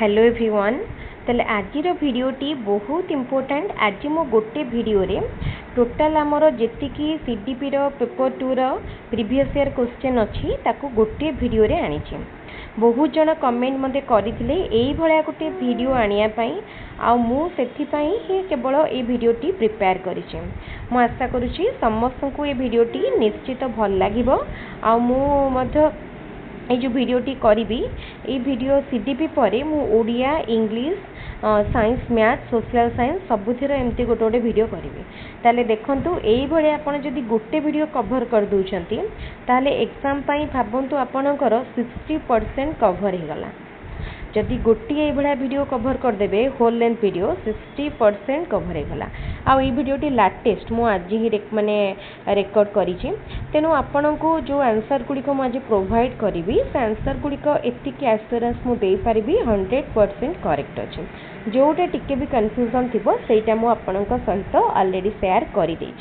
Hello everyone. तेल आज भिडियोटी बहुत इम्पोर्टेंट। आज मो गोटे वीडियो रे टोटाल आमर जी CDP paper 2 previous year question अच्छी ताको गोटे वीडियो रे आनी। बहुत जन कमेंट मते करथिले एई भलिया गोटे वीडियो आनिया पई आ मु सेथि पई ही केवल ए वीडियोटी प्रिपेयर करिछि। मु आशा करूछि समस्त को ए वीडियोटी निश्चित भल लागिबो। आ मु मध्य ये जो वीडियोटी करी ये वीडियो सीडीपी पर मु Odia English science math social science सबुथिर एमती गोटे गोटे वीडियो करी। ताले देखंतु एई भले आपण जदि गोटे वीडियो कवर कर दउछंती ताले एग्जाम पई भाबंतु आपणकर 60% कवर हो गला। जदि गोटे ये भाया वीडियो कवर करदे होल लेंथ वीडियो 60% कवर हो गला। आ वीडियोटी लाटेस्ट मु आज ही माने रेकॉर्ड करी। तेणु आपण को जो आंसर गुड़िक मुझे प्रोवाइड करी से आंसर गुड़िक एतिक एश्योरेंस मुझे पारि 100% करेक्ट अच्छे। जोटा टिके भी कन्फ्यूजन थी सेटा मु आपण सहित ऑलरेडी शेयर कर दे।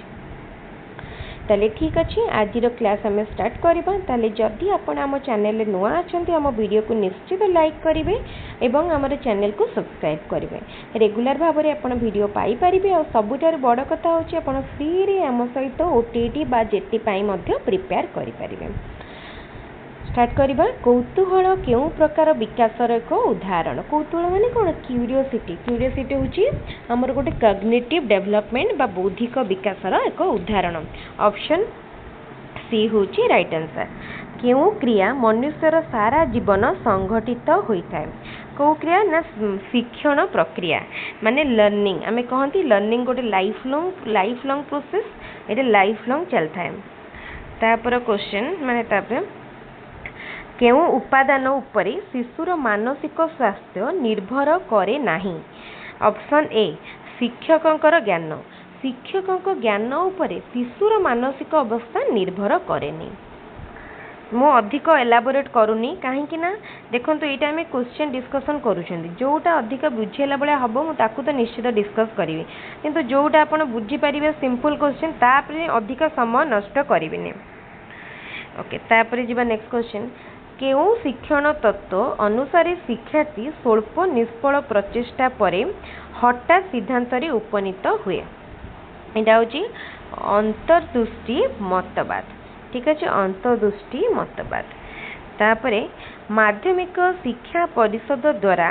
ताले ठीक अच्छे आज क्लास आम स्टार्ट करवा। ताले जदि आपण आम चैनल नुआ अच्छा आम वीडियो को निश्चित लाइक करेंगे एवं आम चैनल को सब्सक्राइब करेंगे। रेगुलर भाव में आपण वीडियो पाई परिबे। और सबुठार बड़ कथा होची आपण फ्री रे आम सहित ओटीटी बा जेटी पाई मध्य प्रिपेयर करि परिबे। स्टार्ट करवा। कौतूहल केउ प्रकार विकासर एक उदाहरण। कौतूहल माने कोन? क्यूरियोसिटी। क्यूरियोसिटी होची हमर गोटे कॉग्निटिव डेवलपमेंट बा बौद्धिक विकासर एक उदाहरण। ऑप्शन सी होची राइट आंसर। केउ क्रिया मनुष्यर सारा जीवन संगठित होइथाय? कौ क्रिया ना शिक्षण प्रक्रिया माने लर्निंग। आमे कहंती लर्निंग गोटे लाइफ लॉन्ग प्रोसेस। एटा लाइफ लॉन्ग चलता है। तापर क्वेश्चन माने तापर केउ उपादान उपरे शिशुर मानसिक स्वास्थ्य निर्भर करे नाही? ऑप्शन ए शिक्षकंकर ज्ञान। शिक्षकंक ज्ञान उपरे शिशुर मानसिक अवस्था निर्भर करेनी। मु अधिक एलाबोरेट करूनी कहीं ना देखो ये आम क्वेश्चन डिस्कसन करुँच जोटा अधिक बुझेला भाया हम मुझे तो निश्चित डिस्कस करी किंतु जोटा आप बुझीपारे सिंपल क्वेश्चन तापर अधिक समय नष्ट करें। ओके तापर जी नेक्स्ट क्वेश्चन। केउ शिक्षण तत्व अनुसार शिक्षार्थी स्वल्प निष्फल प्रचेष्टा परे हठात सिद्धांत उपनीत हुए? यहाँ हूँ अंतर्दृष्टि मतवाद। ठीक अच्छे अंतर्दृष्टि मतवाद। तापरे माध्यमिक शिक्षा परिषद द्वारा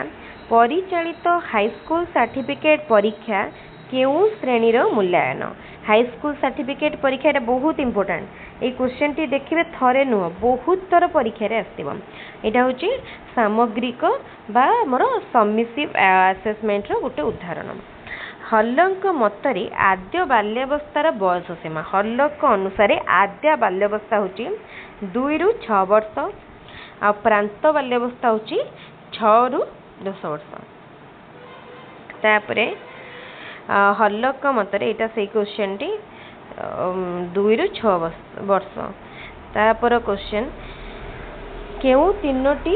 परिचालित हाईस्कूल सर्टिफिकेट परीक्षा केउ श्रेणीर मूल्यांकन? हाईस्कूल सर्टिफिकेट परीक्षा ये बहुत इंपोर्टेंट। ये क्वेश्चन टी देखिए थरे नुह बहुत थर परीक्षा आसो। यहाँ हूँ सामग्रिक बा मोर सबमिसिव आसेसमेंट गोटे उदाहरण। हल्लक मतरे आद्य बाल्यावस्थार बयस सीमा। हल्लक अनुसार आद्य बाल्यावस्था हूँ 2 ରୁ 6 वर्ष आ प्रांत बाल्यावस्था हूँ 6 ରୁ 10 वर्ष। तापरे हल्लक मतरे यहाँ से क्वेश्चन टी 2 ରୁ 6 वर्ष। तापर क्वेश्चन केउ तीनोटी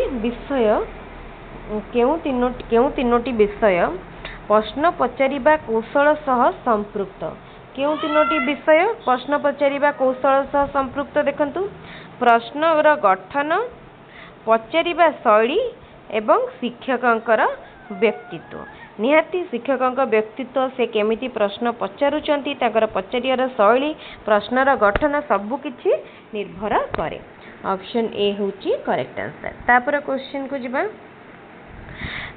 विषय प्रश्न पचारिबा कौशल सह संपृक्त? केउ तीनोटी विषय प्रश्न पचारिबा कौशल सह संपृक्त? देखंतु प्रश्नर गठन, पचारिबा शैली एवं शिक्षकंकर व्यक्तित्व। निहाती शिक्षकंक व्यक्तित्व से केमिति प्रश्न पचारुचंती ताकर पचारियार शैली प्रश्नर गठन सबु किछि निर्भर करे। ऑप्शन ए होची करेक्ट आंसर। तापर क्वेश्चन को जिबा।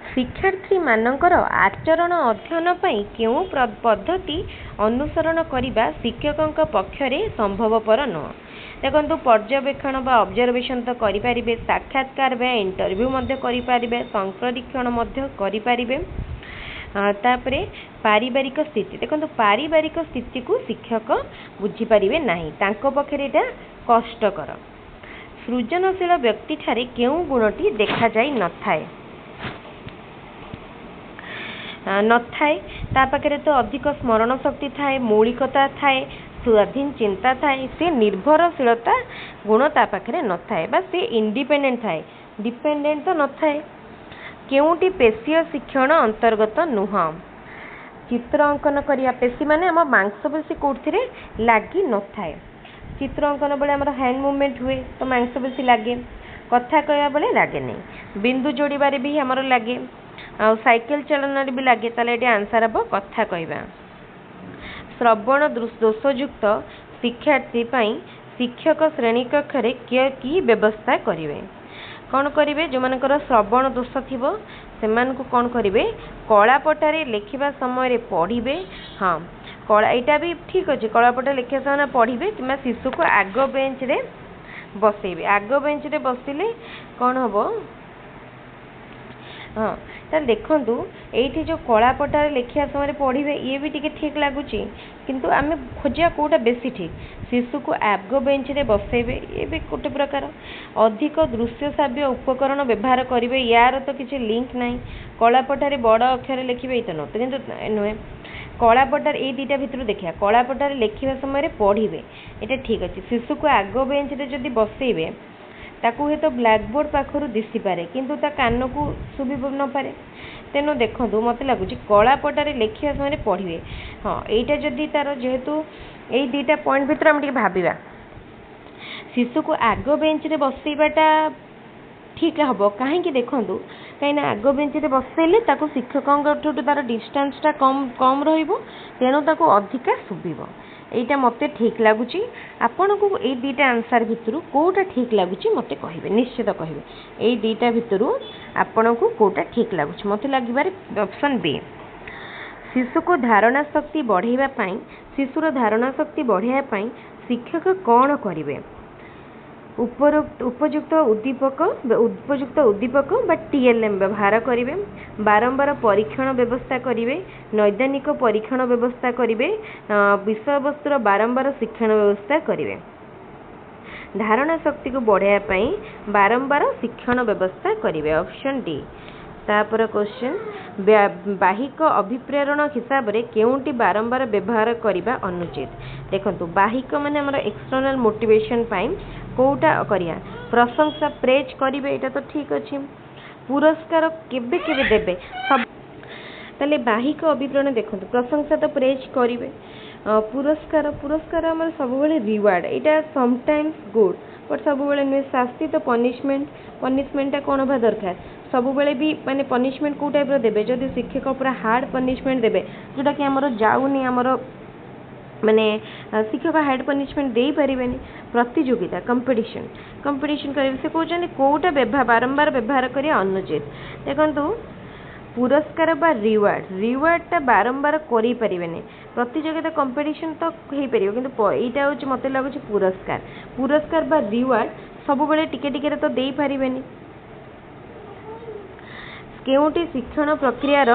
शिक्षार्थी मानकर आचरण अध्ययन पई केउ पद्धति अनुसरण करिबा शिक्षकंक पक्षरे संभवपर नुह? देखो पर्यवेक्षण बा ऑब्जर्वेशन तो करि परिबे, साक्षात्कार बा इंटरव्यू मध्य करि परिबे, संप्रेक्षण मध्य करि परिबे। तापरे पारिवारिक स्थिति। देखो पारिवारिक स्थिति को शिक्षक बुझी परिबे नाही, तांको पक्षरे एटा कष्टकर। सृजनशील व्यक्ति ठारे केउ गुणटी देखा जाई नथाय? नथाय ता पाखरे तो अधिक स्मरण शक्ति थाए, मौलिकता थाए, स्वाधीन चिंता थाए, से निर्भरशीलता गुण ता पाखरे नथाए बा से इंडिपेंडेंट थाए, डिपेंडेंट तो नथाए। केउटी पेशीय शिक्षण अंतर्गत नुह? चित्र अंकन करिया पेशी माने हम मांसपेशी कोठिरे लागी नथाए। चित्र अंकन बेले हमर हैंड मूवमेंट हुए तो मांसपेशी लागे, कथा कहया बेले लागे नहीं। बिंदु जोड़बारे भी हमर लागे, आ साइकेल चलन भी लगे ताले ये आंसर हम कथा कहवा। श्रवण दोषयुक्त शिक्षार्थी शिक्षक श्रेणी कक्ष कि व्यवस्था करेंगे कौन करेंगे जो मानकर श्रवण दोष थी से कौन करेंगे कलापटारे लिखा समय पढ़े। हाँ कला यहाँ भी ठीक अच्छे कलापटा लिखा समय पढ़े कि शिशु को आग बेंच रे बसैबे आग बेंच रे बसिले कौन हम। हाँ तो देखूँ ये जो कलापटारे लिखा समय पढ़े ये भी टी ठीक लगुच किंतु आम खोजा कौटा बेसी ठीक शिशु को आग बेंच रे बसैबे ये भी गोटे प्रकार। अधिक दृश्य श्राव्य उपकरण व्यवहार करेंगे यार तो किसी लिंक ना कलापटारे बड़ अक्षर लिखे ये तो न तो कि नुहे कलापटार ये दुटा भितर देखा कलापटार लिखा समय पढ़े ये ठीक अच्छे शिशु को आग बेंच रे जदि बसैबे ताकू हे तो ब्लैकबोर्ड पाखर दिशी पारे किंतु ता कान को शुभी न पारे तेणु देखो मत लगुच कलापटारे लिखा समय पढ़े। हाँ यहाँ जदि तार जेहेतु यही दुटा पॉइंट भितर आम भाविबा शिशु को आग बेंच रे बसैबाटा ठीक हम कहीं देखूँ कहीं आग बेंच रे बसैले ताको शिक्षकों तार डिस्टेंसटा कम कम रेणु ताको अधिका शुभ यहाँ मत ठीक लगुच। आपण को ये दुटा आंसर भितर कौटा ठीक लगुच मत कहे निश्चित कहे ये दुटा भितर आपण को कौटा ठीक लगुच मत लगे ऑप्शन बी। शिशु को धारणा शक्ति बढ़ाइबा शिशुर धारणा शक्ति बढ़ाइबा शिक्षक कौन करेंगे उपयुक्त उद्दीपक बा टीएलएम व्यवहार करेंगे बारंबार परीक्षण व्यवस्था करेंगे नैदानिक परीक्षण व्यवस्था करेंगे विषय वस्तुर बारंबार शिक्षण व्यवस्था करेंगे धारणा शक्ति को बढ़ाइबा बारंबार शिक्षण व्यवस्था करेंगे ऑप्शन डी। तापर क्वेश्चन बाहिक अभिप्रेरण हिसाब से केउंटी बारंबार व्यवहार करने अनुचित देखो बाहिक माने हमर एक्सटर्नल मोटिवेशन कौटा करिया प्रशंसा प्रेज करेंगे यहाँ तो ठीक अच्छे पुरस्कार केबे केबे देबे सब ताले बाहिक अभिप्रेरण देखो प्रशंसा तो प्रेज करेंगे पुरस्कार पुरस्कार आम सब रिवार्ड यहाँ समटाइम्स गुड बट सब नुहे शास्ति तो पनिशमेंटा कौन हवा दरकार सब भी माने पनिशमेंट कौ टाइप देवे जदि शिक्षक पूरा हार्ड पनिशमेंट देवे जोटा कि आमर जाऊनी आमर माने शिक्षक हार्ड पनिशमेंट दे पारे प्रतियोगिता कंपिटिशन करेंगे से कहते कौटा बारंबार व्यवहार करें अनुचित देखो पुरस्कार बा रिवार्डटा बारंबार करें प्रतियोगिता कंपिटिशन तो हो पार कि यहाँ हूँ मत लगुच पुरस्कार बा रिवार्ड सब टिके टिके तो दे पारे केउटी शिक्षण प्रक्रियार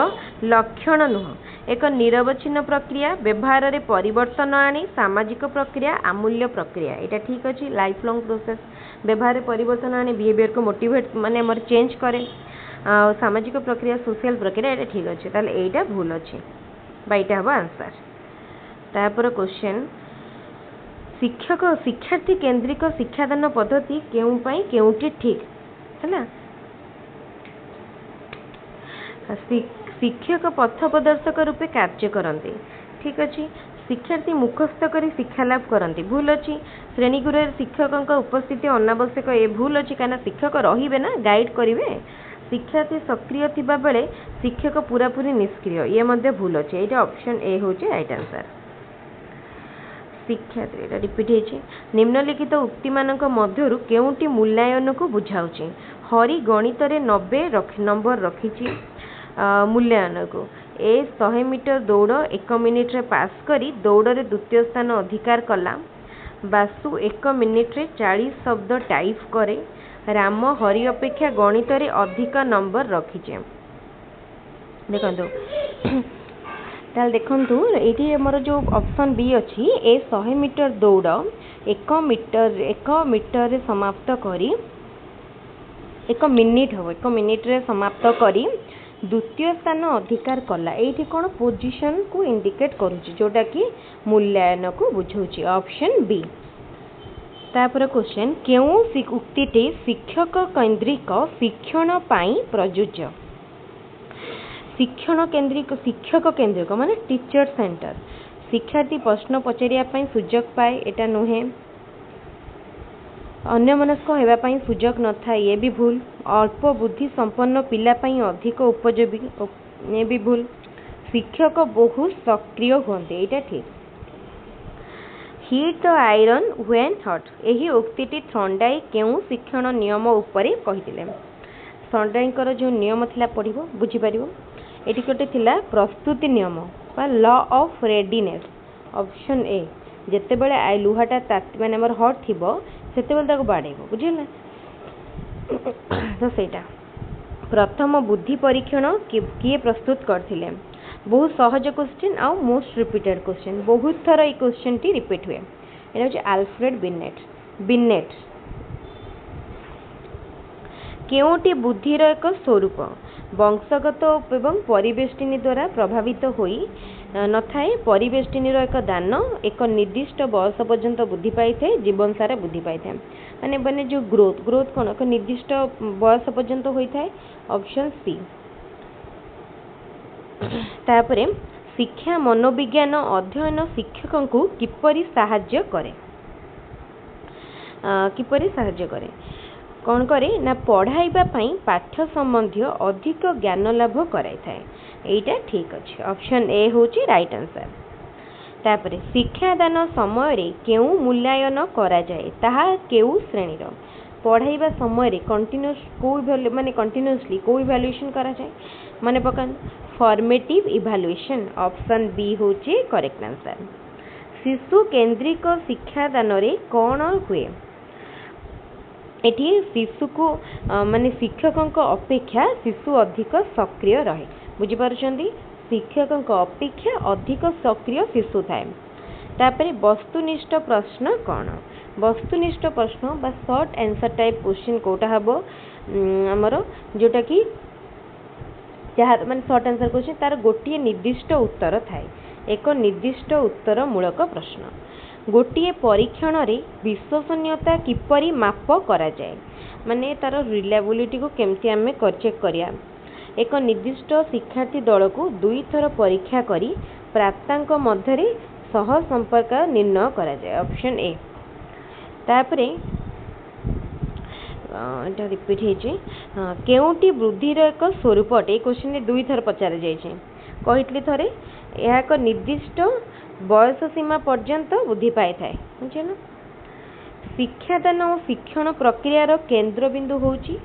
लक्षण नुह एक निरवच्छिन्न प्रक्रिया व्यवहार रे परिवर्तन आनी सामाजिक प्रक्रिया आमूल्य प्रक्रिया यहाँ ठीक अच्छे लाइफ लॉन्ग प्रोसेस व्यवहार रे परिवर्तन आनी बिहेवियर को मोटिवेट माने मर चेंज करे सामाजिक प्रक्रिया सोशल प्रक्रिया यहाँ ठीक अच्छे ताले यहाँ भूल अच्छे बाईटा हम आंसर। तापर क्वेश्चन शिक्षक शिक्षार्थी केन्द्रिक शिक्षादान पद्धति केउटी ठीक है शिक्षक पथ प्रदर्शक रूपे कार्य करते ठीक अच्छे शिक्षार्थी मुखस्थ कर शिक्षा लाभ करते भूल अच्छी श्रेणीगृह शिक्षकों उपस्थिति अनावश्यक ये भूल अच्छी कहीं शिक्षक रे ना गाइड करेंगे शिक्षार्थी सक्रिय थिबा बेले शिक्षक पूरापूरी निष्क्रिय ये भूल अच्छे ये ऑप्शन ए हूँ राइट आंसर। शिक्षार्थी रिपीट होती निम्नलिखित उक्ति मानक मध्यरु केउंटी मूल्यांकन को बुझाऊँच हरि गणित रे 90 नंबर रखी मूल्यांकन को ए 100 मीटर दौड़ 1 मिनिट रे पास करी दौड़ रे द्वितीय स्थान अधिकार कला बासु 1 मिनिट रे 40 शब्द टाइप करे राम हरि अपेक्षा गणित रे अधिक नंबर रखीचे देखो देखु ये आमर जो ऑप्शन बी अच्छी ए 100 मीटर दौड़ 1 मीटर रे समाप्त करी 1 मिनिट हम 1 मिनिट रे समाप्त करी द्वितीय स्थान अधिकार कला ये कौन पोजिशन को इंडिकेट करुच्ची जोटा कि मूल्यांकन को बुझाऊँच ऑप्शन बी। तापर क्वेश्चन क्यों उक्ति शिक्षक केन्द्रिक शिक्षण प्रयोज्य शिक्षक केन्द्रिक माने टीचर सेंटर शिक्षार्थी प्रश्न पचारिया सुजोग पाए एटा नुहे अन्यमनस्क होगापाई सुजोग न था ये भी भूल अल्प बुद्धि संपन्न पिला पई अधिक उपयोगी ये भी भूल। शिक्षक बहुत सक्रिय होते एटा ठीक। Heat the iron when hot यही उक्तिटी थंडाई केउ शिक्षण नियम उपरे कहिथिले। थंडाईकर जो नियम थिला पढ़िबो बुझी पारिबो। एठी कोटे थिला प्रस्तुति नियम बा law of readiness. Option A जेते बेले लुहाटा ताती माने हमर हॉट थिबो सेते बेले ताको बाडेबो बुझिला। तो सेटा प्रथम बुद्धि परीक्षण किए प्रस्तुत करथिले। बहुत सहज क्वेश्चन आ मोस्ट रिपीटेड क्वेश्चन बहुत थर ये क्वेश्चन टी रिपीट हुए। एटा होचे अल्फ्रेड बिनेट। केउटी बुद्धिर एक स्वरूप वंशगत एवं परिवेष्टिनी द्वारा प्रभावित होई न थाए। परिवेष्टिनीर एक दान एक निर्दिष्ट बयस पर्यंत बुद्धि पाई थाए जीवन सारा बुद्धि पाई थाए माने माने जो ग्रोथ कौन एक निर्दिष्ट बयस पर्यंत होई थाए। Option C. तापरे शिक्षा मनोविज्ञान अध्ययन शिक्षक को किपरि साहाय्य करे कौन करे ना पढ़ाइबा पई पाठ्य संबंधी अधिक ज्ञान लाभ कराई थाए। एटा ठीक अछि। ऑप्शन ए होची राइट आंसर। तापरे शिक्षादान समय रे केउ मूल्यांकन करा जाए ताहा केउ श्रेणी रो पढ़ाइबा समय रे कंटीन्यूअस को माने कंटीन्यूअसली को इवैल्यूएशन करा जाए माने पकान फॉर्मेटिव इवैल्यूएशन। ऑप्शन बी होची करेक्ट आंसर। शिशु केंद्रिक शिक्षादान रे कोन हुए एठी शिशु को माने शिक्षक अपेक्षा शिशु अधिक सक्रिय रहे बुझी पारुछंदी। शिक्षक अपेक्षा अधिक सक्रिय शिशु थाए। तापरे वस्तुनिष्ठ प्रश्न कौन वस्तुनिष्ठ प्रश्न बा शॉर्ट आंसर टाइप क्वेश्चन कोटा हबो हमर जोटा कि जहाँ माने शॉर्ट आंसर क्वेश्चन तार गोटे निर्दिष्ट उत्तर थाए एक निर्दिष्ट उत्तर मूलक प्रश्न। गोटे परीक्षण रे विश्वसनीयता किपरि माप करा जाए माने तार रिलायबिलिटी को केमती आमे चेक करिया। एक निर्दिष्ट शिक्षार्थी दल को दुई थर परीक्षा करी प्राप्तांक मध्य सह संपर्क निर्णय करा जाए। Option A. तापरे एटा रिपीट हेचे केउटी बुद्धिर एक स्वरूप अटे क्वेश्चन दुई थर पचार जाइछे कहितली थरे यह एक निर्दिष्ट बयस सीमा पर्यंत बुद्धि पाई थाए बुझिला। शिक्षादान और शिक्षण प्रक्रियार केंद्र बिंदु होची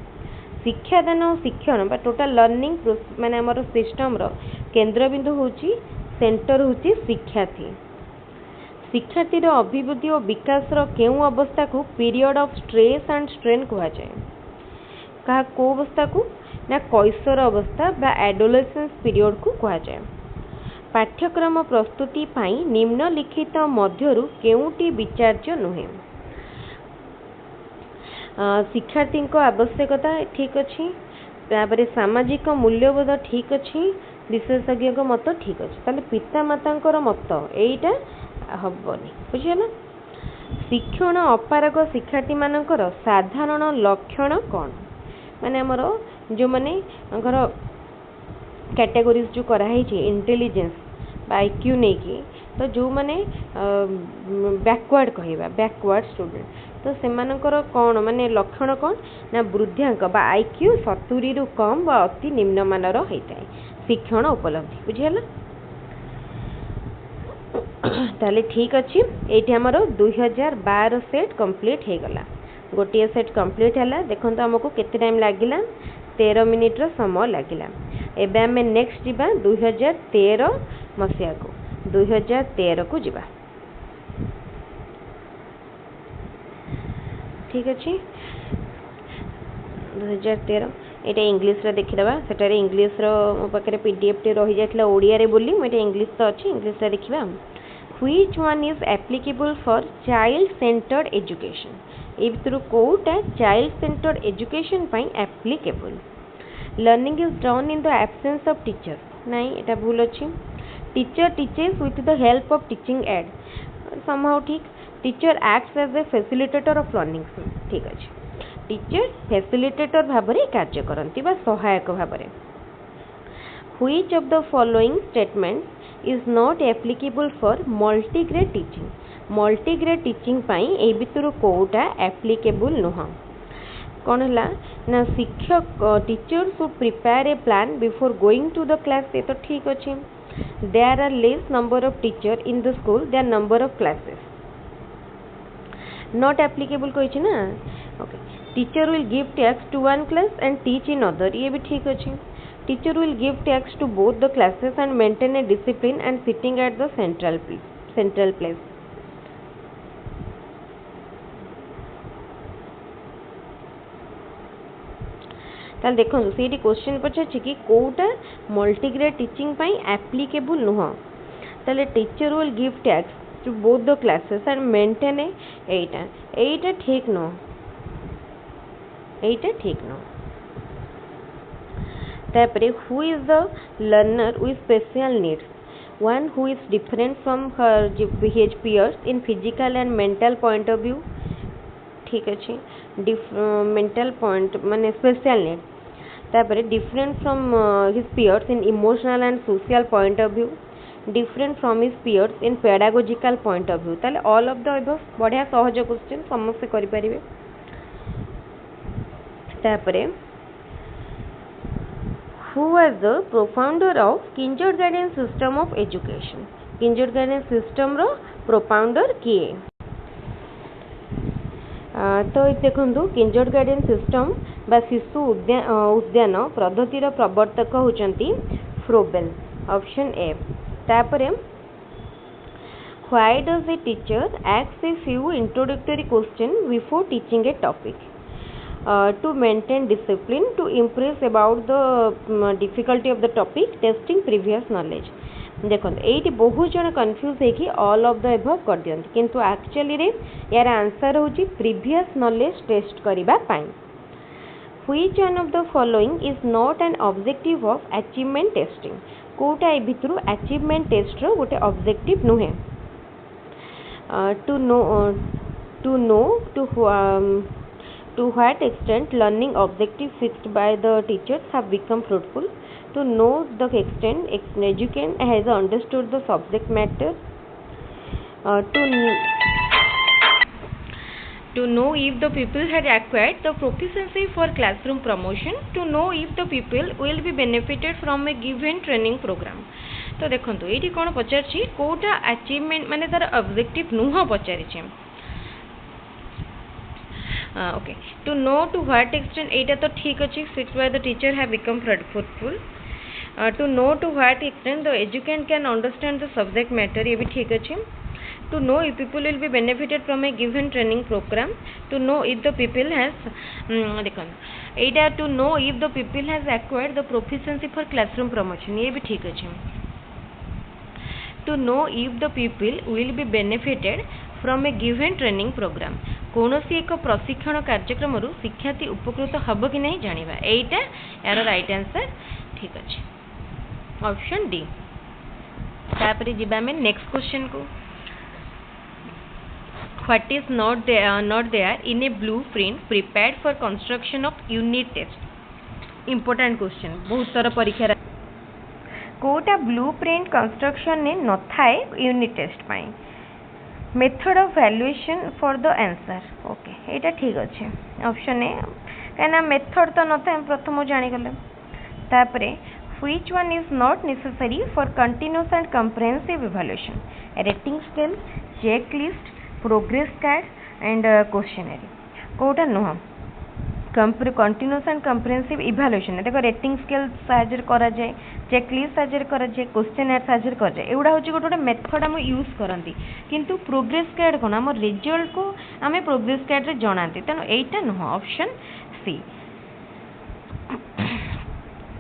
शिक्षादान और शिक्षण बा टोटल लर्निंग माने हमर सिस्टम रो केंद्र बिंदु होची सेंटर होची शिक्षार्थी। शिक्षार्थी रो अभिवृद्धि और विकास रो केउ अवस्था को period of stress and strain कहा जाए कहा को अवस्था को ना कैशोर अवस्था बा एडोलेसेंस पीरियड को कहा जाए। पाठ्यक्रम प्रस्तुति पाई निम्नलिखित मध्यरु केउटी विचार्य नुहे। शिक्षार्थी को आवश्यकता ठीक अच्छी तापरे सामाजिक मूल्यबोध ठीक अच्छी विशेषज्ञ मत ठीक अच्छे ताले पिता माता मत एटा हबनी बुझिला। शिक्षण अपारग शिक्षार्थी मानकर साधारण लक्षण कौन माने हमर जो माने कैटेगोरीज जो कराई इंटेलिजेंस आईक्यू नहीं कि तो जो माने बैकवर्ड कहवा बैकवर्ड स्टूडेंट तो सेमानकर कौन माने लक्षण कौन ना वृद्धांक बा आईक्यू 70 रु कम बा अति निम्न मानर होता है शिक्षण उपलब्धि बुझिला। ताले ठीक अच्छी ये आमर 2012 सेट कंप्लीट हो गला गोटे सेट कंप्लीट है देखो आमको केते टाइम लगिला 13 मिनिट रो समय लगिला। एबे आमे नेक्स्ट जीवा 2013 मसिया को 2013 को जीवा ठीक अच्छे 2013 एटा इंग्लिश रे देखिदबा सेटारे इंग्लिश रो मो पाखरे पीडीएफ टे रही जातला ओडिया रे बोली मोटे इंग्लिश तो अछि इंग्लिश रे देखिबा। Which one is applicable for child centered education ए भितर कोटा चाइल्ड सेंटर्ड एजुकेशन पई applicable. Learning is done in the absence of teacher नहीं एटा भूल अछि। Teacher teachers with the help of teaching aid somehow ठीक। Teacher acts as a facilitator of learning ठीक अछि। टीचर फैसिलिटेटर भाबरे कार्य करंती बा सहायक भाबरे। Which of the following statements is not applicable for multigrade teaching multigrade teaching पाई ए भितर कोटा एप्लीकेबल नुह। कौन है ना शिक्षक teacher should prepare a plan before going to the class ये तो ठीक अच्छे there are less number of teacher in the school there number of classes not applicable कही ना okay teacher will give tasks to one class and teach in other ये भी ठीक अच्छे teacher will give tasks to both the classes and maintain A discipline and sitting at the central place ताल देखो से question पचार कि कौटा मल्टीग्रेड टीचिंग पाई एप्लीकेबल नुह ताले teacher will give tasks to both the classes and maintain एटा ठीक नो एटा ठीक नो तापरे who is the learner with special needs one who is different from her his peers in physical and mental point of view ठीक अच्छे mental point माने स्पेशल नीड तापरे different from his peers in emotional and social point of view different from his peers in pedagogical point of view ताले all of the above बढ़िया सहज question समस्त करि परिबे तापरे who was the profounder of kindergarten system of education kindergarten system रो profounder किए तो देखो किंडरगार्टन सिस्टम बा शिशु उद्यान पद्धतिर प्रवर्तक होचंती फ्रोबेल ऑप्शन ए तापरे why does a teacher ask a few introductory question before teaching a topic to maintain discipline to impress about the difficulty of the topic testing previous knowledge देखो ये बहुत जन confuse है all of the above कर दियंती किंतु actually रे यार answer होची प्रीवियस नॉलेज टेस्ट करिबा पाई which one of the following is not an objective of achievement testing कोटा ए भितरु अचीवमेंट टेस्ट रो गोटे ऑब्जेक्टिव नुहे to what extent learning objectives fixed by the teachers have become fruitful to know the extent educand has understood the subject matter to know if the pupil had acquired the proficiency for classroom promotion to know if the pupil will be benefited from a given training program तो देखंतु एठी कोन पचारछि Kota achievement माने तार objective नुह पचारिछि okay to know to what extent एटा तो ठीक अच्छे fix by the teacher have become fruitful to know to what extent the educand can understand the subject matter ये भी ठीक अच्छे to know if people will be benefited from a given training program to know if the people has देखो एटा to know if the people has acquired the proficiency for classroom promotion ये भी ठीक अच्छे to know if the people will be benefited from a given training program कौन सी एक प्रशिक्षण कार्यक्रम शिक्षार्थी उपकृत हम कि नहीं जाना यहीटा यार राइट आंसर ठीक अच्छे ऑप्शन डी तापर जीवा आम नेक्स्ट क्वेश्चन को what is not there in a blueprint prepared for construction of unit test important question बहुत थर परीक्षा कोटा ब्लू प्रिंट कंस्ट्रक्शन ने न थाए यूनिट टेस्ट पाई method of valuation for the answer okay एटा ठीक अच्छे ऑप्शन ए कहना मेथड तो न था प्रथम जानीगले तापरे which one is not necessary for continuous and comprehensive evaluation rating scale checklist progress card and questionnaire कोटा नुह कंटिन्यूअस एंड कंप्रेहेंसिव इवैल्यूएशन देखो रेटिंग स्केल साहाय्य करा जाए चेकलिस्ट साहाय्य करा जाए क्वेश्चनर साहाय्य करा जाए एगुड़ा हूँ गोटे गोटे मेथड आम यूज करती किंतु प्रोग्रेस कार्ड कौन आम रिजल्ट को आम प्रोग्रेस कार्ड रे जनाती तेणु एटा नुह option C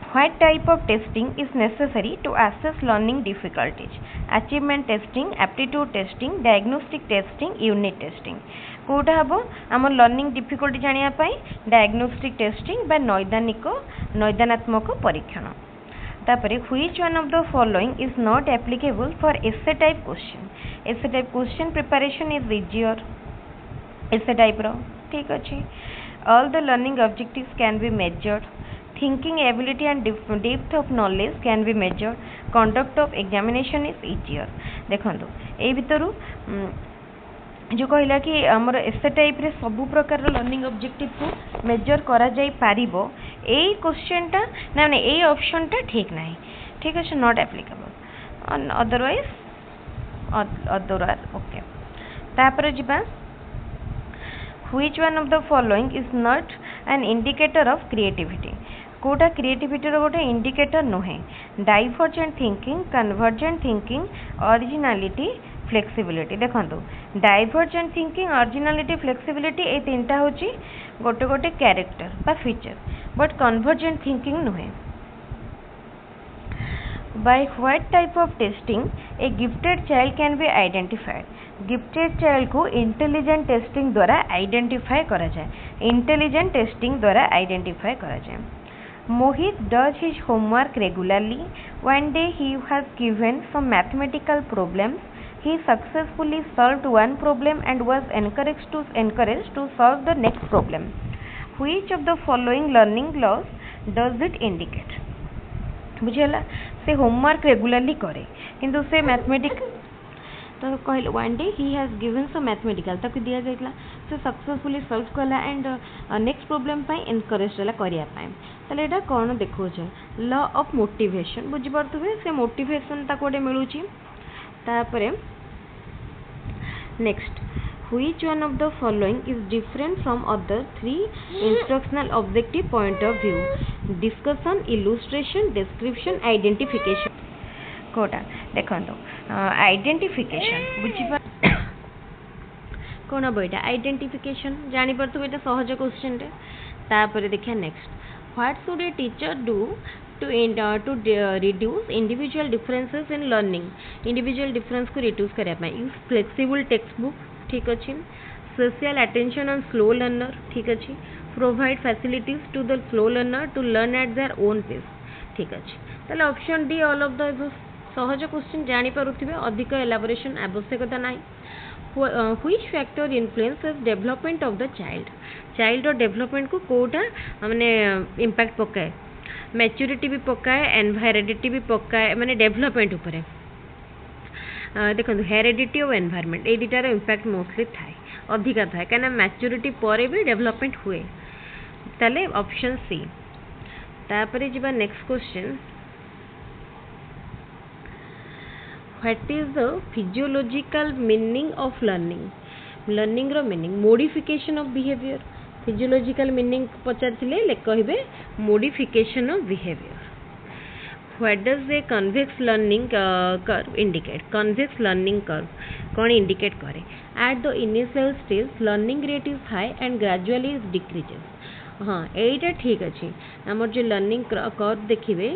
What type of testing is necessary to assess learning difficulties? Achievement testing, aptitude testing, diagnostic testing, unit testing. कोटा हम आम लर्निंग डिफिकल्टी जानिया पाई डायग्नोस्टिक टेस्टिंग बा नैदानात्मक परीक्षण तापरे which one of the following is not applicable for essay type question preparation is easier essay type रो ठीक अच्छे all the learning objectives can be measured thinking ability and depth of knowledge can be measured conduct of examination is easier देखो ए भितर जो कहला कि आमर एसे type रे सब प्रकार लर्निंग ऑब्जेक्टिव को मेजर करा जाई पारिबो एई क्वेश्चन टा ना ना एई ऑप्शन टा ठीक नाही ठीक है नॉट एप्लीकेबल अदरवाइज ओके तापर जिबा which one of the following is not an indicator of creativity कोटा क्रिएटिविटी रो गोटे इंडिकेटर नुहे divergent thinking convergent thinking originality flexibility देखो डाइवर्जेंट थिंकिंग ओरिजिनालिटी फ्लेक्सिबिलिटी ए तीनटा होची गोटे गोटे कैरेक्टर बा फीचर बट कन्वर्जेंट थिंकिंग नुहे by what type of testing a gifted child can be identified gifted child को intelligent testing द्वारा identify करा जाए intelligent testing द्वारा identify करा जाए Mohit does his homework regularly one day he has given some mathematical problems he successfully solved one problem and was encouraged to solve the next problem which of the following learning laws does it indicate बुझेला से homework regularly करे किंतु से mathematic तो कहले one day he has given some mathematical ताकि दिया जाइला से सक्सेसफुली सॉल्व कला एंड नेक्स्ट प्रॉब्लम पई एनकरेज होला करिया पई तले एटा कोन देखो छै लॉ ऑफ मोटिवेशन बुझि परतुबे से मोटिवेशन ता कोडे मिलुची तापरे next which one of the following is different from other three instructional objective point of view discussion illustration description identification कोटा देखंतो आइडेंटिफिकेशन बुझिबा कोन बइटा आइडेंटिफिकेशन जानि परतु बेटा सहज क्वेश्चन रे तापर देखिया next what should a teacher do to reduce individual differences in learning individual difference को reduce करया पय use flexible textbook ठीक अछि social attention on slow learner ठीक अछि provide facilities to the slow learner to learn at their own pace ठीक अछि तले option D all of the सहज क्वेश्चन जानि पारुथिबे अधिक एलाबोरेशन आवश्यकता नाही which factor influences development of the child development को कोटा माने इंपैक्ट पकाए मैच्योरिटी भी पकाए एंड हेरिडिटी भी पकाए माने डेवलपमेंट ऊपर देखो हेरिडिटी और एनवायरनमेंट ए दुटार इंपैक्ट मोस्टली थाए अधिका थाए कहीं मैच्योरिटी पर भी डेवलपमेंट हुए ताले ऑप्शन सी तापरे जिबा next question what is the physiological meaning of learning रो meaning modification of behaviour physiological meaning पचारथिले ले कहबे modification of behaviour what does a convex learning curve indicate convex learning curve कौन indicate करे at the initial stage learning rate is high and gradually is decreases हाँ यहीटा ठीक अच्छे आमर जो लर्निंग कर्व देखिए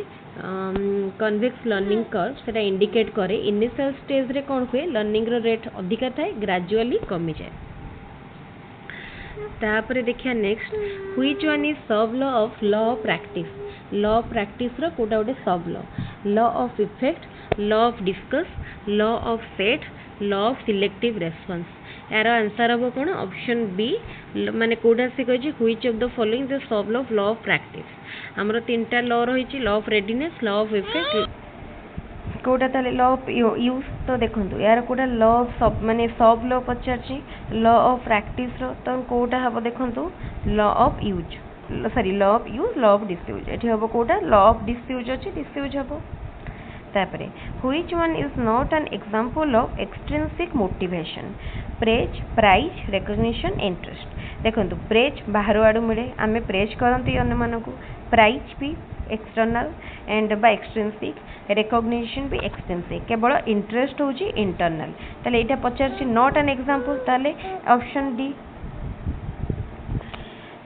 कन्वेक्स लर्निंग कर्व सेटा इंडिकेट करे इनिशियल स्टेज रे कौन हुए लर्निंग रेट अधिका थाए ग्रेजुअली कमी जाए तापरे देखिया next which one is sub law of practice रो कोटा गोटे sub law of effect law of discuss law of set law of selective response यार आंसर हम कौन ऑप्शन बी माने कोटा से कहि which of the following the sub law of practice हमरो तीनटा लॉ रही law of readiness law of effect कोटा ताले लॉ ऑफ यूज तो देखंतु यार कोटा लॉ ऑफ सब माने सब लॉ पचारची लॉ ऑफ प्रैक्टिस रो तो कोटा हबो देखंतु law of use sorry law of use law of disuse एठी हबो कोटा लॉ ऑफ डिसयूज अछि डिसयूज हबो तापरे which one is not an example of extrinsic motivation praise prize recognition interest देखंतु प्रेज बाहर आडू मिले आमे प्रेज करंती अन्य मानको प्राइज भी external and by extrinsic recognition भी एक्सट्रिंसिक केवल इंटरेस्ट होची इंटरनल ताले एटा पचारची नॉट एन एग्जांपल ताले ऑप्शन डी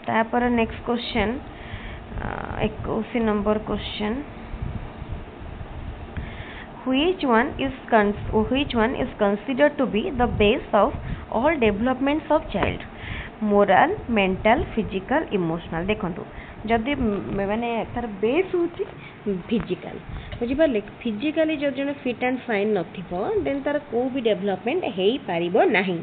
तापर next question 21 number question which one is considered to be the base of all developments of child moral mental physical emotional देखंतु जदि माने तार बेस होची फिजिकल बुझी पाले फिजिकली जो जने फिट एंड फाइन नथिबो देन तार को भी डेवलपमेंट हेई पारिबो नाही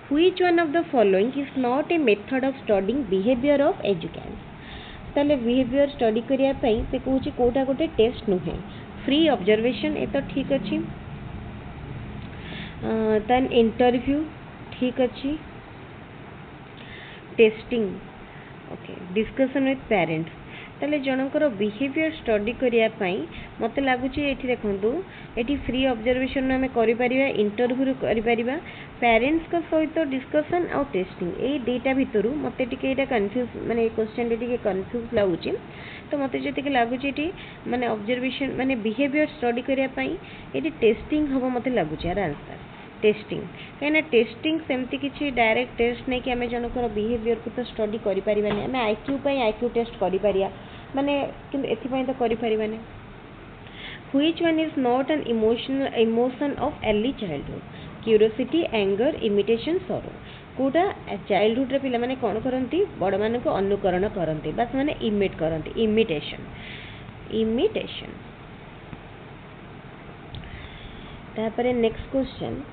which one of the following is not a method of studying behavior of educants ताले बिहेवियर स्टडी करिया पई से कहूची कोटा गोटे टेस्ट नुहे फ्री ऑब्जर्वेशन ए तो ठीक अच्छी देन इंटरव्यू ठीक अच्छी testing okay discussion with parents ताले जनकर बिहेवियर स्टडी करने मत लगुच ये देखूँ ये फ्री ऑब्जर्वेशन आम कर इंटरव्यू कर पेरेंट्स को सहित डिस्कशन आउ टेस्टिंग ये दुईटा भितर मत कन्फ्यूज माने क्वेश्चन टे कन्फ्यूज लगुच तो मत जी लगुच ये माने ऑब्जर्वेशन माने बिहेवियर स्टडी करने ये टेस्टिंग हम मत लगुच यार आंसर टेस्टिंग कहीं टेस्टिंग सेमती किसी डायरेक्ट टेस्ट नहीं कि आम जनकर बिहेवियर को तो स्टडी करें आम आईक्यू आईक्यू टेस्ट कर माने किंतु एथिपाई तो करें which one is not an emotion of early childhood curiosity anger imitation सरो कोटा चाइल्डहुड रे पिला माने कौन करती बड़ मान को अनुकरण करते बस माने इमिट करते इमिटेशन इमिटेशन तापरे next question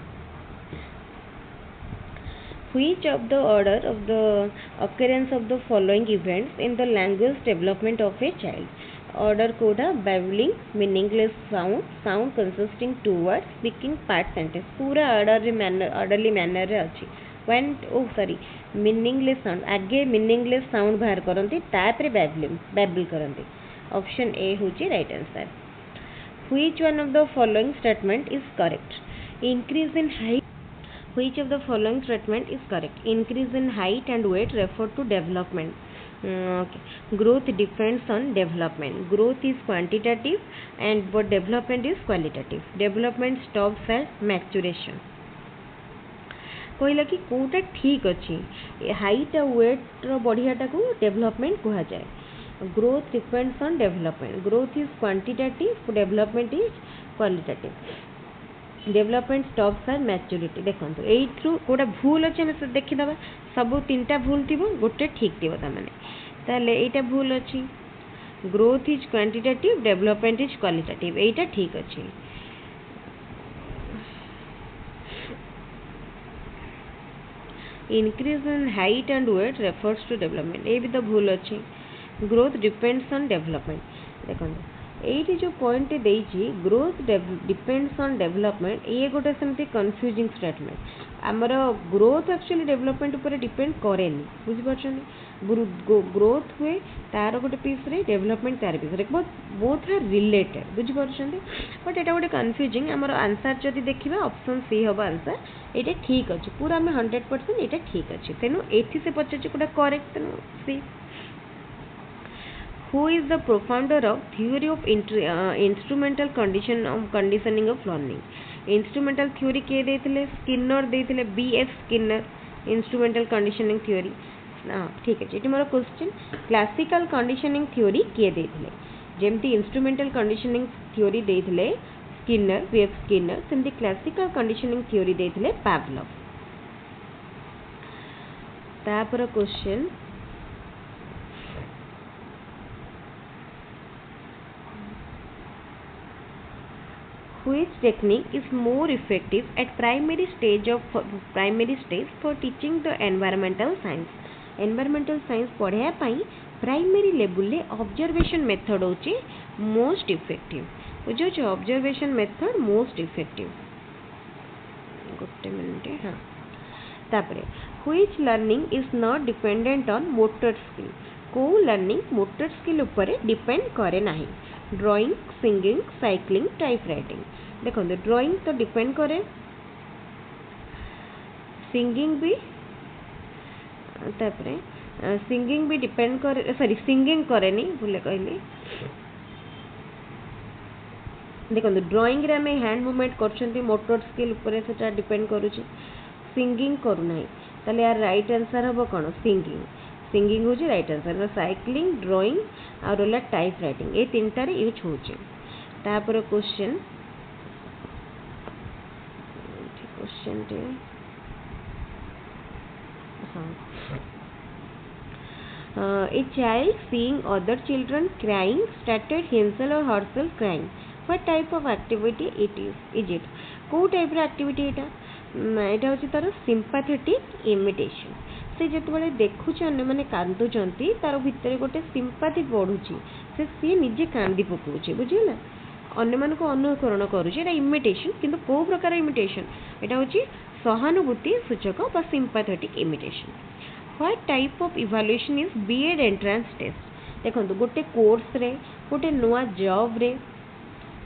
which of the order of the occurrence of the following events in the language development of a child order Koda babbling meaningless sound consisting two words speaking part sentence पूरा orderly manner रे अच्छी when meaningless sound आगे meaningless sound बाहर करते तापरे babble करते option A होची right answer which one of the following statement is correct increase in height which of the following statement is correct increase in height and weight refer to development okay. Growth depends on development growth is quantitative and but development is qualitative development stops at maturation कहला कि कोटा ठीक अच्छी height और wait बढ़ियाटा को development कहा जाए growth depends on development growth is quantitative development is qualitative development stops are maturity देखो यू कौटा भूल अच्छे आम देखीदे सब तीन टा भूल थी गोटे ठीक थी ताले यहाँ भूल अच्छी growth is quantitative development is qualitative यहाँ ठीक अच्छी increase in height and weight refers to development ये भी तो भूल अच्छी ग्रोथ डिपेंड्स ऑन डेवलपमेंट देखो ये जो पॉइंट देइछि ग्रोथ डिपेंड्स ऑन डेवलपमेंट ये गोटे सेमती कन्फ्यूजिंग स्टेटमेंट आमर ग्रोथ एक्चुअली डेवलपमेंट ऊपर डिपेंड करेनि बुझिपारछन ग्रोथ हुए तार गोटे पीस रे डेवलपमेंट तार पीस रे बोथ आर रिलेटेड बुझिपारछन बट एटा गोटे कन्फ्यूजिंग आमर आंसर जदि देखिबा ऑप्शन सी हबा आंसर एटा ठीक अछि पूरा हम 100% एटा ठीक अछि तेनु एथि से पछछि कोटा करेक्ट तेनु सी who is the profounder of theory of instrumental conditioning of learning instrumental theory के देथिले स्किनर देथिले BF Skinner instrumental conditioning theory ठीक है मोर क्वेश्चन क्लासिकल कंडीशनिंग थ्योरी किए देथिले जेमती इंस्ट्रूमेंटल कंडीशनिंग थ्योरी देथिले स्किनर BF स्किनर सेमती क्लासिकल कंडीशनिंग थ्योरी देथिले पावलोव तापर question which technique is more effective at primary stage for teaching the environmental science पढ़ाया पाई प्राइमरी लेवल ले ऑब्जर्वेशन मेथड होची मोस्ट इफेक्टिव बुझो छ ऑब्जर्वेशन मेथड मोस्ट इफेक्टिव गोटे minute हां तापरे which learning is not dependent on motor skill को learning motor skill ऊपर डिपेंड करे नाही drawing singing cycling type writing देखो ड्राइंग तो डिपेंड करे सिंगिंग भी तापरे सिंगिंग भी डिपेंड करे सॉरी सिंगिंग करे नहीं भूले कहली देखो ड्राइंग रे में हैंड मूवमेंट करछंती मोटर स्किल ऊपर सेटा डिपेंड करूची सिंगिंग करू नाही ताले यार राइट आंसर हबो कोन सिंगिंग हो राइट आंसर साइक्लिंग ड्राइंग और रहा टाइप राइटिंग ये तीन टारे यूज होचे तापर question a child seeing other children crying started himself or herself crying what type of activity it is it को टाइप रे एक्टिविटी एटा होची तार सिंपैथेटिक इमिटेशन से जेतबेले देखुछ अन्य माने कांदुचंती तार भितर गोटे सिंपैथी बढ़ुची से सी निजे कांदी पकोची बुझिला अन्य मान को अनुकरण करूची एटा इमिटेशन किंतु को प्रकार इमिटेशन एटा होची सहानुभूति सूचक बा sympathetic imitation. What type of evaluation is BEd entrance test. देखो गोटे कोर्स रे गोटे नुआ जॉब रे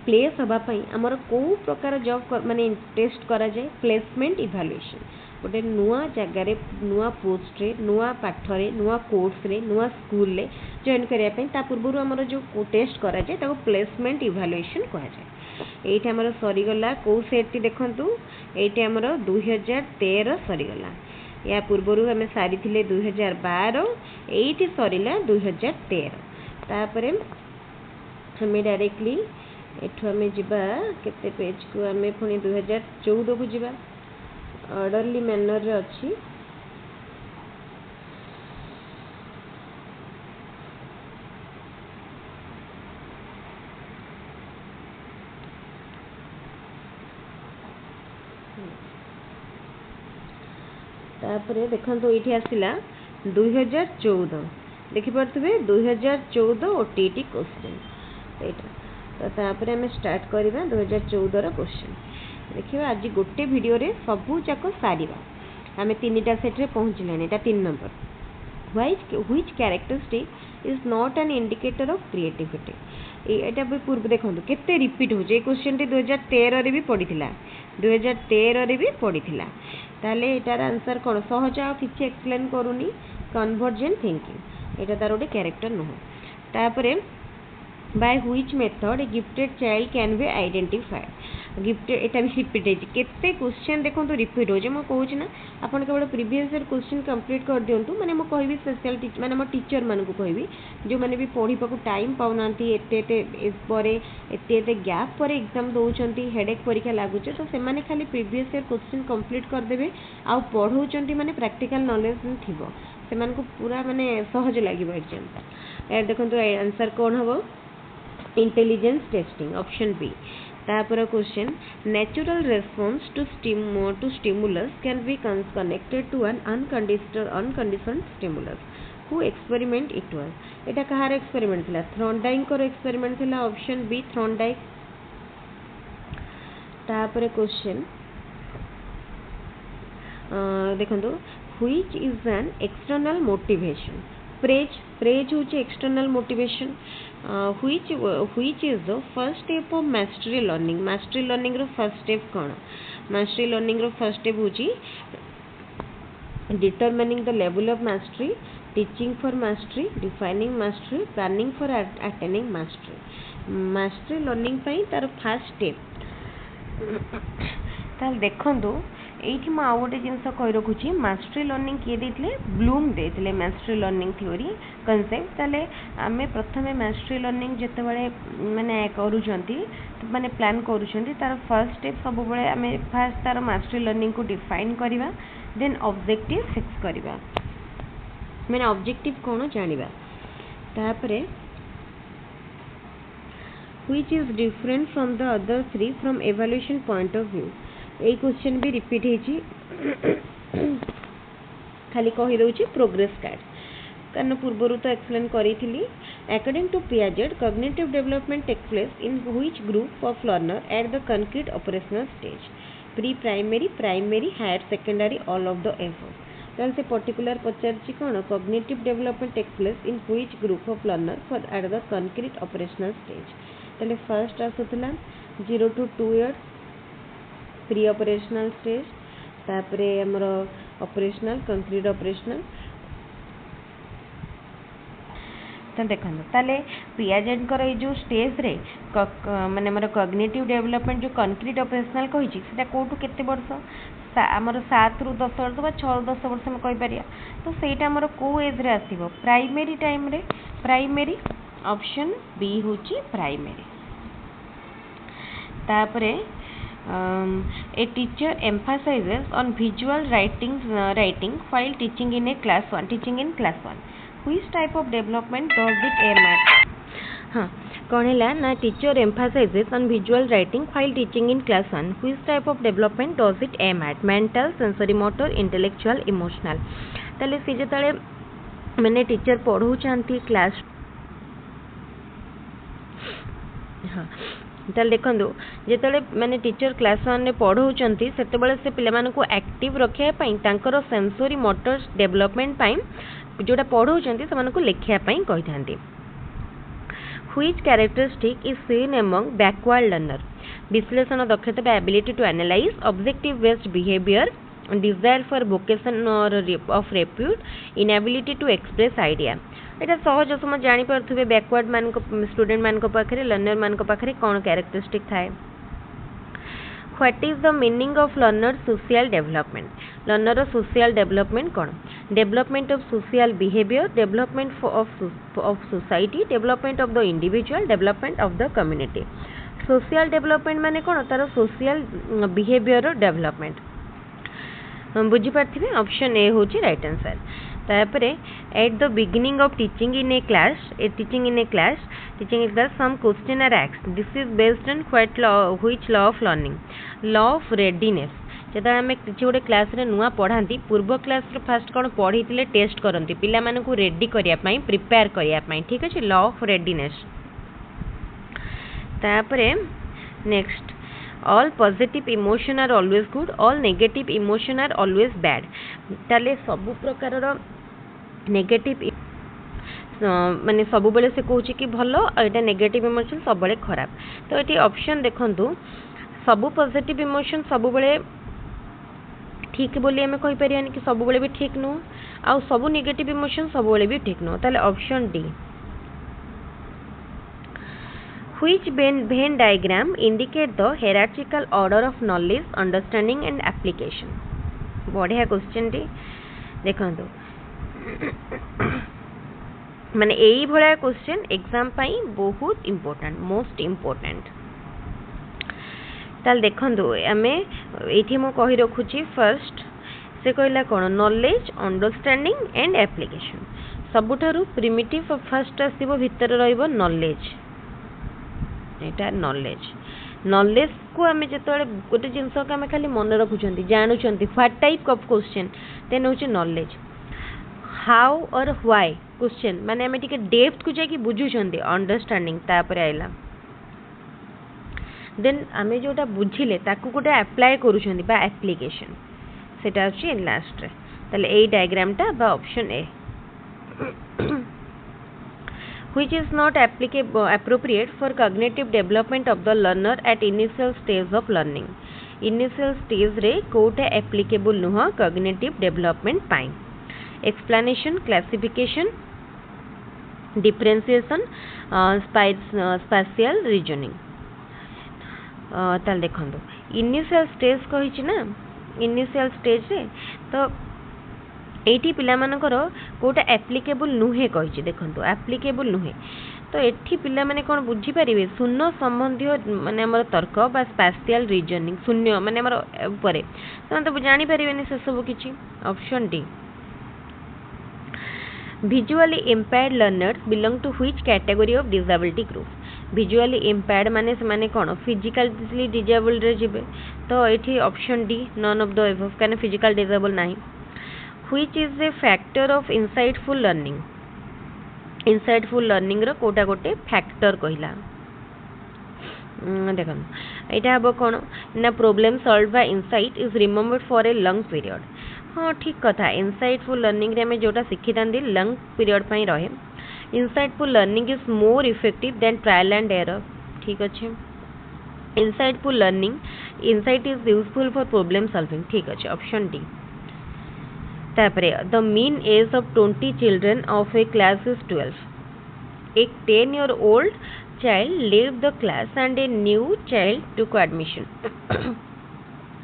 प्लेस हवा आमर को प्रकार जॉब माने टेस्ट करा जाए प्लेसमेंट इवैल्यूएशन। गोटे नुआ जगार नुआ पोस्ट रे नुआ पाठ रे नुआ कोर्स रे नुआ स्कूल रे जॉइन करने पूर्व आमर जो टेस्ट करा जाए ताको प्लेसमेंट इवैल्यूएशन कहा जाए। एठी आमर सरीगला को सेट देखंतु एठी आमर 2013 सरीगला या पूर्व आम सारी 2012 एठी सरीला 2013 तापरे हमें डायरेक्टली एठू आम जीवा केते पेज को आम पुणी 2014 को जीवा ऑर्डरली मैनर रे अच्छी तापरे देखंतु एठी आसिला 2014 देखि पारथबे 2014 ओटीटी क्वेश्चन एटा तो तापरे हमें स्टार्ट करबा 2014 रो क्वेश्चन देखिबा। आज गोटे वीडियो रे सबु जाको सारीबा आमे तीनटा सेट रे पहुंचलेनी एटा 3 number. Which characteristic is not an indicator of creativity. एटा भी पूर्व देखंतु केते रिपीट हो जे क्वेश्चन टे 2013 रे भी पडिथिला 2013 रे भी पडिथिला ताले एटार आंसर कोन सहज आ किछि एक्सप्लेन करूनी कन्वर्जेंट थिंकिंग एटा तार ओटे कैरेक्टर न हो। तापरे by which method A gifted child can be identified. Gifted एटा भी रिपीट है केते क्वेश्चन देखंतु रिपीट हो जे म कहूच ना आपण केवल प्रीवियस ईयर क्वेश्चन कंप्लीट कर दियंतु माने म कहबी स्पेशल टीचर माने म टीचर मान को कहबी जो माने भी पढिबा को टाइम पाउनांती एते इस परे एते गैप पर एग्जाम दोचंती हेडेक परीक्षा लागुचे तो से माने खाली प्रीवियस ईयर क्वेश्चन कंप्लीट कर देबे आ पढौचंती माने प्रैक्टिकल नॉलेज थिबो से मान को पूरा माने सहज लागिबो एग्जाम। ए देखंतु आंसर कोन हबो इंटेलिजेंस टेस्टिंग ऑप्शन बी। तापर question natural response to stimulus can be connected to an unconditioned stimulus who experiment it was. एटा कहार एक्सपेरिमेंट थिला थ्रॉन्डाइक को एक्सपेरिमेंट थिला ऑप्शन बी थ्रॉन्डाइक। तापर क्वेश्चन देखंतु which is an external motivation. Praise होची external motivation. Which is the first step of mastery learning रो first step कोन। मास्टरी लर्निंग रो फर्स्ट स्टेप होची determining the level of mastery, teaching for mastery, defining mastery, planning for attaining mastery. Mastery learning पई तार first step ताल देखंतु एठी म आउ गोटे जिनस कहि रखुची मास्टरी लर्निंग किए देथिले ब्लूम देथिले मास्टरी लर्निंग थ्योरी कांसेप्ट ताले आमे प्रथमे मास्टरी लर्निंग जते बळे माने करूचंती माने प्लान करूचंती तार फर्स्ट स्टेप सब बळे आमे फर्स्ट तार मास्टरी लर्निंग को डिफाइन करिवा देन ऑब्जेक्टिव फिक्स करिवा माने ऑब्जेक्टिव कोन जानिबा। तापरे which is different from the other three from evaluation point of view। এই क्वेश्चन भी रिपीट हेची खाली कहि दउची प्रोग्रेस कार्ड कारण पूर्वरु तो एक्सप्लेन करी थिली। According to Piaget cognitive development take place in which group of learner at the concrete operational stage pre primary primary higher secondary all of the above. ताल से पर्टिकुलर पचारची कोन cognitive development take place in which group of learner for at the concrete operational stage. ताले first आसुतला 0 to 2 years pre operational stage तापरे हमरो operational concrete operational. तो देखो ताले पियाजेट कर जो स्टेज रे माने हमरो कॉग्निटिव डेवलपमेंट जो कंक्रीट ऑपरेशनल कहि छी सेटा कोटू केते वर्ष हमरो 7 रु 10 वर्ष बा 6 रु 10 वर्ष में कहि परिया तो सेटा हमरो को एज रे आसीबो प्राइमरी टाइम रे प्राइमरी ऑप्शन बी होची प्राइमरी। तापरे a teacher emphasizes on visual writing while teaching in class 1 which type of development does it aim at। हाँ कौन है ना teacher emphasizes on visual writing while teaching in class 1 which type of development does it aim at mental sensory motor intellectual emotional। ताले से जतले मैंने teacher पढ़ौ चांती class हाँ ताल देखो जिते माने टीचर क्लास वन पढ़ाऊँच से पिलामानकु एक्टिव रखापी सेंसोरी मोटर डेवलपमेंट जोटा पढ़ाऊँ से लिखापी कही था which characteristic is seen among backward learner विश्लेषण दक्षता ability to analyse objective based behaviour desire for vocation और of repute inability to express idea यहाँ सहज समझ जापे बैकवर्ड मान स्टूडेंट मान पाखे लर्नर मान पाखे कौन कैरेक्टरिस्टिक थाए what is the meaning of learner social development learner social development कौन development of social behaviour development of society development of the individual development of the community social development माने कौन तार सोशल बिहेवियर डेवलपमेंट बुझीपारे option A हूँ right answer तापर at the beginning of teaching in a class teaching in class some question are asked this is based on which law of learning law of readiness जो आम किसी गोटे class रे नुआ पढ़ाती पूर्व क्लास फास्ट कौन पढ़ी टेस्ट करती पिला मानकु रेडी करने प्रिपेयर करने ठीक अच्छे लॉ ऑफ रेडीनेस तापर next all positive emotion are always good all negative emotion are always bad ताले सब प्रकार नेगेटिव माने सब बेले से कहूँ कि भल एटा नेगेटिव इमोशन सब बेले खराब तो ये ऑप्शन देखंतु सब पॉजिटिव इमोशन सब बेले ठीक बोली आम कहीपर कि सब बेले भी ठीक नुह आ सब नेगेटिव इमोशन सब बेले भी ठीक नुह ताले option D Which Venn diagram indicate the hierarchical order of knowledge, understanding and application? बढ़िया क्वेश्चन टी देखो माने यही भाया क्वेश्चन एग्जाम पाई बहुत इम्पोर्टेंट मोस्ट इम्पोर्टेंट ताल देखो आम ये मु कही रखुची फर्स्ट से कहला कौन नॉलेज अंडरस्टैंडिंग एंड एप्लिकेशन सबुठारु प्रिमिटिव फर्स्ट आसो भितर रहिबो नॉलेज एटा नॉलेज नॉलेज को आम जो गोटे जिनस को आम खाली मन रखुं जानुं what type of question then हूँ नॉलेज हाउ और व्हाई क्वेश्चन माने आम टिके डेप्थ को जाकि बुझुंट अंडरस्टैंडिंग तापर आइला देन आम जोटा बुझिले ताकू गोटे अप्लाई करूछंती बा एप्लीकेशन सेटा अछि लास्ट रे ताले एई डायग्राम टा बा option A which is not appropriate for cognitive development of the learner at initial stage of learning initial stage रे कोटा applicable नुह cognitive development पाई explanation classification differentiation spatial reasoning ताल देखंतु initial stage कहिछि ना initial stage रे तो eighty पिला मानकर Kota applicable नुहे कही देखो एप्लिकेबल नुहे तो एठी पिला माने कौन बुझी पारिबे शून्य संबंधी माने हमर तर्क बा स्पेशियल रीजनिंग शून्य माने हमर ऊपर तो जानि पारिबेनी से सब किछि option D visually impaired learners belong to which category of disability group visually impaired माने से माने कोन फिजिकली डिसेबल्ड रे जिबे तो एठी option D none of the above काने फिजिकल डिसेबल नाही which is a factor of insightful learning रो कोटा गोटे फैक्टर कहला देखो यहाँ हम कौन ना problem solve by insight is remembered for a long period हाँ ठीक कथा इनसाइटफुल लर्निंग रे हमें जोटा शिखी था लॉन्ग पीरियड पर रहे insightful learning is more effective than trial and error ठीक अच्छे insightful learning insight is useful for problem solving ठीक अच्छे ऑप्शन डी तापरे the mean age of 20 children of a class is 12 एक 10-year-old child leave the class and a new child took admission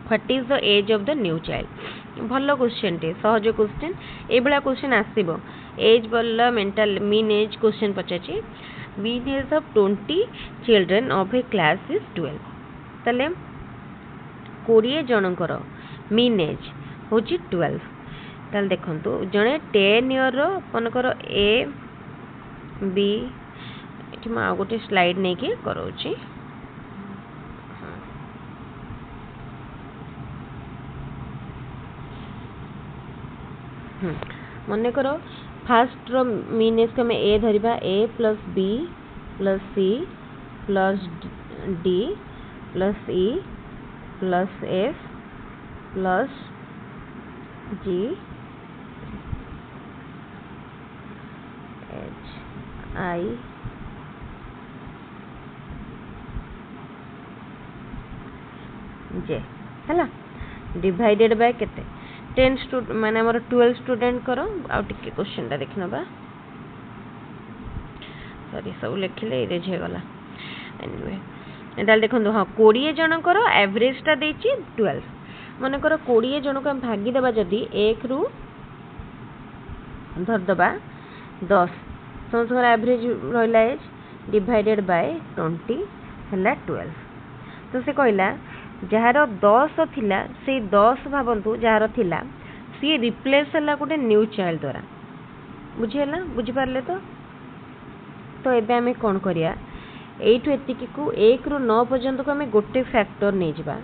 what is the age of the new child भलो question टे सहज question ए बला question आसीबो age बल्ला mental mean age question पचाची mean age of 20 children of a class is 12 तले 20 जनकर mean as होची 12 ताल देखंतु जने 10 ईयर रो मनकर ए बी एठी मा गोटे स्लाइड नै के करोची मन करो फास्ट रो मीन एज के ए धरिबा A plus B plus C plus D plus E plus F plus G H I J है डिवाइडेड बाय केते 10 माने हमर 12 स्टूडेंट करो आ टिके क्वेश्चन टा देखि नबा सॉरी सब लिखले इरेज हे गला एनीवे एटा देखंदो हां 20 जन करो एवरेज टा देछि 12 माने करो 20 जन को हम भागी देबा जदी 1 रु धर दबा 10 समझ एवरेज रहला एज डिवाइडेड बाय 20 हला 12 तो से कहला जार 10 थिला से 10 भावंतु जार थिला सी रिप्लेस हला गोटे न्यू चाइल्ड द्वारा बुझिला बुझि पारले तो एबे हमें कोन करिया एठु एतिकी को 1 रु 9 पर्यंत को हमें गोटे फैक्टर नै जिबा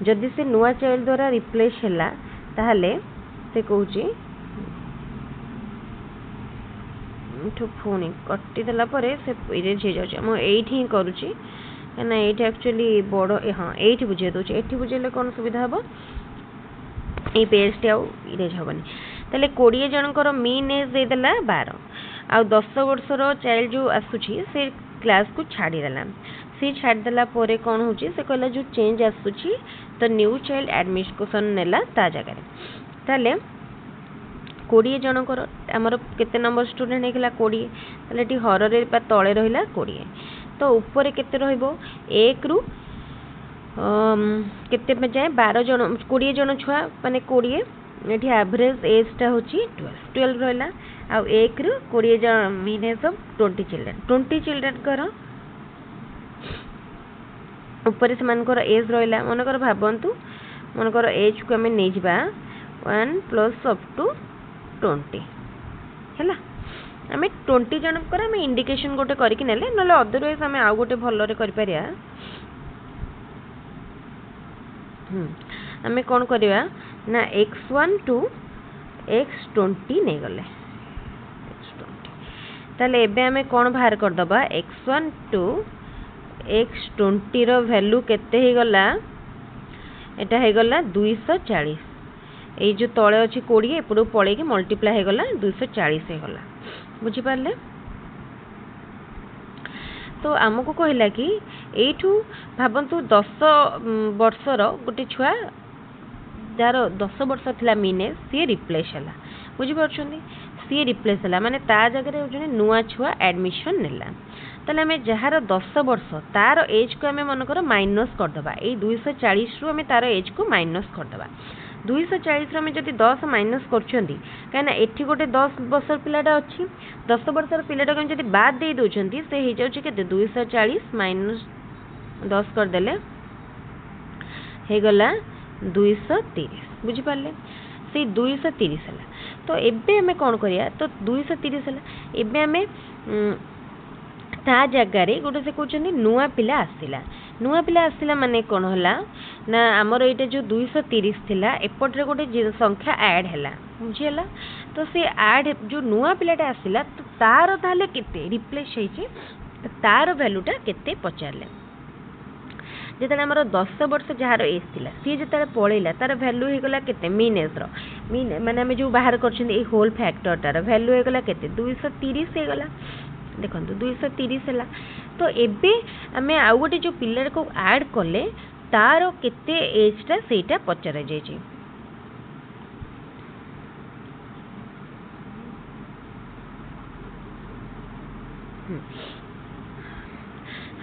जदि से नुआ चाइल्ड द्वारा रिप्लेस हला ताहले से कहूची ठु फोनी कट्टी देला परे से इरेज हे जाउची हम एठी ही करूची ना ये एक्चुअली बड़ हाँ ये बुझे दूसरे ये बुझेले कौन सुविधा हम ये पेज टी आरेज हेनी तेल 20 जनकर मीन एज देदेला 12 आ 10 वर्षर चाइल्ड जो आसूची से क्लास को छाड़देला सी छाड़देला कौन हो से कहला जो चेंज आसूची तो न्यू चाइल्ड एडमिशन नेला ता जगह ताले 20 जनकर आमर केते नंबर स्टूडेंट होगा 20 ताले हर तले रहा 20 तो ऊपर केते रहिबो 1 रु केते पे जाए 12 जन 20 जन छुआ माने 20 एठी एवरेज एज टा होची 12 रहला आ 1 रु 20 जन मीन्स ऑफ 20 चिल्ड्रन करो ऊपर से मान कर एज रहला मन कर भाबंतु मन कर एज को हमें नै जिबा 1 प्लस अप टू 20 हैला आम 20 जन आम इंडिकेशन गोटे करके नेले ना अदरवाइज आम आउ गोटे भलरे कर परिया आम कौन करवा ना x1 टू x20 नहीं गले ताले एबे आम कौन बाहर कर दबा x1 to x20 row value केते ही गला एटा हे गला 240 ए जो तले अछि 20 एपडू पळे के मल्टीप्लाई हे गला 240 हे गला बुझी पारले तो आमको कहला कि एठू भाबंतु 10 वर्षर गोटे छुआ जार 10 वर्ष थिला मीने सी रिप्लेस हला बुझी परछंदी सी रिप्लेस हला माने ता जगह जने नुआ छुआ एडमिशन नेला तले हमें जहार 10 वर्ष तार एज को हमें मन कर माइनस कर दबा ए 240 रु हमें तार एज को माइनस कर दबा 240 में जब 10 माइनस करछंती कहना एठी गोटे 10 वर्षर पिलाटा अच्छी 10 वर्षर पिलाटा जब बाद दे दउछंती से हे जाउछि केते 240 माइनस 10 कर देले हे गला 230 बुझी पारले से 230 हला तो एबे हमें कोन करिया तो 230 हला एबे हमें ता जगह रे गोटे से कहउछंती नुआ पिला आसिला माने कोन हला ना हमर एटा जो 230 थिला एपटरे गोटे संख्या ऐड हला बुझियला तो से ऐड जो नुआ पिलाटा आसिला तो तार ताले केते रिप्लेस हेछि तार वैल्यूटा केते पचारले जेते हमर 10 वर्ष जहार एज थिला सी जेते पळेला तार वैल्यू हे गला केते मीन एज रो मीन माने हम जो बाहर करछन ए होल फैक्टर तार वैल्यू हे गला केते 230 हे गला देखो 230 है तो एबे आमे आउ गोटे जो पिलर को ऐड कले तार केते एज टा सेटा पचरा जायछि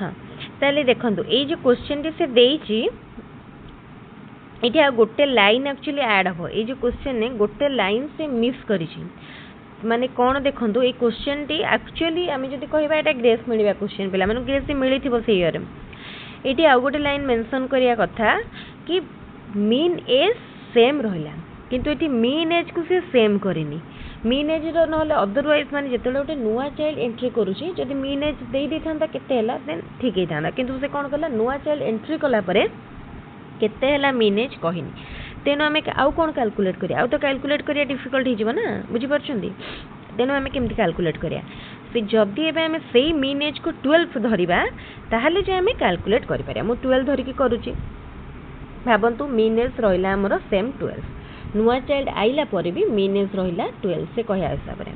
हाँ ताले देखंतु ए जो क्वेश्चन टी से देइछि एठी गोटे लाइन एक्चुअली ऐड हो ए जो क्वेश्चन ने गोटे लाइन से मिस करिछि माने कौन देखो ये क्वेश्चन टी एक्चुअली आम जब कहवा यहाँ ग्रेस मिलवा क्वेश्चन पिला मैंने ग्रेस मिली थी से ईयर ये आउ गोटे लाइन मेंशन करिया कथा कि मीन एज सेम रहा किंतु ये मीन एज को सी सेम करनी मीन एज ना अदरवाइज माने जिते गोटे नुआ चाइल्ड एंट्री करुच्ची जब मीन एज दे था केते देन ठीक होता किंतु से कौन कला नुआ चाइल्ड एंट्री कलापर केते मीन एज कहनी तेणु आम आउ कौन कैलकुलेट करिया आउ तो कैलकुलेट करिया डिफिकल्ट हो ना बुझी पारछंती तेणु आम केमती कैलकुलेट करिया से जदि एबे आमे सेही मीन एज को 12 धरिबा ताहले जे आमे कैलकुलेट करि पारे मु 12 धरि की करूची भाबंतु मीन एज रहिला हमर सेम 12 नुआ चाइल्ड आइला पर भी मीन एज रहिला 12 से कहया हिसाब रे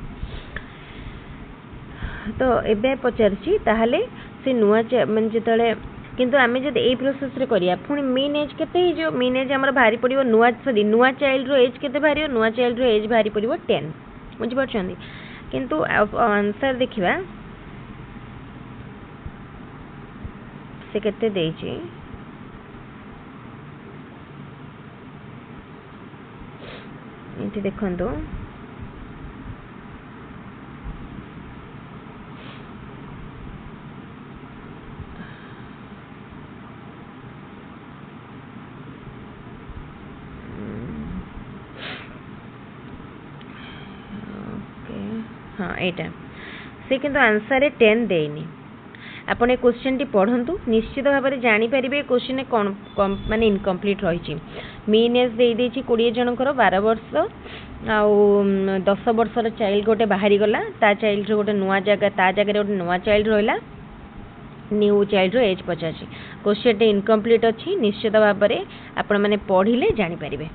तो एबे पचारची ताहले से नुआ मन जेतले किंतु आमे जदि ए प्रोसेस रे करिया पुनी मीन एज केते हे जो मीन एज हमर भारी पड़िबो नुआ चाइल्ड रो एज केते भारी नुआ चाइल्ड रो एज भारी पड़िबो 10 बुझि परछंदी किंतु आंसर देखिबा से केते देछि इति देखंतो हाँ एटा से किंतु आंसर रे 10 देनी आपण ए क्वेश्चन टी पढ़ंतु निश्चित भाव में जानि परिबे क्वेश्चन कोन माने इनकम्प्लीट रहिछि मीन एज दे देछि 20 जनकर 12 वर्ष आ 10 वर्षर चाइल्ड गोटे बाहरी गला ता चाइल्ड रो गोटे नुआ जगह ता जगह रे गोटे नुआ चाइल्ड रहिला न्यू चाइल्ड रो एज पचाछि क्वेश्चन टी इनकम्प्लीट अछि निश्चित भाव में आपण माने पढ़िले जानि परिबे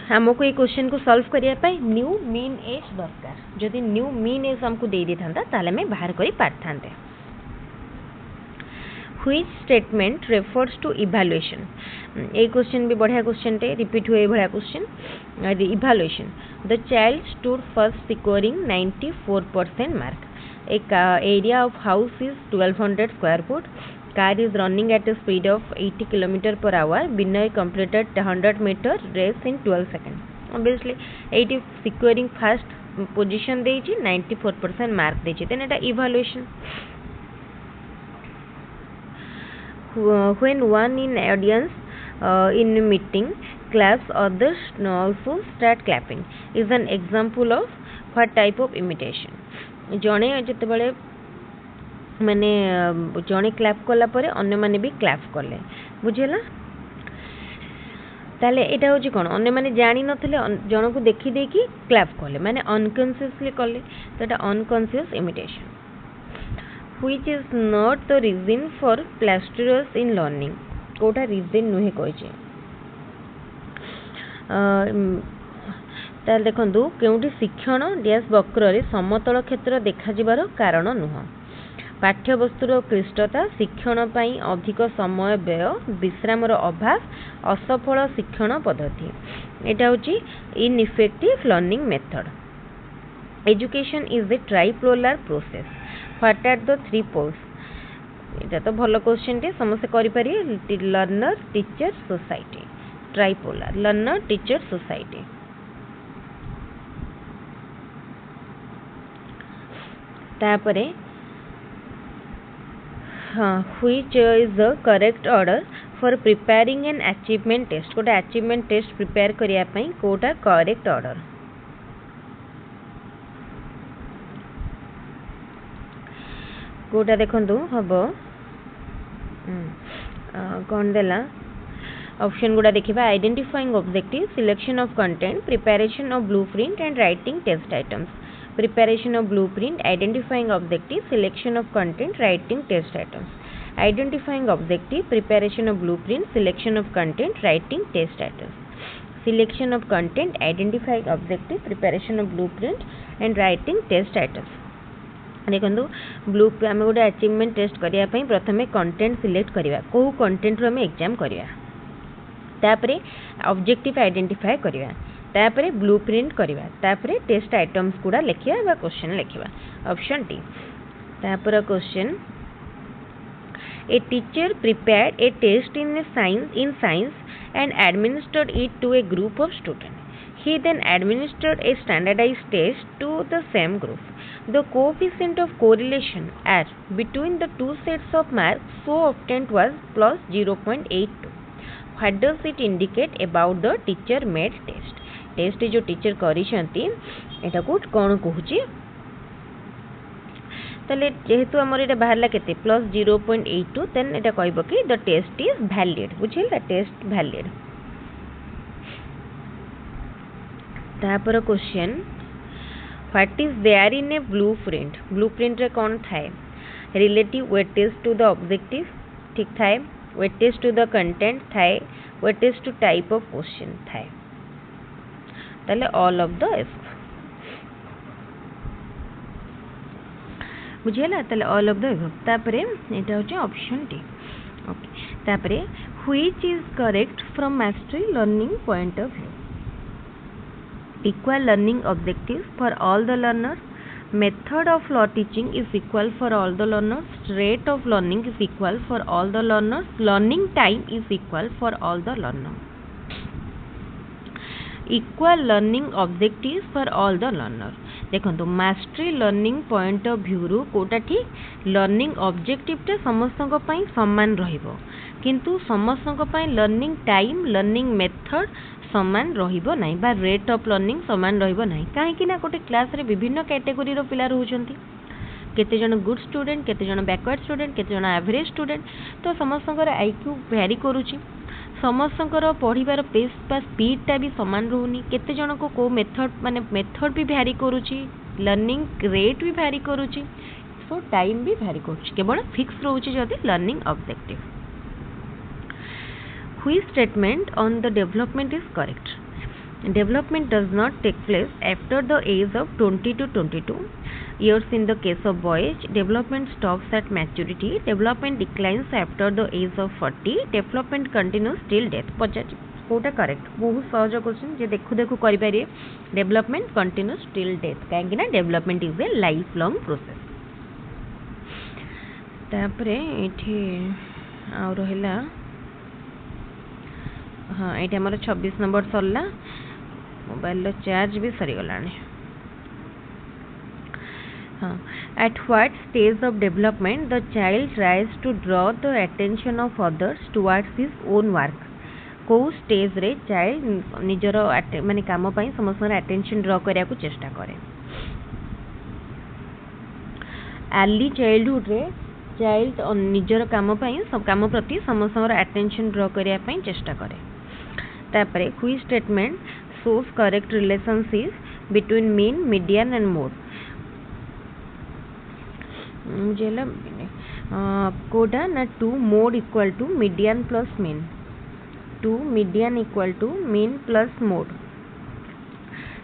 हमको ये क्वेश्चन को सॉल्व करिया पाई न्यू मीन एज दरकार जदि न्यू मीन एज हमको दे दी थांता ताले में बाहर करी पारथांते which statement refers to evaluation ए क्वेश्चन भी बढ़िया क्वेश्चन टे रिपीट हुए बढ़िया question evaluation the child stood first scoring 94% mark एक area of house is 1200 square foot car is running at a speed of 80 km per hour Binay completed 100 meter race in 12 seconds obviously 80 securing first position देछि 94% mark देछि then eta evaluation when one in audience in meeting claps others also start clapping is an example of what type of imitation जणे जते बेले माने जणे clap कला परे अन्य माने भी क्लैप करले बुझेला ताले एटा होची कोन अन्य माने जानि नथिले जण को देखि देखि क्लैप करले माने अनकॉन्शियसली करले तो एटा unconscious imitation which is not the reason for plasterers in learning कोटा रीजन नुहे कहै ताले देखंतु केउटी शिक्षण डैश वक्र रे समतल क्षेत्र देखा जिबार कारण नुह पाठ्यवस्तुर क्लिष्टता शिक्षण पई अधिक समय व्यय विश्रामर अभाव असफल शिक्षण पद्धति एटा होची ineffective learning method education is a tripolar process what are the three poles एटा तो भलो क्वेश्चन टे समस्त करि पारि learner teacher society tripolar learner teacher society तापरे which is the correct order for preparing an achievement test कोटा achievement test prepare करिया पई कोटा correct order कोटा देखंतु हबो कोन देला ऑप्शन गुडा देखिबा identifying objective selection of content preparation of blueprint and writing test items preparation of blueprint identifying objective selection of content writing test items identifying objective preparation of blueprint selection of content writing test items selection of content identifying objective preparation of blueprint and writing test items देखो blue आम गोटे achievement test करने प्रथम content select करवा कौ content रू आम exam करवा तापरे ऑब्जेक्टिव आइडेंटिफाई करवा तापरे ब्लूप्रिंट करवा तापरे टेस्ट आइटम्स गुड़ा लिखिया बा क्वेश्चन लिखिया ऑप्शन डी तापर question a teacher prepared a test in science and administered it to a group of students. He then administered a standardized test to the same group. The coefficient of correlation R between the two sets of marks so obtained was plus 0.82. What does it indicate about the teacher made test? Test जो teacher करिसेंती एटा को कोन कहूची तले जेहेतु हमर एटा बाहरला केते plus 0.82 then एटा कहबो कि the test is valid बुझिल द टेस्ट वैलिड तापर question what is there in a blueprint blueprint रे कौन थाए relative weightage to the objective ठीक थाए वेटेज टू द कंटेंट थाए weightage to type of question थाए ताले ऑल ऑफ द एफ बुझेला ताले ऑल ऑफ द एफ तापरे एटा होचे ऑप्शन डी ओके तापरे which is correct from mastery learning point of view equal learning objectives for all the learners method of law teaching is equal for all the learners rate of learning is equal for all the learners learning time is equal for all the learners equal learning objectives for all the learners देखो mastery learning point of view रु कोटा ठीक learning objective टा समस्तक पई समान रहिबो किंतु समस्तक पई learning time learning method समान रहिबो नाही बा रेट ऑफ लर्निंग समान रहिबो नाही काहे कि ना गोटे क्लास रे विभिन्न कैटेगरी रो पिला रहउचंती केते जन गुड स्टूडेंट केते जन बैकवर्ड स्टूडेंट केते जन एवरेज स्टूडेंट तो समस्तकर आईक्यू वेरी करूची समस्तकर पढ़िबार पेस बा स्पीडटा भी समान रहूनी केते जन को मेथड माने मेथड भी भ्यारी करूची लर्निंग रेट भी भ्यारी करूची सो टाइम भी भ्यारी करूची केवल फिक्स रहउची जदी learning objective Which statement on the development is correct? Development does not take place after the age of 20 to 22 years in the case of boys. Development stops at maturity. Development declines after the age of 40. Development continues till death. Pachar Kota correct बहुत सहज question जे देखु देखु करि पारे development continuous till death काहे ना development is a life long process तापरे एठी आ रहला हाँ ये आमर 26 नंबर सरला मोबाइल चार्ज भी सरीगला हाँ at what stage of development the child tries to draw the attention of others towards his own work को स्टेज रे चाइल्ड निजर माने काम पई समस्त अटेंशन ड्रॉ करिया को चेष्टा करे अर्ली चाइल्डहुड रे चाइल्ड निजर काम पई सब काम प्रति समस्त अटेंशन ड्रॉ करिया पई चेष्टा करे तापरे which statement shows correct relationship between mean median and mode मुझेला कोडा ना two mode equal to median plus mean two median equal to mean plus mode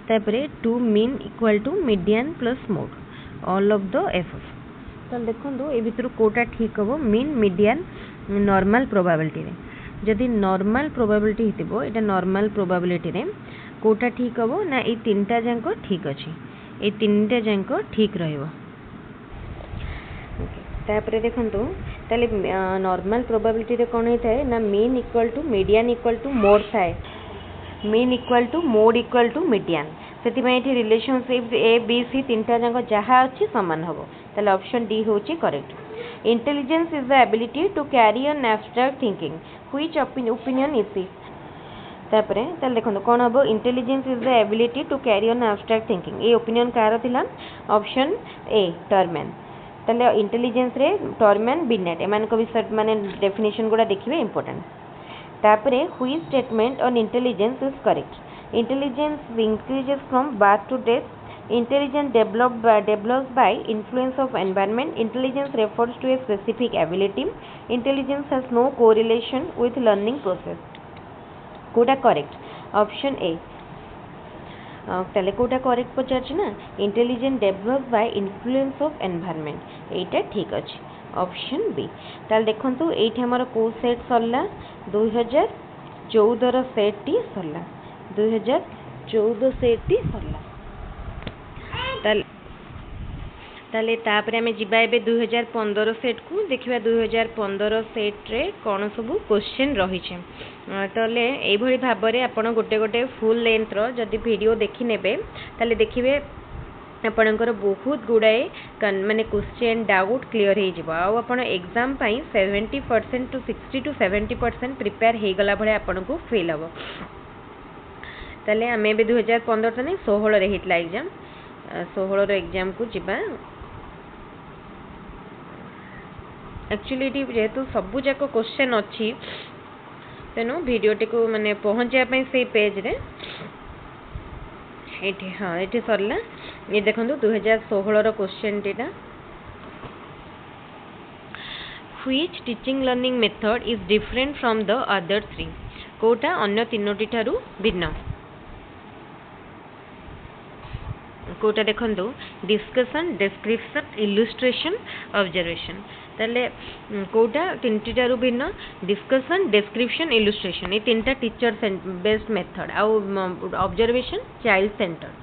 तापरे two mean equal to median plus mode all of the F तो देखो ए भितर कोटा ठीक हम mean median normal probability रे जदि नॉर्मल प्रोबेबिलिटी हितबो एटा normal probability रे कोटा ठीक हबो ना ए तीनटा जांको ठीक अछि ए तीनटा जांको ठीक रहइबो ओके तापरे देखंतु ताले नॉर्मल प्रोबेबिलिटी रे कोन हेताय ना mean equal to median equal to mode थाए mean equal to mode equal to median सेति में एठी रिलेशनशिप ए बी सी तीनटा जांको जहा अछि समान हबो ताले ऑप्शन डी होची correct Intelligence is the ability to carry on abstract thinking. Which opinion is it? तापरे ताले देखो कौन हम intelligence is the ability to carry on abstract thinking ये ओपिनियन कार थिला ऑप्शन ए टर्मैन ताले इंटेलिजेंस रे टर्मैन बिनेट एमान को विषय माने डेफिनेशन गुडा देखिबे इंपोर्टेंट तापरे which statement on intelligence is correct intelligence increases from birth to death Intelligence develops by influence of environment. Intelligence refers to a specific ability. Intelligence has no correlation with learning process. कोटा correct? Option A. ताले कोटा correct पचार ना intelligence develop by influence of environment एटा ठीक अछि option B ताले देखंतु एठी हमर को सेट सरला 2014 रो सेट टी सरला 2014 सेट टी सरला ताले तापरे आमे जिबा एबे 2015 सेट को देखिबा 2015 सेट रे कोन सब क्वेश्चन रही छे तले एई भली भाबरे आपण गोटे गोटे फुल लेंथ रो जदी वीडियो देखि नेबे ताले देखिबे आपणकर बहुत गुड़ाए माने क्वेश्चन डाउट क्लियर हो जिवो आ आपण एग्जाम पई 70% टू 60 टू 70% प्रिपेयर हे गला भले आपण को फेल हबो ताले आमे बे 2015 तने 16 रे हितला एग्जाम 16 रो एग्जाम को जिबा एक्चुअली जेहेतु सबु जाक क्वेश्चन अच्छी तेणु भिडियोटी को माने पहुँचा से पेज रे ये हाँ ये सरला ये देखो 2016 क्वेश्चन टीटा which teaching learning method is different from the other three कोटा अन्य तीनोटी ठारू भिन्न कोटा देखो डिस्कशन डिस्क्रिप्शन इलुस्ट्रेशन ऑब्जर्वेशन ताले कोटा तीनटी ठारू भिन्न डिस्कशन डिस्क्रिप्शन इलुस्ट्रेशन ये तीनटा टीचर बेस्ड मेथड आउ ऑब्जर्वेशन चाइल्ड सेंटर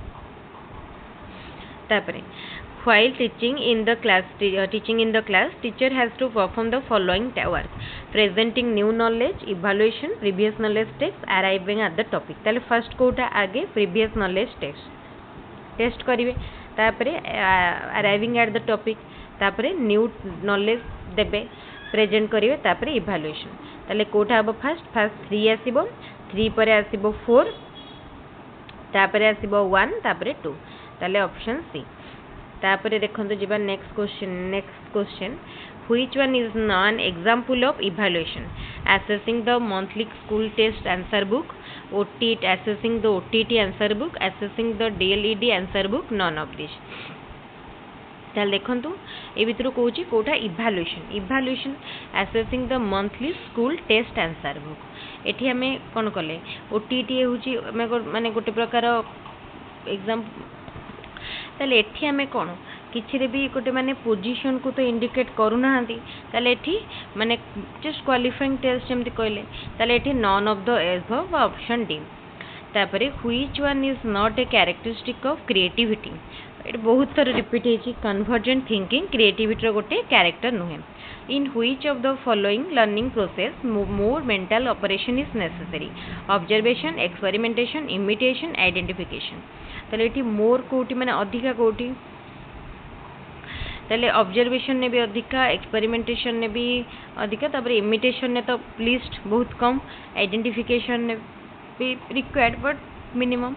तापरे while teaching in the class teacher has to perform the following work presenting new knowledge evaluation previous knowledge text arriving at the topic ताले first Kota आगे previous knowledge test करिवे तापरे arriving at the topic तापरे new knowledge देबे present करिवे तापरे evaluation ताले कोटा अब फर्स्ट 3 आसीबो 3 परे आसीबो 4 तापरे आसीबो 1 तापरे 2 ताले ऑप्शन सी तापरे देखंतु जिबा next question which one is non example of evaluation assessing the monthly school test answer book OTT assessing the OTT answer book assessing the DLED answer book none of this ताल देखंतु ए भितर कहूची कोटा evaluation assessing the monthly school test answer book एठी हमें कोन कले OTT होची माने गोटे प्रकार एग्जाम ताले एठी हमें कोन किछि भी गोटे माने पोजीशन को तो इंडिकेट करू नाहंती ताले एठी माने जस्ट क्वालिफाइंग टेस्ट जेमति कहले ताले एठी none of the above option D तापरे which one is not a characteristic of creativity at बहुत थर रिपीट हेची कन्वर्जेंट थिंकिंग क्रिएटिविटी रो गोटे कैरेक्टर नुहे इन which of the following learning process more mental operation is necessary observation experimentation imitation identification ताले एठी मोर कोटी माने अधिका कोटी ताले ऑब्जर्वेशन ने भी अधिका एक्सपेरिमेंटेशन ने भी अधिका तापर इमिटेशन ने तो लिस्ट बहुत कम आइडेंटिफिकेशन ने भी रिक्वायर्ड बट मिनिमम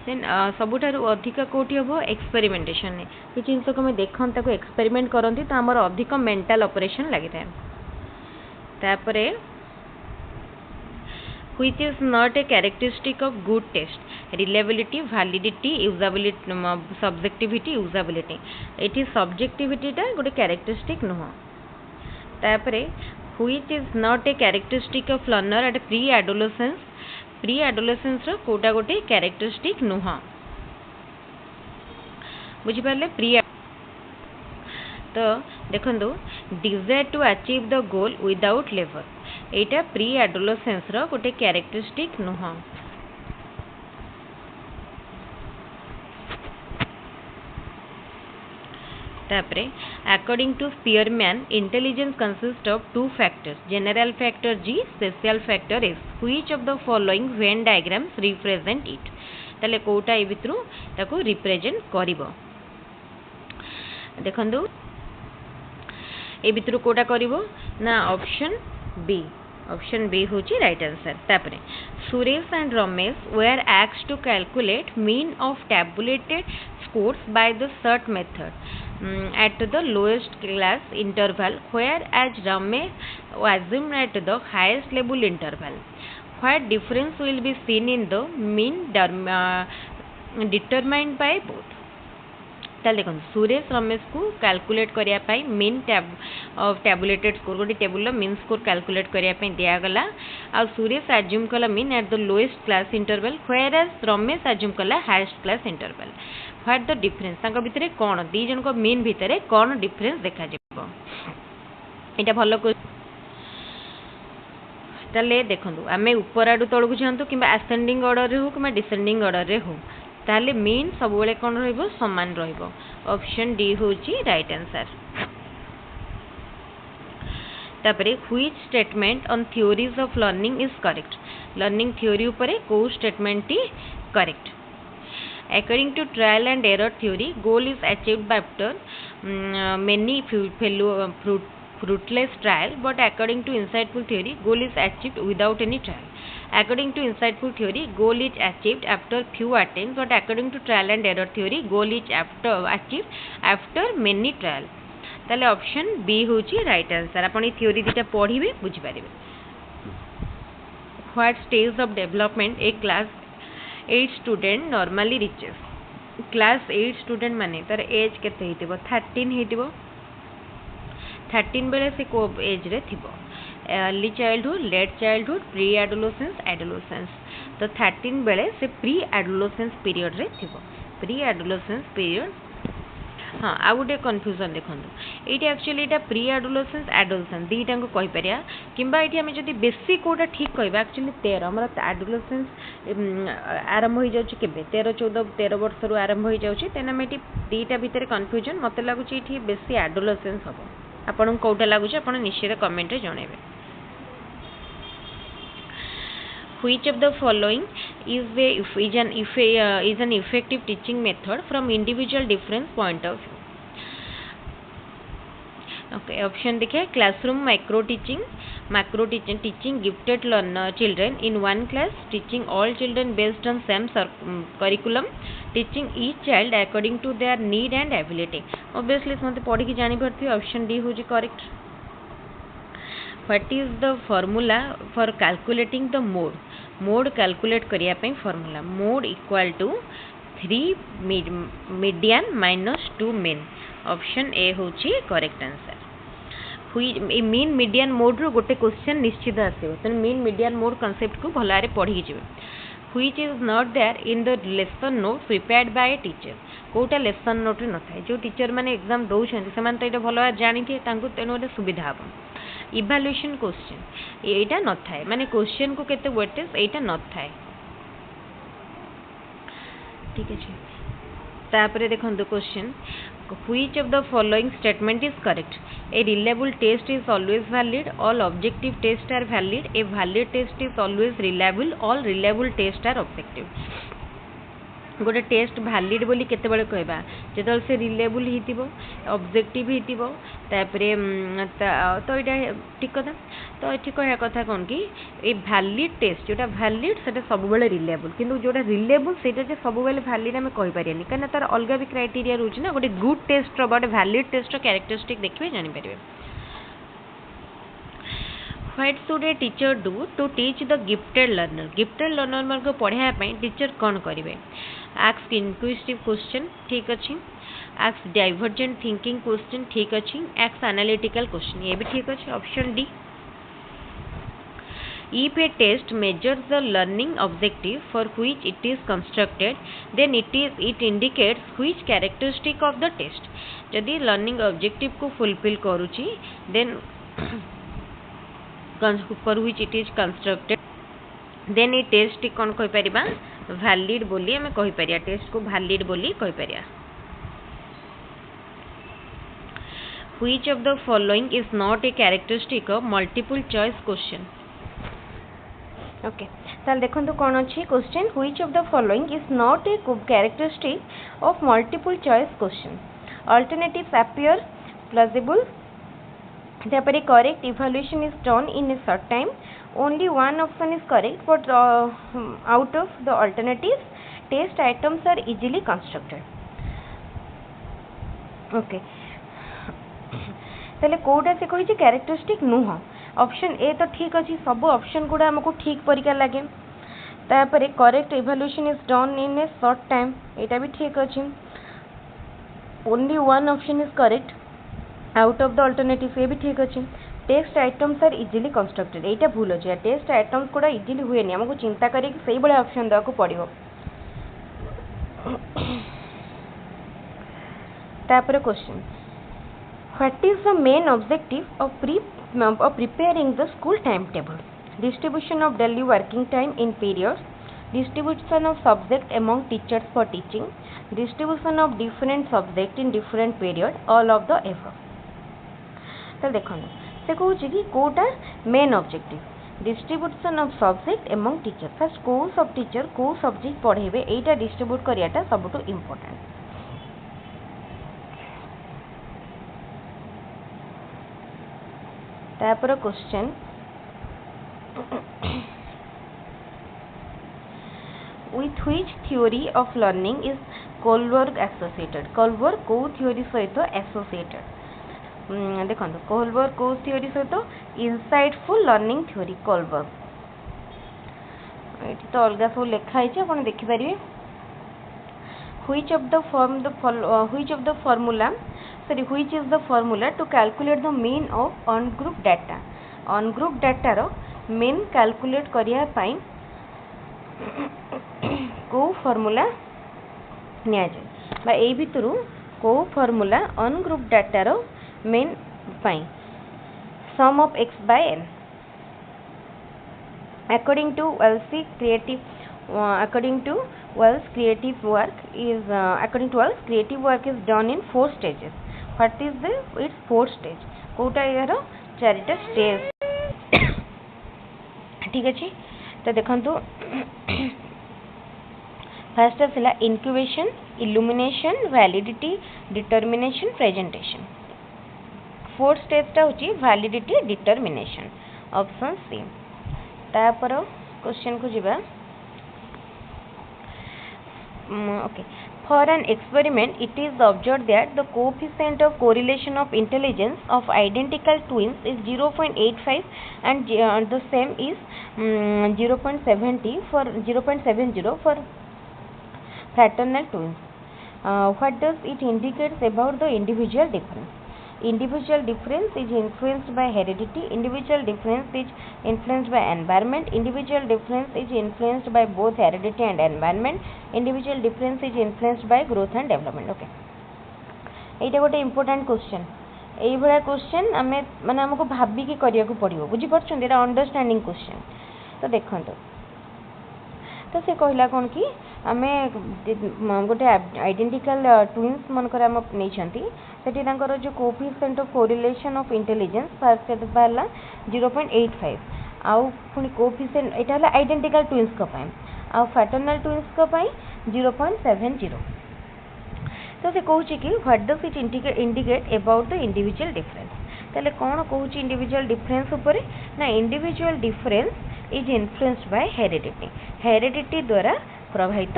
देन सबुठारु अधिका कोटी हबो एक्सपेरिमेंटेशन ने कि जिंस को मैं देखन ताको एक्सपेरिमेंट करंती तो हमर अधिक मेंटल ऑपरेशन लागि थाए तापरे which is not a characteristic of good test reliability validity usability subjectivity usability it is subjectivity टा गोटे characteristic नुह तापरे which is not a characteristic of learner at pre adolescence रो कोटा गोटे characteristic नुह बुझी पाले प्री तो देखंदो desire to achieve the goal without labor एटा प्री एडोलेसेंस रो गोटे कैरेक्टरिस्टिक नुह तापरे according to Spearman intelligence consist of two factors general factor G special factor S which of the following Venn diagrams represent it ताले कोटा ए भितरु ताको represent करिवो देखंदु ए भितरु कोटा करिवो ना ऑप्शन बी होची राइट आंसर तापरे Suresh and Ramesh were asked to calculate mean of tabulated scores by the SERT method at the lowest class interval whereas Ramesh assumed at the highest level interval what difference will be seen in the mean determined by both ताले देखो सुरेश रमेश को calculate करिया पाई mean tabulated score गोटे table mean score calculate करिया पाई दिया गला आ सुरेश अज्यूम कला mean at the lowest class interval whereas Ramesh assume कला highest class interval what the difference तांका भितरे कोन दी जन को मीन भितरे कोन डिफरेंस देखा जेबो एटा भलो को ताले देखंतु आमे ऊपर आडू तळकु जानतो किबा असेंडिंग ऑर्डर रे हो किबा डिसेंडिंग ऑर्डर रे हो ताले मीन सब बेले कोन रहइबो समान रहइबो ऑप्शन डी होची राइट आंसर तापरे which statement on theories of learning is correct learning theory ऊपर को statement T correct according to trial and error theory goal is achieved by after many fruitless trial but according to insightful theory goal is achieved without any trial according to insightful theory goal is achieved after few attempts but according to trial and error theory goal is achieved after many trial ताले option B होची right answer आपण ई theory दिटा पढिबे बुझि पारिबे what stage of development a class 8 student normally reaches class 8 student माने तार एज केते हेतिबो 13 हेतिबो 13 बेले से को एज रे थिबो early childhood late childhood pre adolescence adolescence तो 13 बेले से प्री एडोलेसेंस पीरियड रे थिबो प्री एडोलेसेंस पीरियड हाँ आ गोटे कन्फ्यूजन देखो ये एक्चुअली यहाँ प्री एडोलेसेंस एडोलेसेंस दुईटा को कहीपर कि आम जब बेसी कौटा ठीक कह एक्चुअली 13 आम एडोलेसेंस आरंभ हो जाए 13 14 13 वर्ष रू आरंभ हो जाए तेना आम ये दुईटा भितर कन्फ्यूजन मत लगुच ये बेसी एडोलेसेंस हम आपन कौटा लगुच आप निश्चित कमेंट रे जनइबे Which of the following is an effective teaching method from individual different point of view? Okay, option देखिए classroom macro teaching teaching gifted learner children in one class, teaching all children based on same curriculum, teaching each child according to their need and ability. Obviously समझते पढ़ी की जानी पड़ती है option D होजी correct. What is the formula for calculating the mode calculate करिया पे formula mode equal to 3 median minus 2 mean option A होची correct answer mean median mode रो गोटे क्वेश्चन निश्चित आसीबो त मीन मीडियन मोड कांसेप्ट को भलारे पढ़ी जिवे which is not there in the lesson note prepared by a teacher कोटा lesson note रे न थाए जो टीचर माने एग्जाम दउ छन से मान त एटा भलो जानि थे तांको तेनो रे सुविधा हो इवैल्यूएशन क्वेश्चन एटा न थाए माने क्वेश्चन को केते वेटेज एटा न थाए ठीक है तापरे देखंतु question which of the following statement is correct a reliable test is always valid all objective tests are valid a valid test is always reliable all reliable tests are objective गोटे test valid बोली केते बळे कहबा जेतल से reliable हितिबो objective हितिबो तापरे तो एटा ठीक कथा तो एठी कहया कथा कोन कि ए वैलिड टेस्ट जोटा वैलिड सेटा सब बेले रिलेबल किंतु जोटा रिलेबल सेटा जे सब बेले वैलिड हम कहि परियानी कना तार अलगा भी क्राइटेरिया रहउची ना गोटे गुड टेस्ट रो बट वैलिड टेस्ट रो कैरेक्टरिस्टिक देखबे जानि परिबे What should a teacher do to teach the gifted learner? Gifted learner को पढ़ाया ପାଇଁ टीचर कौन करिवे ask inquisitive question ठीक अछि ask divergent thinking question ठीक अछि ask analytical question ये भी ठीक अछि option D If a test measures the learning objective for which it is constructed then it indicates which characteristic of the test यदि learning objective को fulfill करूची then for which it is constructed then a test कौन कहि परिबा valid बोली हमें कहि परिया test को valid बोली कहि परिया which of the following is not a characteristic of multiple choice question okay ताल देखंतु कोन अछि question which of the following is not a characteristic of multiple choice question alternatives appear plausible Therefore, correct evaluation is done in a short time. Only one option is correct, but out of the alternatives, test items are easily constructed. Okay. ताले कोडा से कोई characteristic नुह option A तो ठीक अछि सब option गुडा हमको ठीक परिका लागे तापरे correct evaluation is done in a short time एटा भी ठीक अछि only one option is correct out of the alternative ये भी ठीक अच्छे test items are easily constructed एटा भूल अच्छे टेस्ट आइटम्स गुड़ा इजिली हुए नहीं हमको चिंता करें कि सही बड़े ऑप्शन देवा पड़ो तापर question what is the main objective of preparing the school time table distribution of daily working time in periods distribution of subject among teachers for teaching distribution of different subject in different period all of the above तो देखो से कहूँ कि कोटा main objective distribution of subject among teacher first को सब teacher को subject पढ़ेबे एटा डिस्ट्रीब्यूट करियाटा सबटू इम्पोर्टेंट तापर question with which theory of learning is Kohlberg associated Kohlberg को theory सहित associated देखो कोहलबर्ग को थ्योरी सहित इनसाइटफुल लर्निंग थ्योरी कोहलबर्ग ये तो अलग सब लिखाई आप देखिपारे which of the formula which is the formula to calculate the mean of ungrouped data? Ungrouped data row mean calculate करिया पाई को formula निया जाए बा ए भितरु को formula ungrouped data row mean pi sum of x by n according to Wells creative work is done in 4 stages. What is its 4th stage? Kota यार 4टा stage ठीक अछि तो देखंतु फर्स्ट आसला incubation, illumination, validity, determination, presentation. 4th stage टा होची validity determination option C तापर question को जिबा okay. For an experiment, it is observed that the coefficient of correlation of intelligence of identical twins is 0.85 and the same is 0.70 for fraternal twins. What does it indicate about the individual difference? Individual difference is influenced by heredity. Individual difference is influenced by environment. Individual difference is influenced by both heredity and environment. Individual difference is influenced by growth and development. Okay, एटा गोटे important question एई भला question आमे माने हमको भाबी की करिया को पड़िबो बुझी परछन एटा अंडरस्टैंडिंग क्वेश्चन तो देखंतो तो से कहला कोन की आमे गोटे आइडेंटिकल ट्विन्स मनकर हम नै छंती सेठी तांकर जो coefficient of correlation of intelligence first पहला 0.85 आउ पुनी कोएफिशिएंट एटा हला आइडेंटिकल ट्विन्स को पाए आ फ्रैटर्नल ट्विन्स को पाए 0.70 तो से कहूची कि what does it indicate about the individual difference ताले कोन कहूची इंडिविजुअल डिफरेंस ऊपर ना individual difference is influenced by heredity द्वारा प्रभावित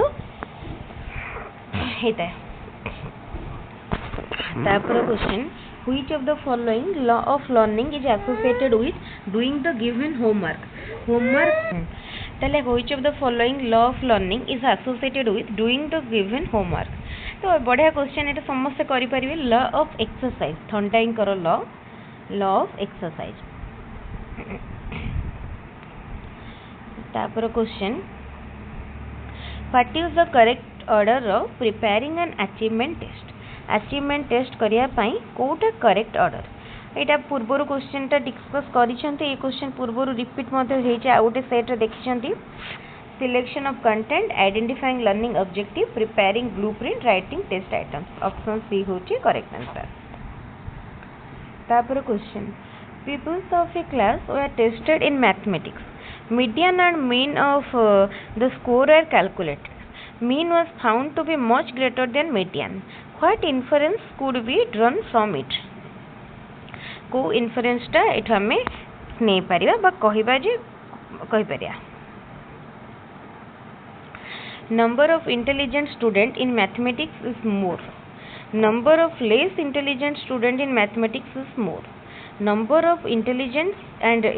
होता है तापर question which of the following law of learning is associated with doing the given homework ताले which of the following law of learning is associated with doing the given homework तो बढ़िया question एटा समस्त करि परिबे लॉ ऑफ एक्सरसाइज थॉर्नडाइक करो law of exercise तापर question what is the correct order of preparing an achievement test करिया पई कोटा करेक्ट ऑर्डर एटा पूर्वरु क्वेश्चन ता डिस्कस करिसंती ए क्वेश्चन पूर्वरु रिपीट मध्ये हेचे आ गोटे सेट देखिसंती selection of content identifying learning objective preparing blueprint writing test items option C होची करेक्ट आंसर तापर question peoples of a class were tested in mathematics median and mean of the score are calculated mean was found to be much greater than median what inference could be drawn from it को inference टा एठा हमें नै परिबा बा कहिबा जे कहि परिया number of intelligent student in mathematics is more number of less intelligent student in mathematics is more number of intelligent and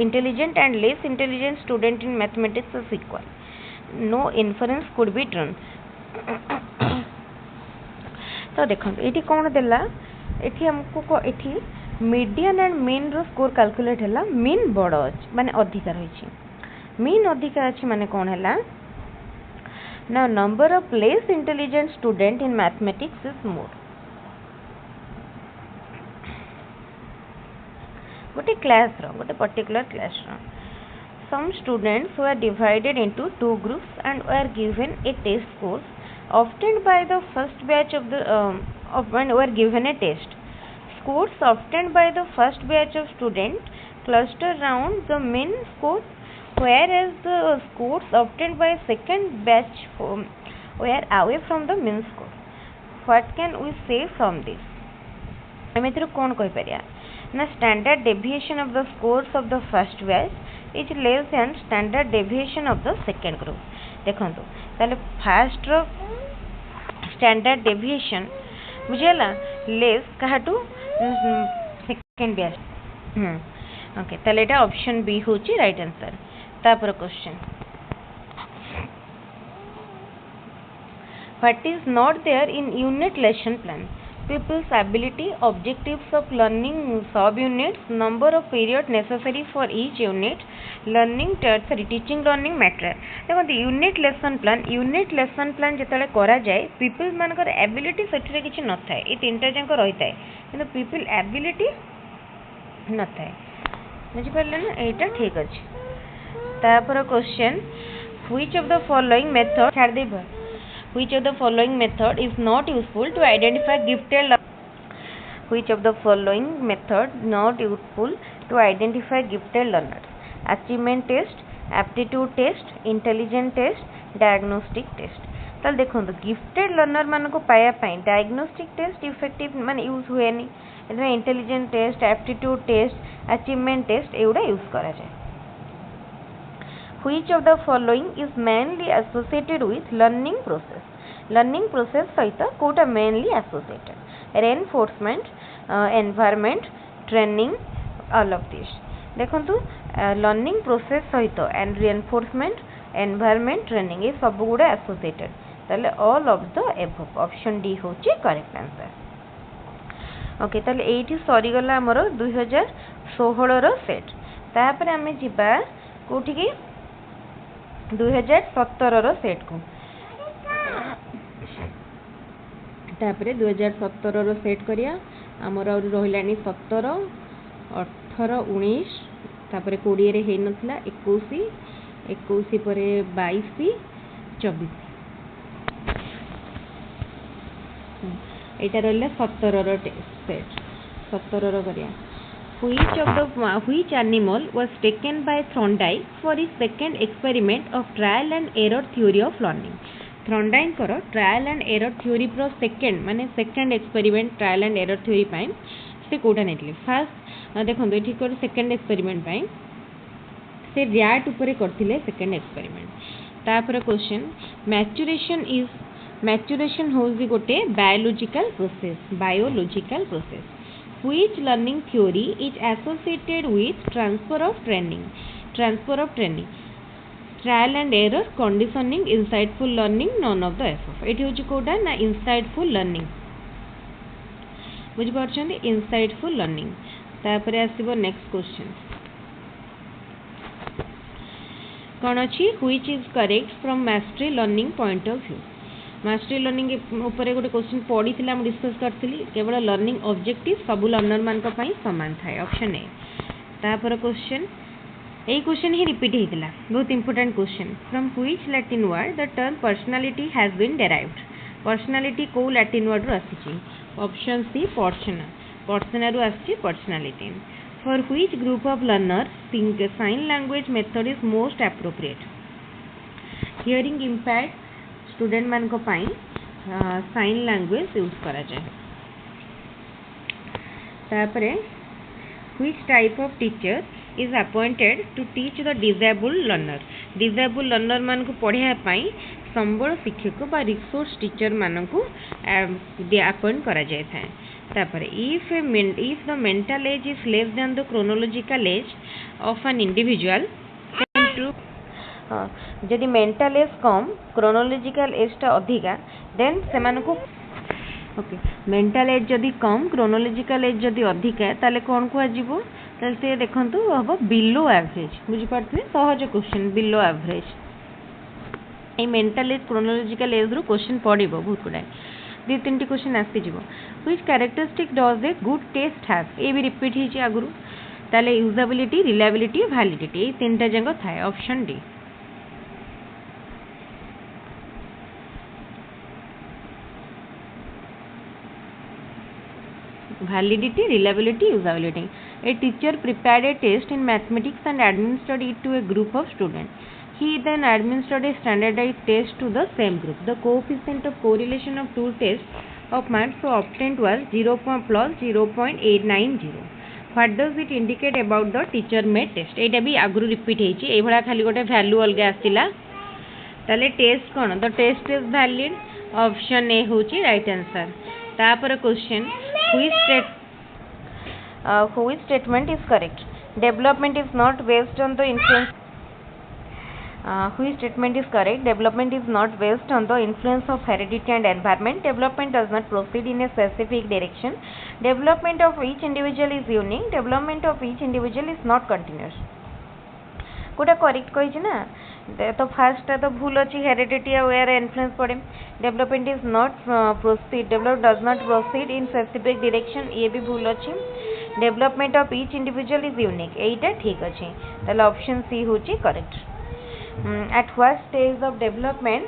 less intelligent student in mathematics is equal no inference could be drawn तो देखो एठी कोन देला एठी हमको एठी median and mean रो score calculate हैला mean बड़ अछि माने अधिक रहिछि मीन अधिक अछि माने कोन हैला now number of less intelligent student in mathematics is more gote class ro gote particular class ro some students were divided into 2 groups and were given a test course obtained by the first batch of the when were given a test scores obtained by the first batch of student cluster around the mean score whereas the scores obtained by second batch were away from the mean score what can we say from this एमेतिर कोन कहि परिया ना standard deviation of the scores of the first batch is less than standard deviation of the second group देखंतु ताले first row standard deviation बुझेला less काटू second batch okay ताले एटा option B होची right answer तापर question What is not there in unit lesson plan? Pupils' ability, objectives of learning sub-units, number of period necessary for each unit, teaching learning matter. देखो unit lesson plan जिते करा जाए peoples मानकर ability से किसी न थाए ये तीन टाक रही है कि पीपल एबिलिटी न थाए बुझिपारे ना यहाँ ठीक अच्छे तापर question which of the following method छाड़ दे Which of the following method is not useful to identify gifted learners? Which of the following method not useful to identify gifted learners? Achievement test, aptitude test, intelligence test, diagnostic test. ताल देखो gifted learner मान को पाया diagnostic test effective मान use हुए नहीं intelligence test aptitude test achievement test एगुड़ा use करा जाए Which of the following is mainly associated with learning process? Learning process सहित Kota mainly associated reinforcement, environment, training, all of this. देखो learning process सहित and reinforcement, environment, training ये सब गुड़ा associated. ताले all of the above. Option D होची correct answer. Okay ताले एठी सरी गला हमरो 2016 रो सेट तापर आमे जिबा कोठी की 2017 रो सेट को तापरे 2017 रो सेट करिया हमर और रहिलानी 17 18 19 तापरे 20 रे हे नथला 21 परे 22 24 एटा रहला 17 रो सेट 17 रो करिया Which animal was taken by Thorndike for his second experiment of trial and error theory of learning? Thorndike करो trial and error theory pro second माने second experiment trial and error theory पाई से Kota neatly first देखो तो ठीक कर second experiment पाई से rat ऊपर करथिले second experiment तापर क्वेश्चन maturation होउजी गोटे biological process Which learning theory is associated with transfer of training? Trial and error, conditioning, insightful learning, none of the above. It is Kota ना insightful learning. बुझी पारछन्ती insightful learning. तापरे आसीबो next question. कौन अछि which is correct from mastery learning point of view? Mastery learning ऊपर गोटे question पड़ी थी discuss करथिली केवल लर्निंग ऑब्जेक्टिव सब लर्नर मान सामान थाए ऑप्शन ए तापर क्वेश्चन यही क्वेश्चन ही रिपीट होता बहुत important question from which Latin word the term personality has been derived personality को लैटिन वर्ड रु आसी ऑप्शन सी पर्सना रु आसी personality for which group of learner sign language method is most appropriate hearing impact student मान को पाई sign language use करा जाए तापरे which type of teacher is appointed to teach the disable learner मान को पढ़ाया पाई संबल शिक्षक बा रिसोर्स टीचर मान को अपॉइंट करा जाए था तापरे if the mental as is less than the chronological age of an individual जदि मेंटल एज कम क्रोनोलॉजिकल एज टा अधिका देन सेमान को ओके मेंटल एज जदि कम क्रोनोलॉजिकल एज जदि अधिका ताले कोन को आजिबो ताले से देखंतु हबो बिलो एवरेज बुझी पारथि सहज क्वेश्चन बिलो एवरेज ए मेंटल एज क्रोनोलॉजिकल एज रो क्वेश्चन पडिबो बहुत गुडा दि तीनटी क्वेश्चन आसी जिवो which characteristic does a good test have ए भी रिपीट हिची आगुरु ताले यूजेबिलिटी रिलायबिलिटी वैलिडिटी ए तीनटा जंग थाए option D validity, reliability, usability. A teacher prepared a test in mathematics and administered it to a group of students. He then administered a standardized test to the same group. The coefficient of correlation of two tests of marks so obtained was 0 plus 0.890. What does it indicate about the teacher made test? एटा भी आगुरु repeat हेची ए भला खाली गोटे value अलग आसिला ताले test कोन the test is valid option A होची राइट आंसर तापर question which statement is correct development is not based on the influence Which statement is correct? Development is not based on the influence of heredity and environment. Development does not proceed in a specific direction. Development of each individual is unique. Development of each individual is not continuous. कोटा correct कही ना तो fast तो भूल अच्छी heredity और influence पड़े development is not proceed develop does not proceed in specific direction ये भी भूल अच्छी development of each individual is unique यहीटा ठीक अच्छे ताले ऑप्शन सी होची correct at what stage of development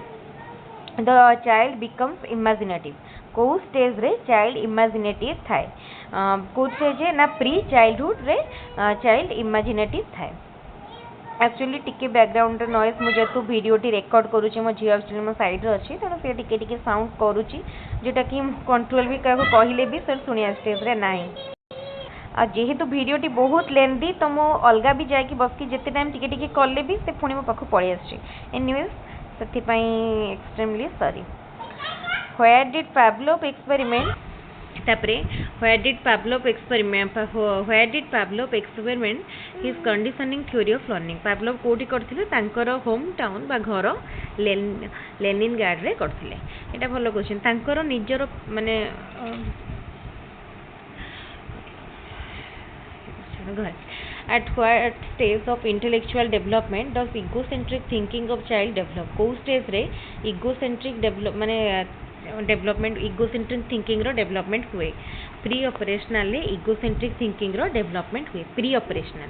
the child becomes imaginative कौ स्टेज रे चाइल्ड इमेजिनेटिव थाए कौ स्टेज ना प्री चाइल्डहुड रे चाइल्ड इमेजिनेटिव थाए एक्चुअली टिके बैकग्राउंड नॉइज मुझे तो वीडियोटी रेकर्ड करुँची मो झील एक्चुअली मो साइड अच्छी तेणु सी टिके टिके साउंड करुँची जोटा कि कंट्रोल भी क्या कहले भी सर शुणिया स्टेज रे नाही आ जेहेतु वीडियोटी बहुत लेंदी तो मो अलगा भी जाकि बसकी जिते टाइम टिके टिके कले भी से पुणी मो पाखु पळी आछी एनीवेज सेति पई extremely sorry where did Pavlov experiment तापरे where did Pavlov experiment his conditioning theory of learning Pavlov कोठी करथिले तांकर होम टाउन बा घर लेनिनग्राड रे करथिले एटा भलो क्वेश्चन तांकर निजर माने घर at what stage of intellectual development does egocentric thinking of child develop को stage रे egocentric develop माने डेवलपमेंट इगोसेंट्रिक थिंकिंग रो डेवलपमेंट हुए प्री ऑपरेशनल ले इगोसेंट्रिक थिंकिंग रो डेवलपमेंट हुए प्री ऑपरेशनल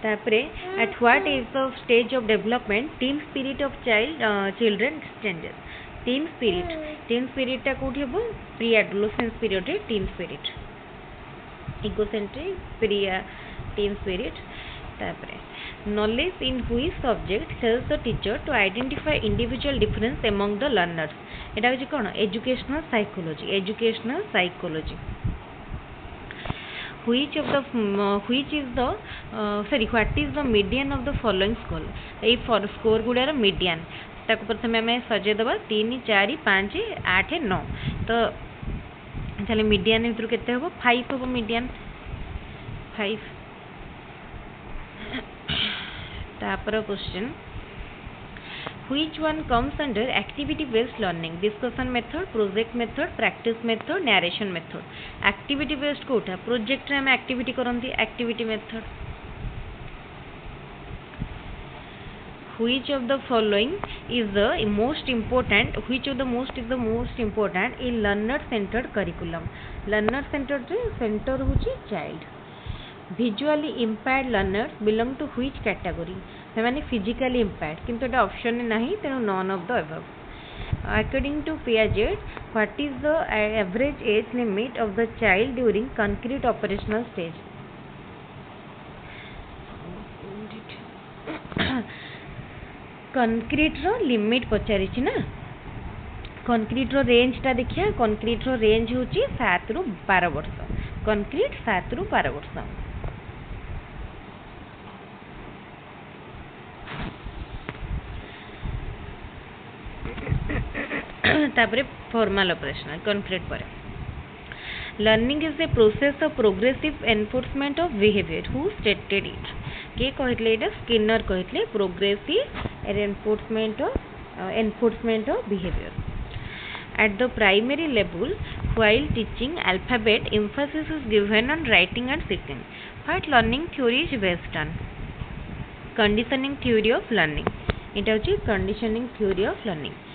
तापरे at what is the stage of development tin spirit of children changes tin spirit टा कोठी हबो प्री एडोलेसेंस पीरियड रे tin spirit egocentric pre tin spirit तापरे knowledge in which subject helps the teacher to identify individual difference among the learners एटा होची कोन educational psychology which is the what is the median of the following score ए score गुडार median ताको प्रथमे हमें सजे दबा 3 4 5 8 9 तो चले मीडियन इतरु केते होबो 5 होबो मीडियन 5 तापर question which one comes under activity based learning discussion method project method practice method narration method activity based कोटा प्रोजेक्ट रे हम एक्टिविटी करंती activity method which of the following is the most important in learner centered curriculum learner centered रे center होची child visually impaired learners belong to which category मैंने physically impaired किंतु एटा option नहीं तेणु none of the above according to Piaget what is the average age limit of the child during concrete operational stage concrete row limit पचारि छी ना concrete रो range ता देखिया concrete रो range होची 7 रु 12 वर्ष concrete 7 रु 12 वर्ष तापरे फॉर्मल ऑपरेशनल कॉन्क्रीट पर learning is a process of progressive enforcement of behaviour who stated it के कहले एटा स्किनर कहले progressive enforcement of behaviour eight the primary level while teaching alphabet Mphasis is given on writing and speaking what learning theory is based on conditioning theory of learning एटा होची conditioning theory of learning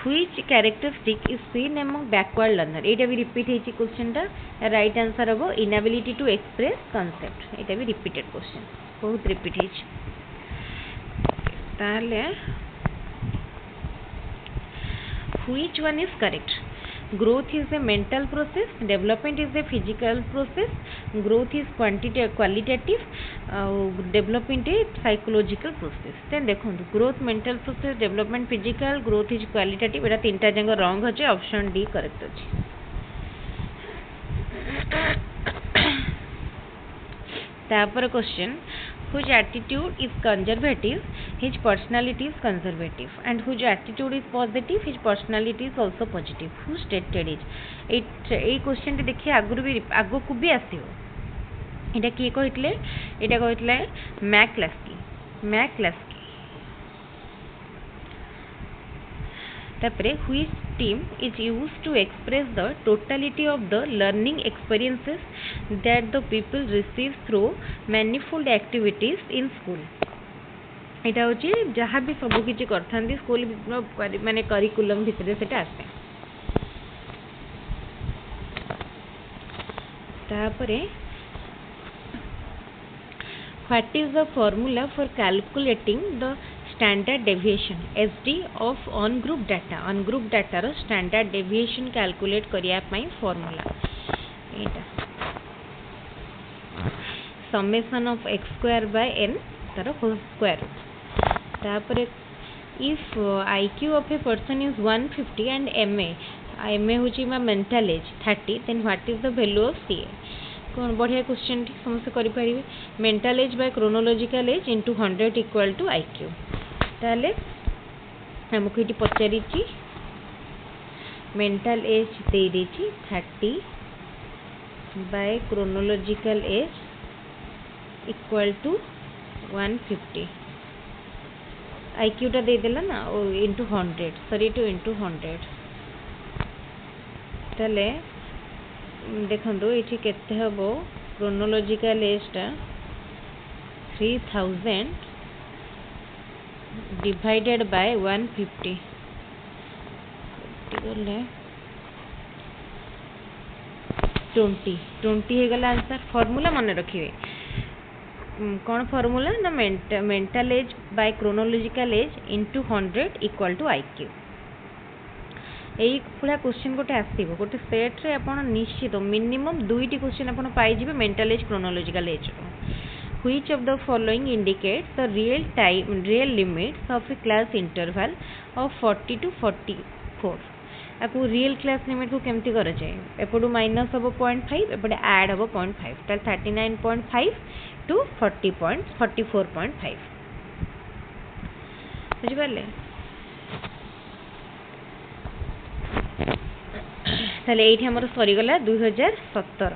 which characteristic is seen among backward learner एटा भी repeat हेची question टा right answer हबो inability to express concept एटा भी repeated question बहुत repeat हेची ताले which one is correct growth is a mental process development is a physical process growth is qualitative development is psychological process then देखो growth mental process development physical growth is qualitative एटा तीनटा जंग wrong अछि option D correct अछि तापर question whose attitude is conservative his personality is conservative and whose attitude is positive his personality is also positive who stated it A question टे देखिए आगु भी आगु को भी आसीबो এটা কিଏ କହିଥିଲେ? এটা କହିଥିଲେ ମ୍ୟାକ୍ଲାସ୍କି। ତାପରେ which term is used to express the totality of the learning experiences that the people receive through manifold activities in school? এটা হচ্ছে ଯାହା ବି ସବୁ କିଛି କରିଥାନ୍ତି ସ୍କୁଲ ମାନେ କରିକୁଲମ ଭିତରେ ସେଟା ଆସେ। ତାପରେ what is the formula for calculating the standard deviation SD of on group data रो standard deviation calculate करिया ପାଇଁ formula Etah summation of x square by n तार whole square। तापरे if IQ of a person is 150 and MA होची मा mental age 30, then what is the value of CA? कौन बढ़िया question समस्त करि परिबे। Mental age by chronological age into 100 equal to IQ. ताले हमको इटी पचारि छि मेंटल एज दे देछि 30 by chronological age equal to 150। IQ टा दे देला ना इनटू 100 सॉरी टू इनटू 100। ताले देखो ये केते हबो क्रोनोलॉजिकल एज टा 3000 डिवाइडेड बाय 150 20 हे गला आंसर। फार्मूला मन रखिए कौन फार्मूला ना mental age by chronological age into 100 equal to IQ. यही पूरा क्वेश्चन गोटे आसो गोटे सेट रे आपण निश्चित मिनिमम 2टी क्वेश्चन आपण पाई जिवे mental age chronological age. Which of the following indicates the real limits of a class interval of 40 to 44? आपको रियल क्लास लिमिट को केमती कर जाए एपटू माइनस हम 0.5 एपटे ऐड हम 0.5 ताल 39.5 टू 44.5 बुझिपारे। ताले एठी हमर सरीगला 2017।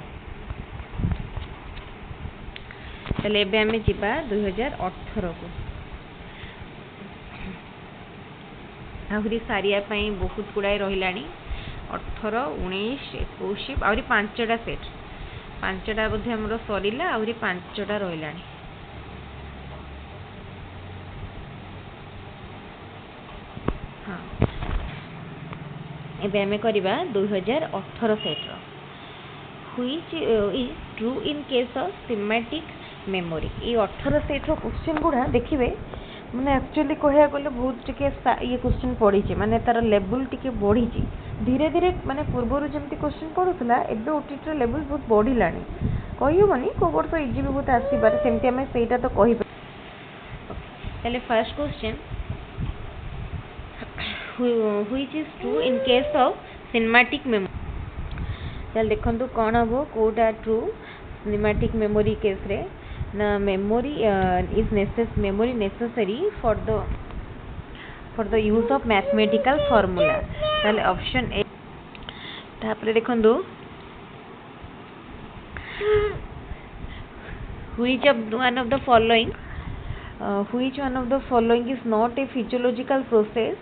ताले एबे हमें जिबा 2018 को। आहुरी सारिया पई बहुत गुडाय रहिलानी 18 19 21 आहुरी 5टा सेट 5टा बोधे हमर सरीला आहुरी 5टा रहिलानी। हां एबे हमें करिबा 2018 सेट रो। Which is true in case of semantic memory. ये 18 सेट रो क्वेश्चन गुडा देखिबे माने एक्चुअली कहया गले बहुत टिके ये क्वेश्चन पड़ी छि माने तार लेवल टिके बढ़ी छि धीरे धीरे माने पूर्वरु जेमति क्वेश्चन पडुतला एबे ओटीटी लेवल बहुत बढ़िलानी कहियो माने को वर्ष इजी भी बहुत आसी बारे सेमति हमें सेटा तो कहि पले। First question which is true in case of cinematic memory. चल देखंतु कोन हबो कोटा ट्रू सिनेमैटिक मेमोरी केस रे ना memory is necessary for the use of mathematical formula। ताले ऑप्शन ए तापरे देखंतु which one of the following is not a physiological process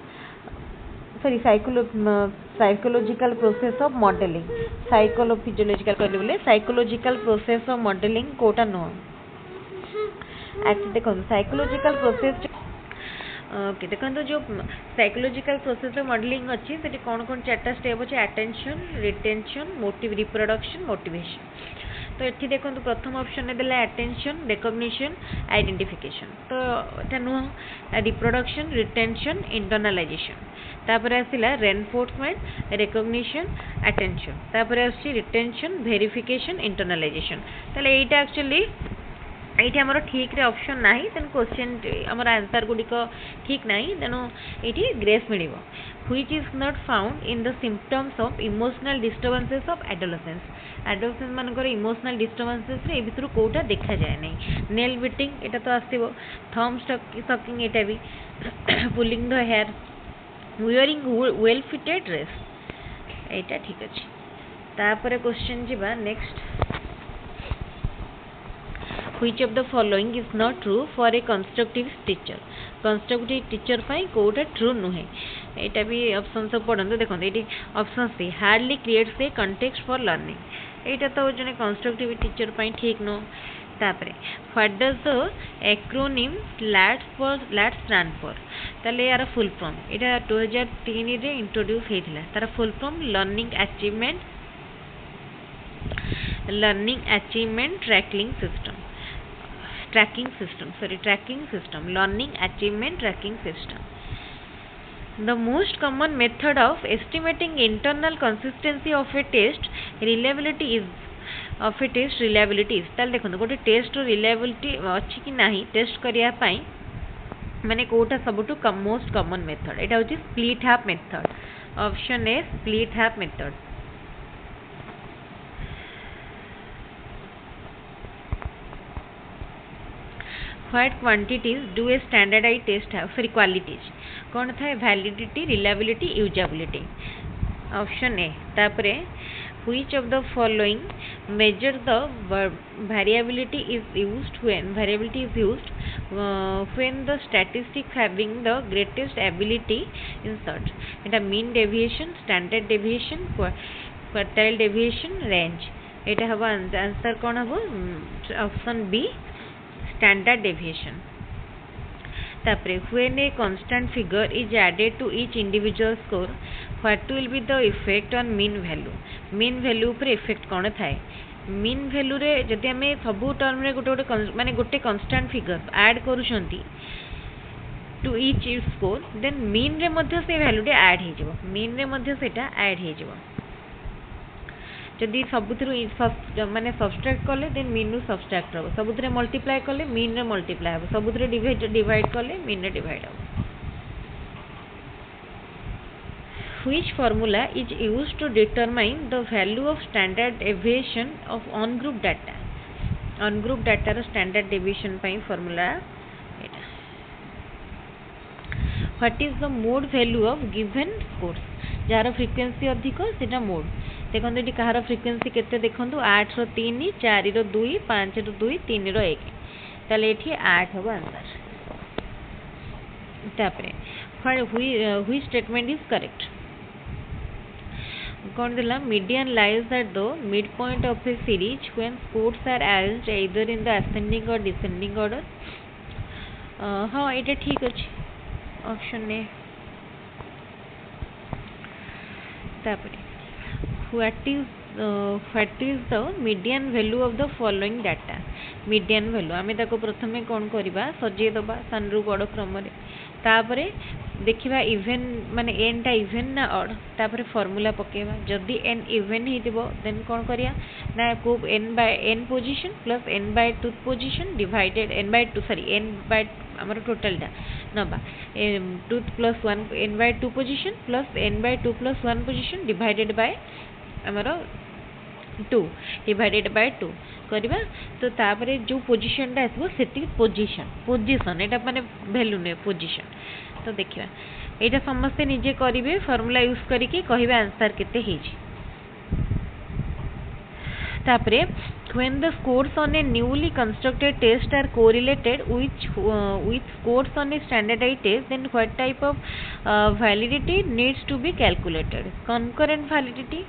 psychological process of modeling। psychological process of modeling कोटा नो देखो psychological process okay देखो जो psychological process modelling अच्छी से कौन कौन 4टा स्टेप अच्छे अटेंशन रिटेंशन रिप्रोडक्शन मोटिवेशन। तो ये देखो प्रथम ऑप्शन देला अटेंशन रिकॉग्निशन आइडेंटिफिकेशन तो एटा नुह रिप्रोडक्शन रिटेंशन इंटरनलाइजेशन तापर आसिला रेनफोर्समेंट रिकॉग्निशन अटेंशन तापर आसी रिटेंशन वेरिफिकेशन इंटरनलाइजेशन। ताले एटा एक्चुअली ये आमर ठीक रे ऑप्शन ना तेन क्वेश्चन आमर आंसर गुड़िक ठीक ना तेणु ये grace mill. Which is not found in the symptoms of emotional disturbances of adolescence मानकर इमोशनल डिस्टर्बेंसेस रे भितर कोटा देखा जाए नहीं। नेल बिटिंग एटा तो आसो थंब सकिंग एटा भी pulling the hair wearing well fitted dress एटा ठीक अच्छे। तापर क्वेश्चन जीवा next which of the following is not true for a constructive teacher constructive teacher पाई कोटा ट्रू नुहे एटा भी ऑप्शन सब पढ़ंतु देखो ये option C hardly creates a context for learning एटा तो जने कंस्ट्रक्टिव टीचर पाई ठीक नो तापरे what does the acronym LATS stand for ताले यार फुल फॉर्म एटा 2003 रे इंट्रोड्यूस हेथिला तार full form learning achievement tracking system learning achievement tracking system. The most common method of estimating internal consistency of a test reliability is ताल देखो गोटे test reliability अच्छी कि नहीं टेस्ट करिया पाई माने कोटा सबटू मोस्ट कॉमन मेथड एटा होची split half method option A split half method. What quantities do a standardized test have? Sorry, qualities कौन था validity, reliability, usability. Option A. तापरे which of the following measure the variability is used when the statistics having the greatest ability in search. Etah mean deviation, standard deviation, quartile deviation, range. एटा हवा answer कौन हबो option B standard deviation. तापरे when a constant figure is added to each individual score what will be the effect on mean value पर effect कौन थाए mean value रे जदि हमें सबू टर्म रे गोटे माने गोटे constant figure add करूछंती to each score then mean रे मध्य से value रे add हे जिवो mean रे मध्य सेटा add हे जिवो जदि सबुथरु माने सब्सट्रैक्ट कले देन मीन रु सब्सट्रैक्ट हो सबुथरे मल्टीप्लाई कले मीन रे मल्टीप्लाई हो सबुथरे डिवाइड कले मीन रे डिवाइड हो. Which formula is used to determine the value of standard deviation of on group data रो standard deviation पाई formula एटा. What is the mode value of given scores jar frequency अधिक सेटा mode देखो ये कहार frequency केते देखो 8 रो 3 4 रो 2 5 रो 2 3 रो 1 ताले एठी 8 हो आंसर. तापरे व्हिच स्टेटमेंट इज करेक्ट कौन दिला median lies at the mid point of a series when scores are arranged either in the ascending or descending order. हाँ एटा ठीक अछि ऑप्शन ए. तापरे what is the median value of the following data median value आमे ताको प्रथमे कोन करिबा सजे दबा सानरु बड़ क्रम रे तापरे देखिबा इवन माने n टा इवन ना ऑड तापरे फार्मूला पकेबा जदी n इवन हेतिबो देन कोन करिया ना को n by n position plus n by 2 position divided n by 2 sorry n by हमर टोटल टा नबा 2 plus 1 n by 2 position plus n by 2 plus 1 position divided by हमर 2 डिवाइडेड बाय 2 करबा तो तापरे जो पोजीशन टा आसबो सेति पोजीशन एटा माने वैल्यू ने पोजीशन तो देखिबा एटा समस्त निजे करिवे फार्मूला यूज करिके कहिबे आंसर केते हेछि. तापरे when the scores on a newly constructed test are correlated with scores on a standardized test then what type of validity needs to be calculated. concurrent validity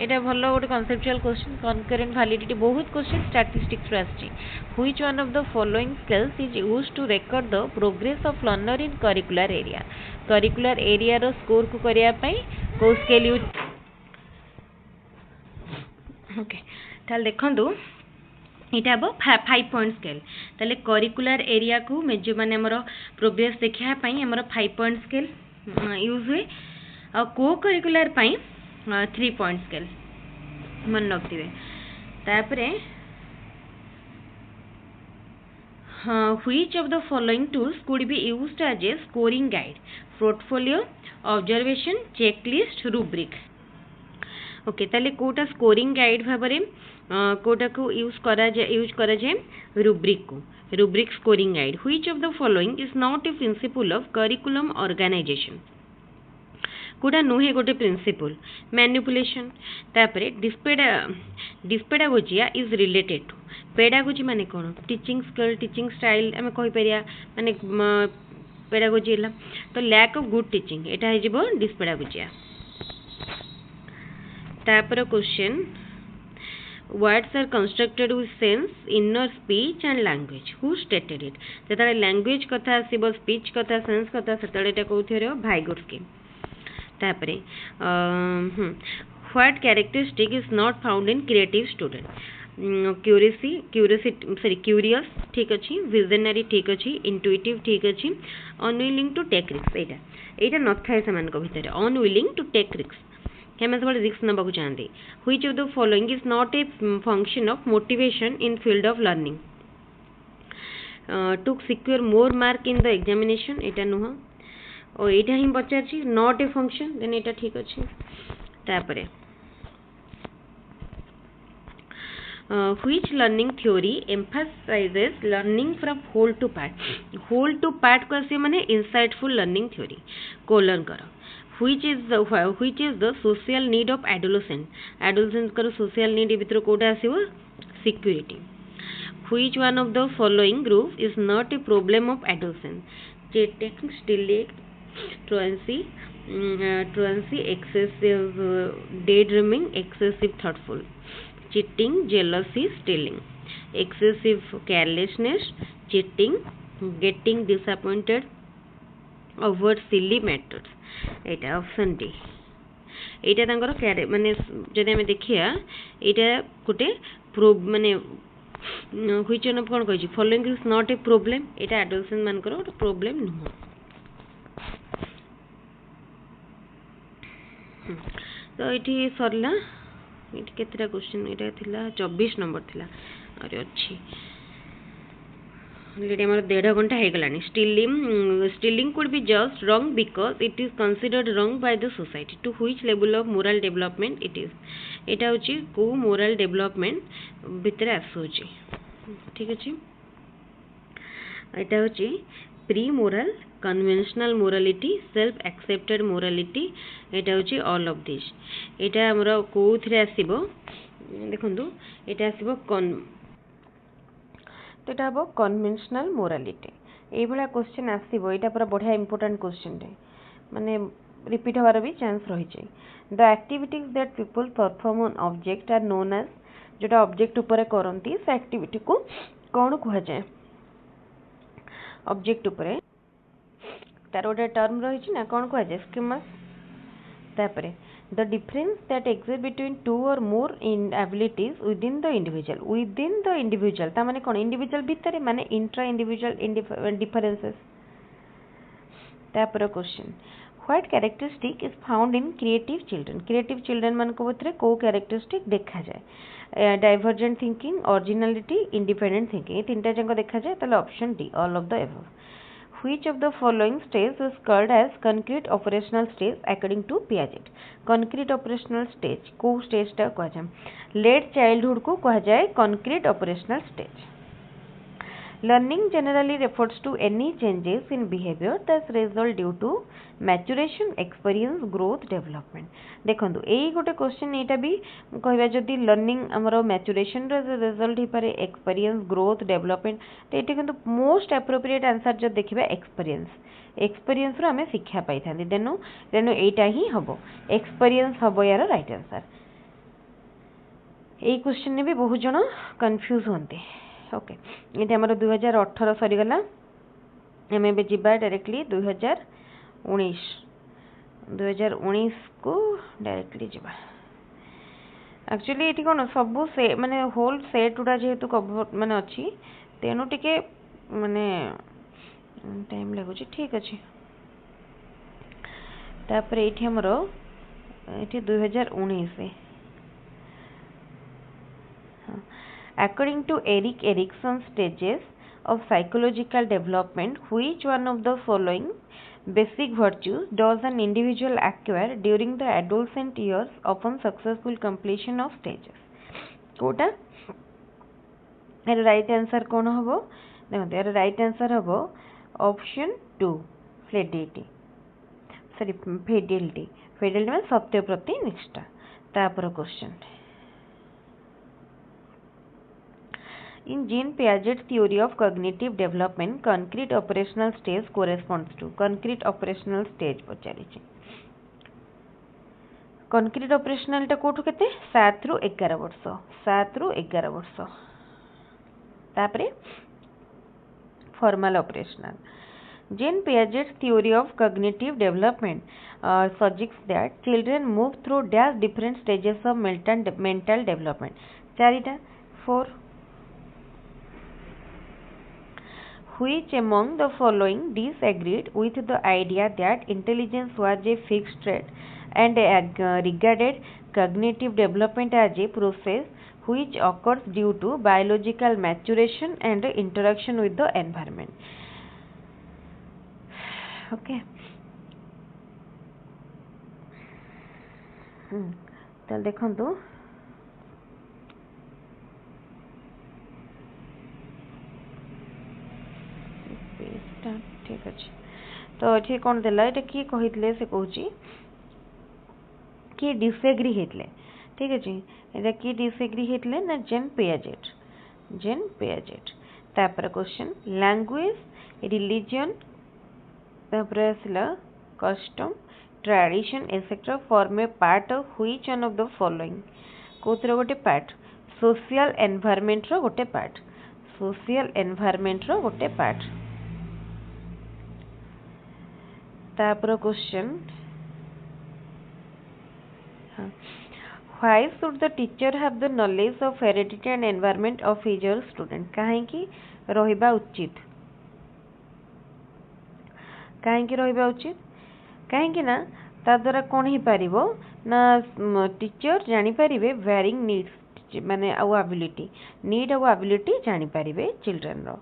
एटा भलो गोटे कॉन्सेप्चुअल क्वेश्चन concurrent validity बहुत question statistics रे आछि. which one of the following scales is used to record the progress of learner in curricular area रो score को करिया पई को स्केल यूज ओके ताल देखंदु इटा हबो 5 पॉइंट स्केल ताले करिकुलर एरिया को मेजर माने हमरो प्रोग्रेस देखिया पई हमरो 5 पॉइंट स्केल यूज हुए आ को करिकुलर पई 3 पॉइंट स्केल मन रखथिबे. तापरे which of the following tools could be used as a scoring guide portfolio observation checklist rubric. Okay ताले कोटा स्कोरिंग गाइड भाबरे कोटा को यूज करा जाए rubric scoring guide. Which of the following is not a principle of curriculum organisation कोटा नुहे गोटे प्रिंसिपल मैनिपुलेशन. तापरे dyspedagogia is related to pedagogy माने कौन टीचिंग स्किल टीचिंग स्टाइल आम कहीपर माने पेडागोजी है तो लैक ऑफ गुड टीचिंग एटा हो डिसपेडागोजिया तापर question words are constructed with sense inner speech and language who stated it जेता लैंग्वेज कथा आसीबो स्पीच कथा सेंस कथा सेतळे एटा कोथि रे भाइगोट्स्की तापरे what characteristic is not found in creative student curious ठीक अछि visionary ठीक अछि intuitive ठीक अछि unwilling to take risks एटा न थाए समान को भितर unwilling to take risks क्या मैं सब रिस्क नबाकू चाहते which of the following is not a function of motivation in field of learning to secure more mark in the examination एटा नुह और एटा ही पचार नॉट ए फंक्शन देन एटा ठीक अच्छे तापरे which learning theory emphasizes learning from whole to part को आसे माने insightful learning theory कोलन करो which is the social need of adolescent करो social need भितर Kota आसीबो security which one of the following group is not a problem of adolescent cheating stealing truancy excessive daydreaming excessive thoughtful cheating jealousy stealing excessive carelessness cheating getting disappointed avoid silly matters Etah option D एटा तांकर माने जदि आमे देखिया एटा गोटे माने which one कोन कहै छी following is not a problem Etah adolescent मानकर गोटे प्रॉब्लम नुह तो एठी सरला एठी केतरा क्वेश्चन एटा थिला 24 नंबर थिला अरे अछि ऑलरेडी हमारा 1.5 घंटा हो गलानी stealing could be just wrong because it is considered wrong by the society to which level of moral development it is एटा होची को मोरल डेवलपमेंट भितर आसुची ठीक अछि एटा होची pre moral conventional morality self accepted morality एटा होची ऑल ऑफ दिस एटा हमरा कोथरे आसीबो देखंतु एटा आसीबो तो यहाँ हम कन्वेंशनल मोरालिटी ये क्वेश्चन आसो यहाँ पूरा बढ़िया इंपोर्टेंट क्वेश्चन माने रिपीट होवार भी चांस रही the activities that people perform on object are known as जोटा ऑब्जेक्ट ऊपर करती से एक्टिविटी को कौन कह जाए ऑब्जेक्ट ऊपर तार गोटे टर्म रही ना कौन कह जाए स्कीमस तापरे the difference that exists between two or more in abilities within the individual ता माने कौन इंडिविजुअल भितर माने इंट्रा इंडिविजुअल डिफरेंसेस तापर question what characteristic is found in creative children मान को भितर को कैरेक्टरिस्टिक देखा जाए divergent thinking originality independent thinking ये तीनटा जंग देखा जाए ताले option D all of the above Which of the following stage is called as concrete operational stage according to Piaget? Concrete operational stage को stage टा कहा जाए late childhood को कहा जाए concrete operational stage. Learning generally refers to any changes in behavior that result due to maturation, experience, growth, development. देखंतु एई गोटे question एटा भी कहबा जदी लर्निंग हमरो मैच्योरेशन रे रिजल्ट ही पारे एक्सपीरियंस ग्रोथ डेवलपमेंट तो एटा किंतु मोस्ट एप्रोप्रिएट आंसर जब देखिबा एक्सपीरियंस रो हमें शिक्षा पाई थांदी देनो एटा ही हबो एक्सपीरियंस हबो यार राइट आंसर एई क्वेश्चन ने भी बहुत जण कंफ्यूज होंते ओके ये हमरो 2018 सरी गला हमें बे जिबा डायरेक्टली 2019 को डायरेक्टली जिबा एक्चुअली एटी कोन सब से माने होल सेट उडा जेहेतु कवर माने अछि तेनु टिके माने टाइम लागो ठीक अछि तापर एठी हमरो एठी 2019 According to Erik Erikson's stages of psychological development, which one of the following basic virtues does an individual acquire during the adolescent years upon successful completion of stages? Kota यार राइट आंसर कौन हबो देखो यार राइट आंसर हबो option 2 Fidelity में सत्य प्रति निष्ठा तापर question In Jean Piaget's theory of cognitive development, concrete operational stage corresponds to concrete operational stage पचारिछि concrete operational टा कोठु केते 7 रु 11 वर्ष 7 रु 11 वर्ष तापरे formal operational. Jean Piaget's theory of cognitive development suggests that children move through dash different stages of mental development. Charita 4. Which among the following disagreed with the idea that intelligence was a fixed trait and regarded cognitive development as a process which occurs due to biological maturation and interaction with the environment? Okay. तो देखो ठीक अच्छे तो ये कौन देला ये किए कही से कौन किए डिसएग्री होते ठीक अच्छे ये किए डिसएग्री होते ना जेन पियाजेट तापर क्वेश्चन लैंग्वेज रिलीजन तापर आसला custom tradition etcetera form a part of which one of the following कोथर गोटे पार्ट सोशल एनवायरनमेंट रो गोटे पार्ट सोशल एनवायरनमेंट रो गोटे पार्ट तापर question why should the teacher have the knowledge of heredity and environment of his student कहीं रहिबा उचित कहीं रहिबा उचित कहीं ना ता द्वारा कौन ही पारिबो ना टीचर जानी पारिबे वेरिंग नीड्स माने आउ एबिलिटी नीड आउ एबिलिटी जानी पारिबे चिल्ड्रन रो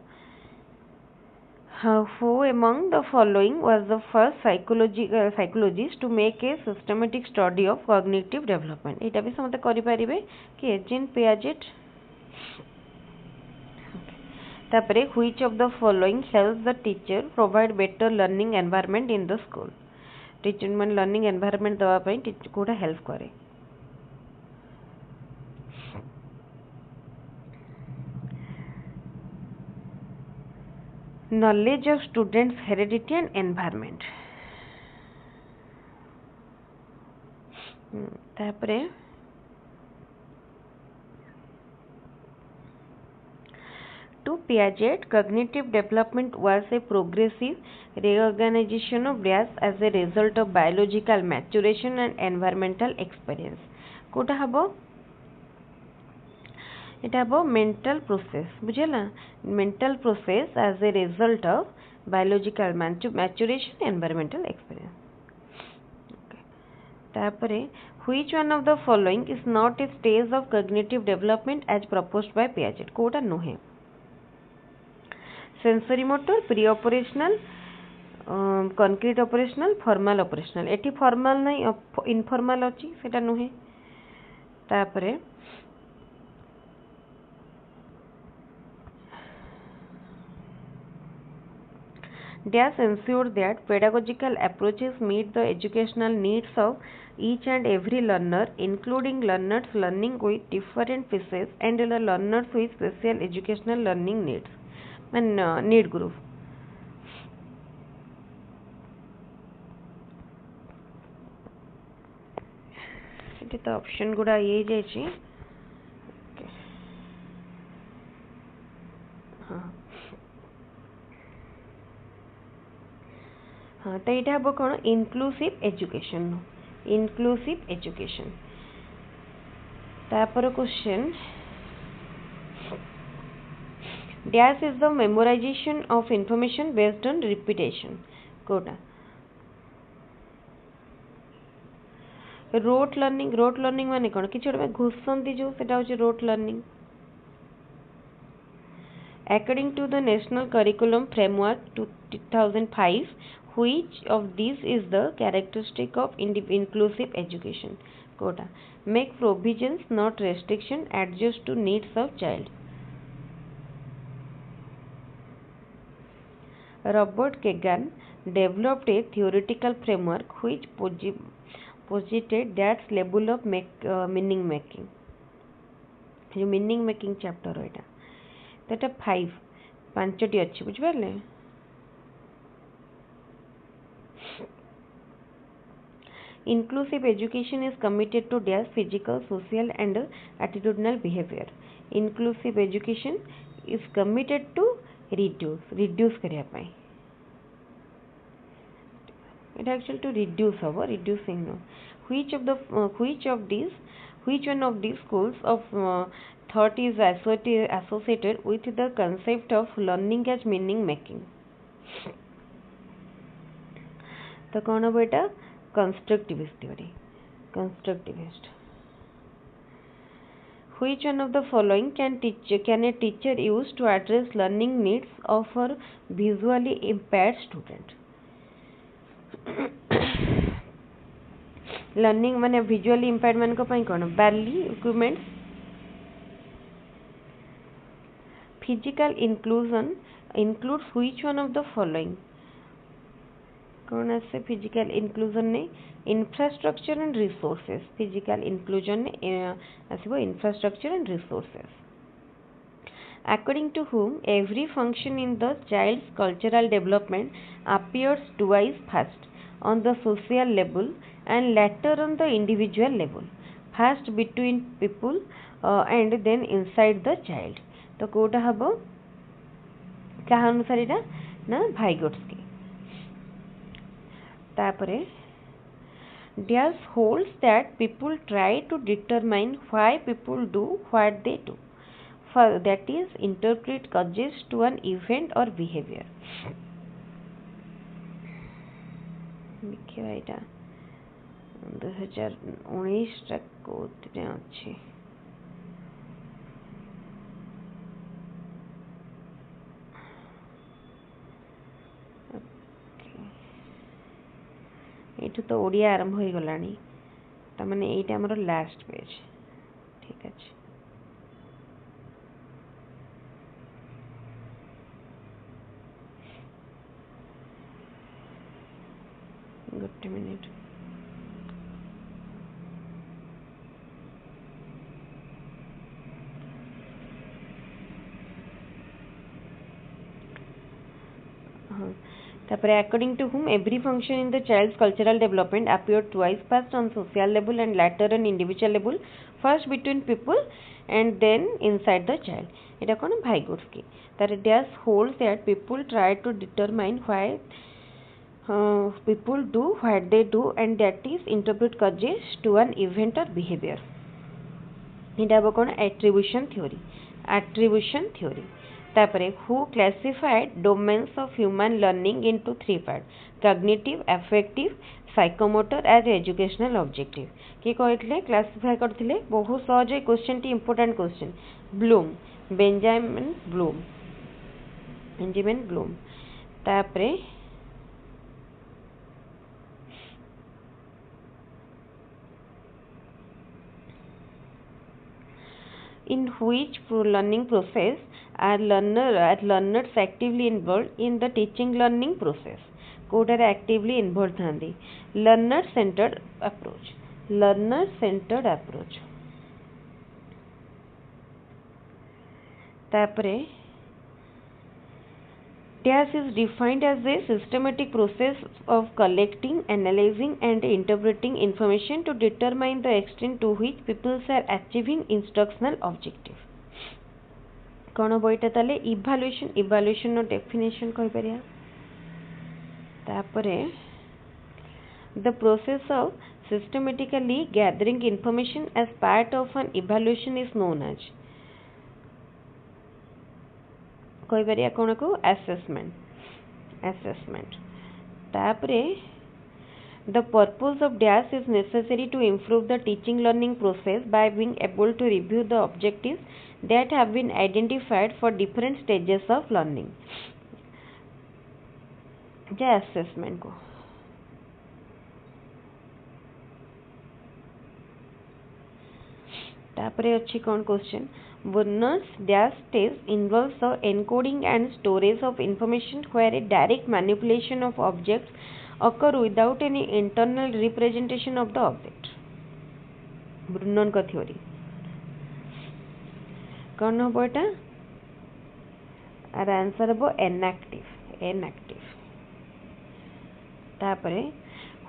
who among the following was the first psychologist to make a systematic study of cognitive development एटा भी समते करि परिबे कि जीन पियाजेट तापरे which of the following helps the teacher provide better learning environment in the school teacher मन learning environment दवा पई teacher कोडा help करे knowledge of students heredity and environment तापरे to Piaget cognitive development was a progressive reorganization of brains as a result of biological maturation and environmental experience Kota हबो it about mental process बुझेला mental process as a result of biological maturation environmental experience तापरे which one of the following is not a stage of cognitive development as proposed by Piaget Kota नुहे sensory motor pre operational concrete operational formal operational eighty formal नहीं informal अछि सेटा नुहे तापरे Dash ensure that pedagogical approaches meet the educational needs of each and every learner, including learners learning with different phases and the learners with special educational learning needs. Need group. It is the option गुड़ा ये जाइए. हाँ तो यहाँ हम कौन inclusive education तापर question dash is the memorisation of information based on repetition कोटा रोट लर्निंग माने कौन कि घुसंती जो सेटा होची rote learning according to the national curriculum framework 2005 which of these is the characteristic of inclusive education quota make provisions not restriction adjust to needs of child Robert Kagan developed a theoretical framework which posited that level of meaning making जो meaning making chapter होइटा तो ये 5 पांचटी अच्छी बुझिपारे inclusive education is committed to dash physical social and attitudinal behavior inclusive education is committed to reduce करिया पाई it actually to reduce our reducing no which one of these schools of thought is associated with the concept of learning as meaning making तो कौन हम एटा constructivist theory constructivist which one of the following can a teacher use to address learning needs of a visually impaired student learning माने visually impaired मान को पाई कौन barely equipments physical inclusion includes which one of the following कौन आसे physical inclusion ने infrastructure and resources physical inclusion ने आसीबो infrastructure and resources according to whom every function in the child's cultural development appears twice first on the social level and later on the individual level first between people and then inside the child तो कोटा हबो कहा अनुसार एटा ना भाइगोट्स्की तापरे Diaz holds that people try to determine why people do what they do. That is, interpret causes to an event or behavior. देखिए एटा 2019 तक कोतरे अछि एठू तो ओडिया आरंभ हो गलानी त माने एटा हमर लास्ट पेज ठीक अछि good minute according to whom every function in the child's cultural development appeared twice first on social level and later on individual level first between people and then inside the child eta kon Vygotsky that Diaz holds that people try to determine why people do what they do and that is interpret causes to an event or behavior eta habo kon attribution theory तापरे who classified domains of human learning into three parts cognitive affective psychomotor as educational objective कि कहले classify करथिले बहुत सहज question T important question Benjamin Bloom तापरे in which learning process are learners actively involved in the teaching learning process coder actively involved थांदी learner centered approach तापरे Diaz is defined as a systematic process of collecting, analyzing and interpreting information to determine the extent to which people are achieving instructional objective. कौन बोईटा ताले evaluation no definition कहि परिया तापरे the process of systematically gathering information as part of an evaluation is known as कहि परिया कोन को assessment तापरे the purpose of Diaz is necessary to improve the teaching learning process by being able to review the objectives that have been identified for different stages of learning J assessment को तापरे अच्छी कौन question Warner's Diaz test involves the encoding and storage of information where a direct manipulation of objects occur without any internal representation of the object. ब्रुनन का theory कौन हो बेटा our answer हम inactive तापरे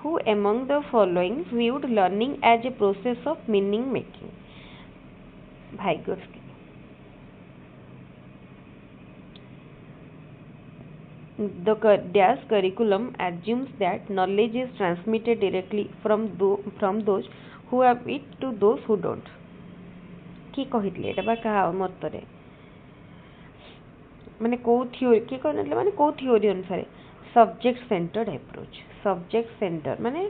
who among the following viewed learning as a process of meaning making Vygotsky the dash curriculum assumes that knowledge is transmitted directly from those who have it to those who don't कि कहितले एटा बा का मतरे माने को theory कि कहनले माने को theory अनुसार subject centred approach subject centre माने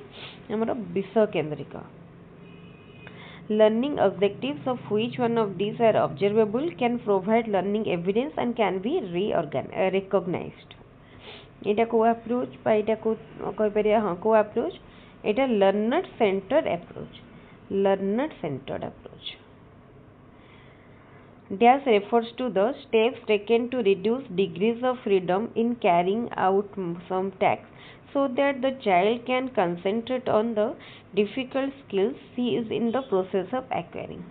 हमर विषय केंद्रिक learning objectives of which one of these are observable can provide learning evidence and can be recognized एटा को अप्रोच पा एटा को कहि परिया हां को approach Etah learner centred approach Dash refers to the steps taken to reduce degrees of freedom in carrying out some tasks so that the child can concentrate on the difficult skills he is in the process of acquiring.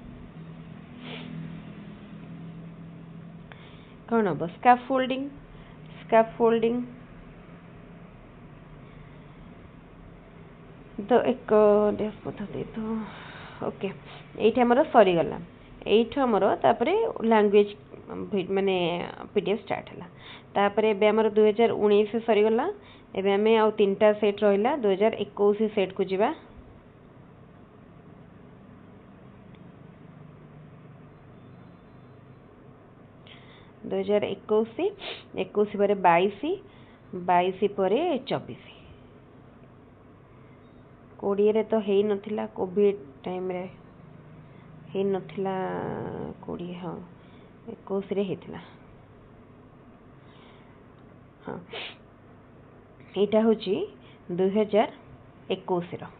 कौन अब scaffolding the एक डेस पथा दे तो okay एठी हमर सरी गला eight हमर तापरे लैंग्वेज माने पीडीएफ स्टार्ट हला तापरे बे हमर 2019 सरी गला एबे हमें आ तीनटा सेट रहिला 2021 सेट को जिबा 2021 ପରେ 22 ପରେ 24 कोड़िए रे तो हेई नथिला कोविड टाइम रे हेई नथिला कोड़िए हाँ 21 रे हेतिला हाँ एटा होची 2021 रो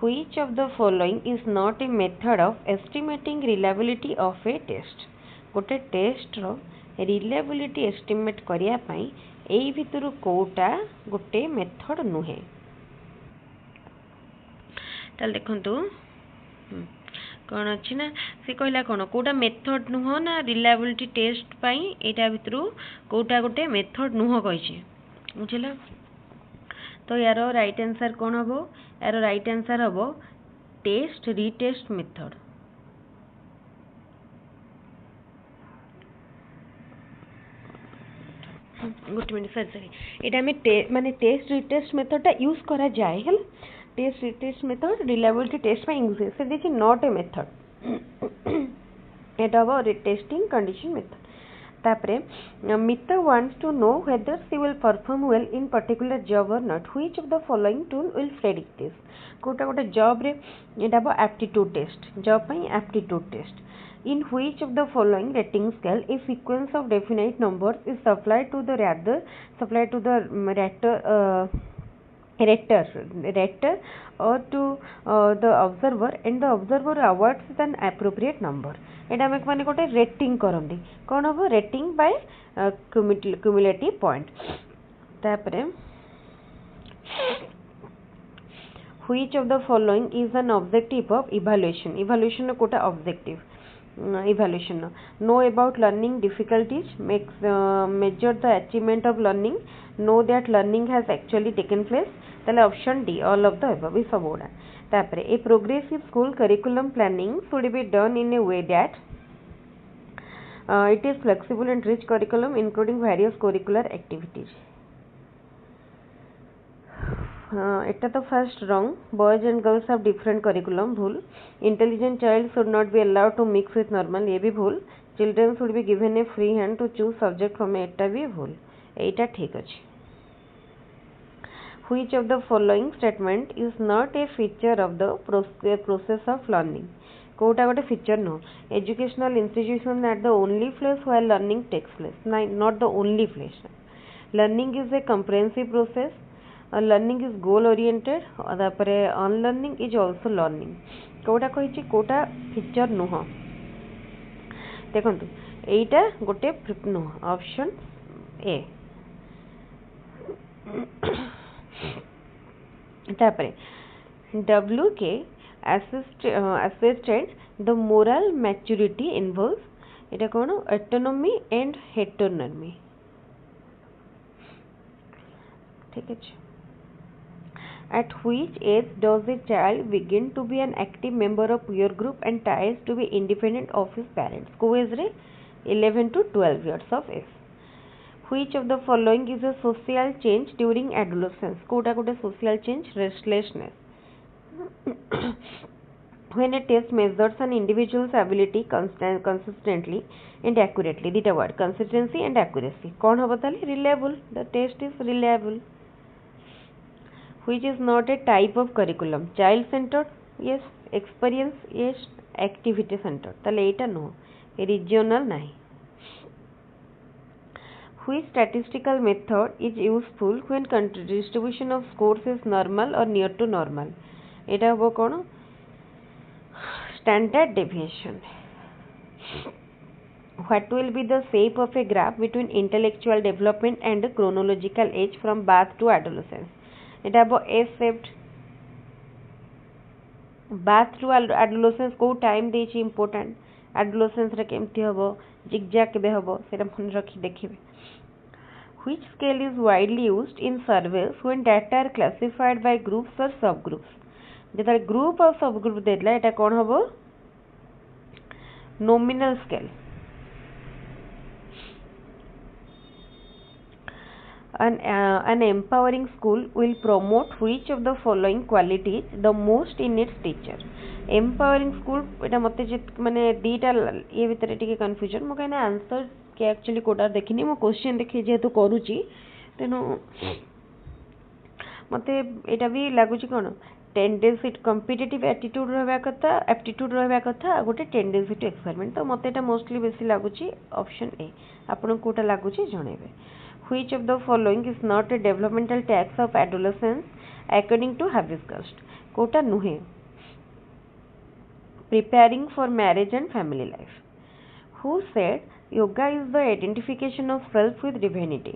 Which of the following is not a method of estimating reliability of a test? गोटे टेस्ट रो reliability estimate करिया पई एई भितरु कोटा गोटे मेथड नुहे ताल देखंतु कोन अछि ना से कहला कोन कोटा मेथड नुह ना रिलायबिलिटी टेस्ट पई एटा भितरु कोटा गोटे मेथड नुह कहिছে बुझला तो यार राइट आंसर कौन हम यार राइट आंसर हम test retest method good minute sorry एटा में माने टेस्ट रिटेस्ट मेथड टा यूज करा जाए हल test retest method reliability test में यूज से this is not a method एटा हम टेस्टिंग कंडीशन मेथड तापरे Mita wants to know whether she will perform well in particular job or not. Which of the following tool will predict this? कोटा कोटा job रे एटा बो aptitude test job पई aptitude test. In which of the following rating scale a sequence of definite numbers is supplied to the rater or to the observer and the observer awards an appropriate number. एटा में माने गोटे rating करंदी कोन हो rating by cumulative point तापरे which of the following is an objective of evaluation कोटा objective evaluation know about learning difficulties measure the achievement of learning know that learning has actually taken place tale option D all of the above is aboda tapare a progressive school curriculum planning should be done in a way that it is flexible and rich curriculum including various curricular activities एटा तो first wrong boys and girls have different curriculum भूल intelligent child should not be allowed to mix with normal ये भी भूल children should be given a free hand to choose subject from एटा भी भूल एटा ठीक अछि which of the following statement is not a feature of the process of learning कोटा गोटे feature no educational institution at the only place where learning takes place not the only place learning is a comprehensive process learning is goal oriented तापरे unlearning is also learning कोटा कहिछि कोटा feature नुह देखंतु एटा गोटे नुह ऑप्शन ए तापरे WK assisted the moral maturity involves এটা কোন অটোনমি एंड हेटेरोनमी ठीक है। At which age does a child begin to be an active member of peer group and tries to be independent of his parents? को age रे 11 to 12 years of age. Which of the following is a social change during adolescence? Kota Kota social change restlessness. When a test measures an individual's ability consistently and accurately, dita word consistency and accuracy, कौन होगा ताले? Reliable. The test is reliable. Which is not a type of curriculum? Child centered, yes. Experience, yes. Activity centered, ताले एटा no. Regional नहीं. Which statistical method is useful when distribution of scores is normal or near to normal? एटा वो कौन? Standard deviation. What will be the shape of a graph between intellectual development and chronological age from birth to adolescence? এটা হবো S-shaped. Birth to adolescence को time देइछि important. Adolescence रे केमती हबो? zigzag केबे हबो? सेटा मन रखि देखिबे. Which scale is widely used in surveys when data are classified by groups or subgroups? जेता group और subgroup देला एटा कोन हबो? Nominal scale. An empowering school will promote which of the following qualities the most in its teacher? Empowering school एटा मते माने दीटा ये भितर टिके confusion मो कहना आंसर के एक्चुअली कोटा देखिनी मो क्वेश्चन देखि जेहेतु करूची तेनो मते एटा भी लागुची कोन टेंडेंसी कॉम्पिटिटिव एटीट्यूड रहबा कथा एप्टीट्यूड रहबा कथा गोटे टेंडेंसी टू एक्सपेरिमेंट तो मते एटा मोस्टली बेसी लागुची ऑप्शन ए आपन Kota लागुची जणेबे. Which of the following is not a developmental tax of adolescence according to Hibiscus? Kota नुहे. Preparing for marriage and family life. Who said yoga is the identification of self with divinity?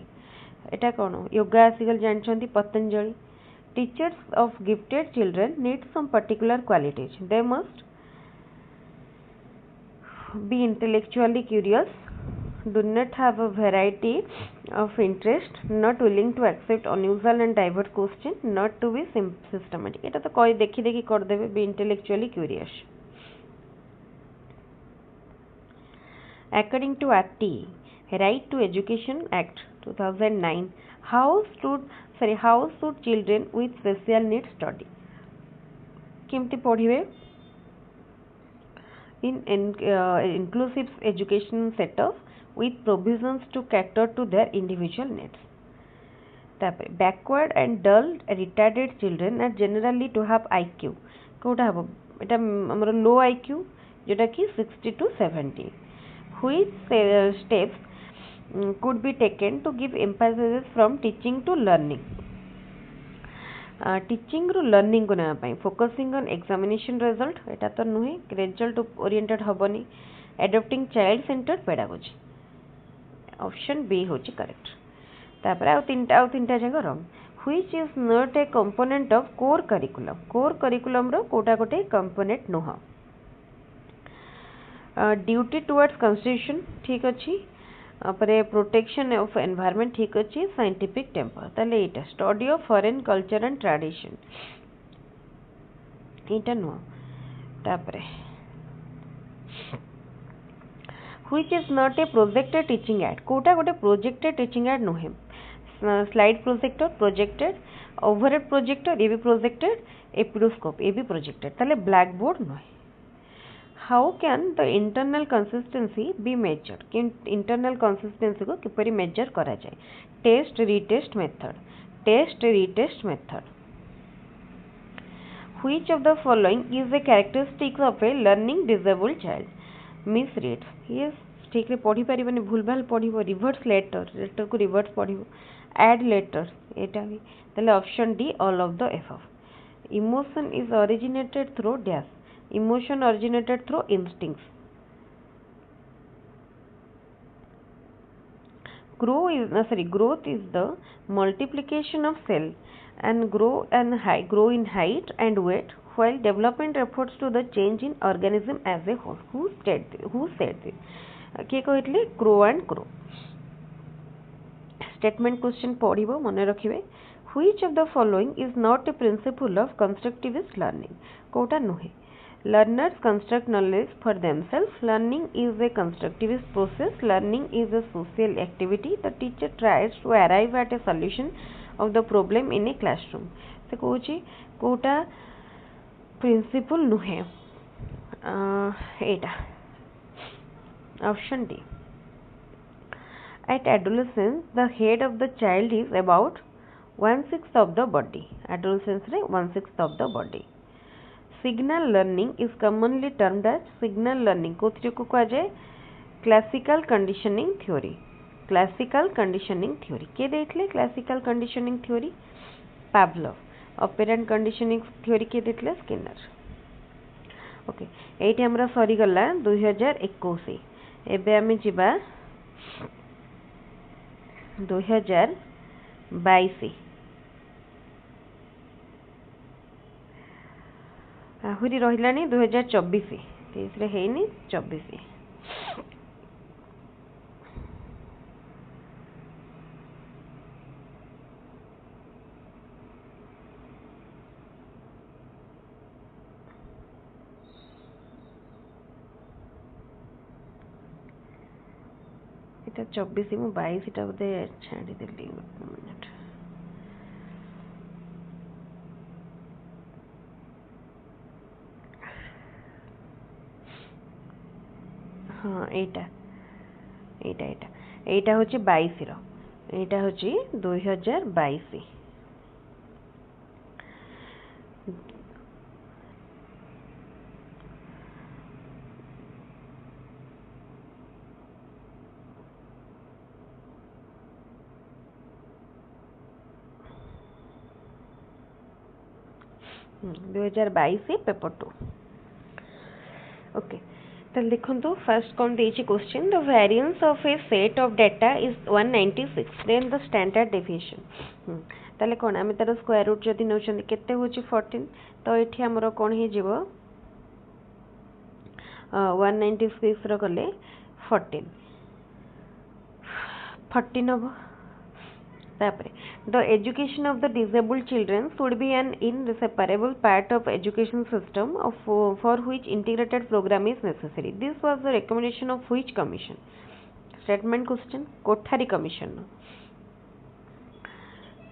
एटा कौन? Yoga आसिकल जानछंती Patanjali. Teachers of gifted children need some particular qualities. They must be intellectually curious, do not have a variety of interest, not willing to accept unusual and diverse questions, not to be systematic. এটা তো কই দেখি দেখি कर देबे. be intellectually curious. According to RT, Right to Education Act 2009, how should children with special needs study? केमती पढ़िबे? In inclusive education setup with provisions to cater to their individual needs. Backward and dull retarded children are generally to have IQ. Kota हबो एटा हमर लो IQ जेटा कि 60 to 70. Which steps could be taken to give emphasis from teaching to learning? Teaching रू learning को ना पाई focusing on examination result एटा तो नुहे रिजल्ट ओरिएंटेड हबनी. Adopting child centred pedagogy option B होची करेक्ट. तापर आ तीनटा जगह रंग. Which is not a component of core curriculum? Core curriculum रो कोटा कोटे कंपोनेंट नुह. ड्यूटी टुवर्ड्स कॉन्स्टिट्यूशन ठीक अछि. अपरे प्रोटेक्शन ऑफ एनवायरनमेंट ठीक अछि. साइंटिफिक टेम्पर ताले एटा study of foreign culture and tradition एटा नो. तापरे which is not a projected teaching aid? कोटा गोटे प्रोजेक्टेड टीचिंग एड नुहे. Slide projector projected, overhead projector ये भी प्रोजेक्टेड, एपिडोस्कोप ये भी प्रोजेक्टेड ताले ब्लैक बोर्ड नुहे. How can the internal consistency be measured? कि internal consistency को किपरि measure करा जाए? Test retest method. Test retest method. Which of the following is the characteristics of a learning disabled child? Misreads. Yes, ठीक रे पढ़ी परिबने भूलभाल पढ़िबो. Reverse letter को reverse पढ़िबो. Add letter एटा भी ताले option D all of the above. Emotion is originated through dash. Emotion originated through instincts. Growth is the multiplication of cell and grow in height and weight, while development refers to the change in organism as a whole. Who said this? किए कही Crow and Crow statement question पढ़ो मन रखिए which of the following is not a principle of constructivist learning कोटा नुहे learners construct knowledge for themselves learning is a constructivist process learning is a social activity the teacher tries to arrive at a solution of the problem in a classroom से कहूँ Kota principal नुहे एटा option D at adolescence the head of the child is about 1/6 of the body adolescence रे 1/6 of the body signal learning is commonly termed as signal learning कोथिरे को कहा जाए classical conditioning theory के देथिले classical conditioning theory Pavlov operant conditioning theory के देथिले Skinner okay एठी हमरा सरी गला 2021 एबे आमे जिबा 2022 आहुरी रहिलानी 2024 23 रे हेनी 24 এটা 24 मु 22 टा बोधे छाड़ी देली मिनिट हाँ एटा होची 22 रो एटा होची 2022 2022 पेपर 2 ओके तो लिखो तो फर्स्ट कौन देछि question the variance of a set of data is 196 then the standard deviation ताले कोन आमे तार स्क्वायर रूट जदी नउछन केते होछि 14 तो एठी हमरो कोन हे जिवो 196 रो गले 14 हबो तापरे the education of the disabled children should be an inseparable part of education system for which integrated program is necessary this was the recommendation of which commission statement question kothari commission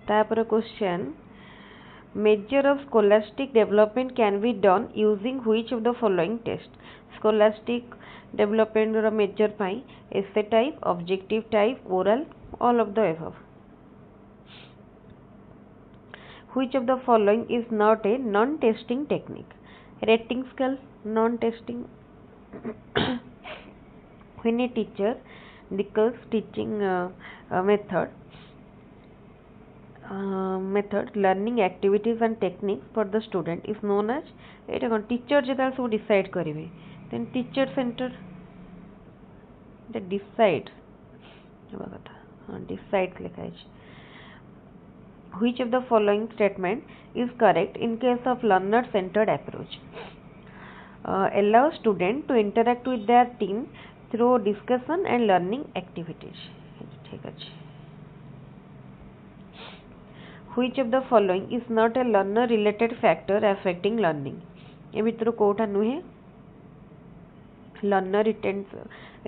तापर question measure of scholastic development can be done using which of the following test scholastic development ro measure pai essay type objective type oral all of the above which of the following is not a non-testing technique rating scale non-testing when a teacher declares teaching method learning activities and techniques for the student is known as eta kon teacher jeta so decide karibe then teacher center the decide decide lekha hai which of the following statement is correct in case of learner centered approach allow student to interact with their team through discussion and learning activities ठीक अछि which of the following is not a learner related factor affecting learning ए भितर कोठा नुहे learner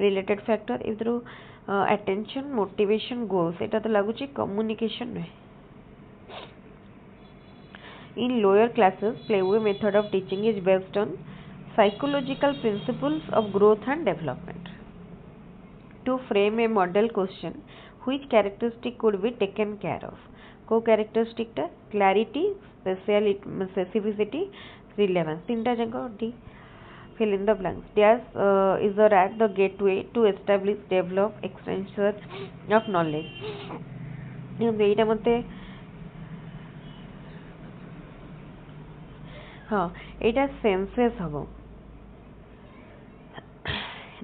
related factor ए भितर attention motivation goals एटा तो लागुची communication नुहे in lower classes playway method of teaching is based on psychological principles of growth and development to frame a model question which characteristic could be taken care of co characteristic ta clarity specificity relevance tinta jango d fill in the blanks dash is or at the gateway to establish develop extension of knowledge एटा मते हाँ एटा senses हम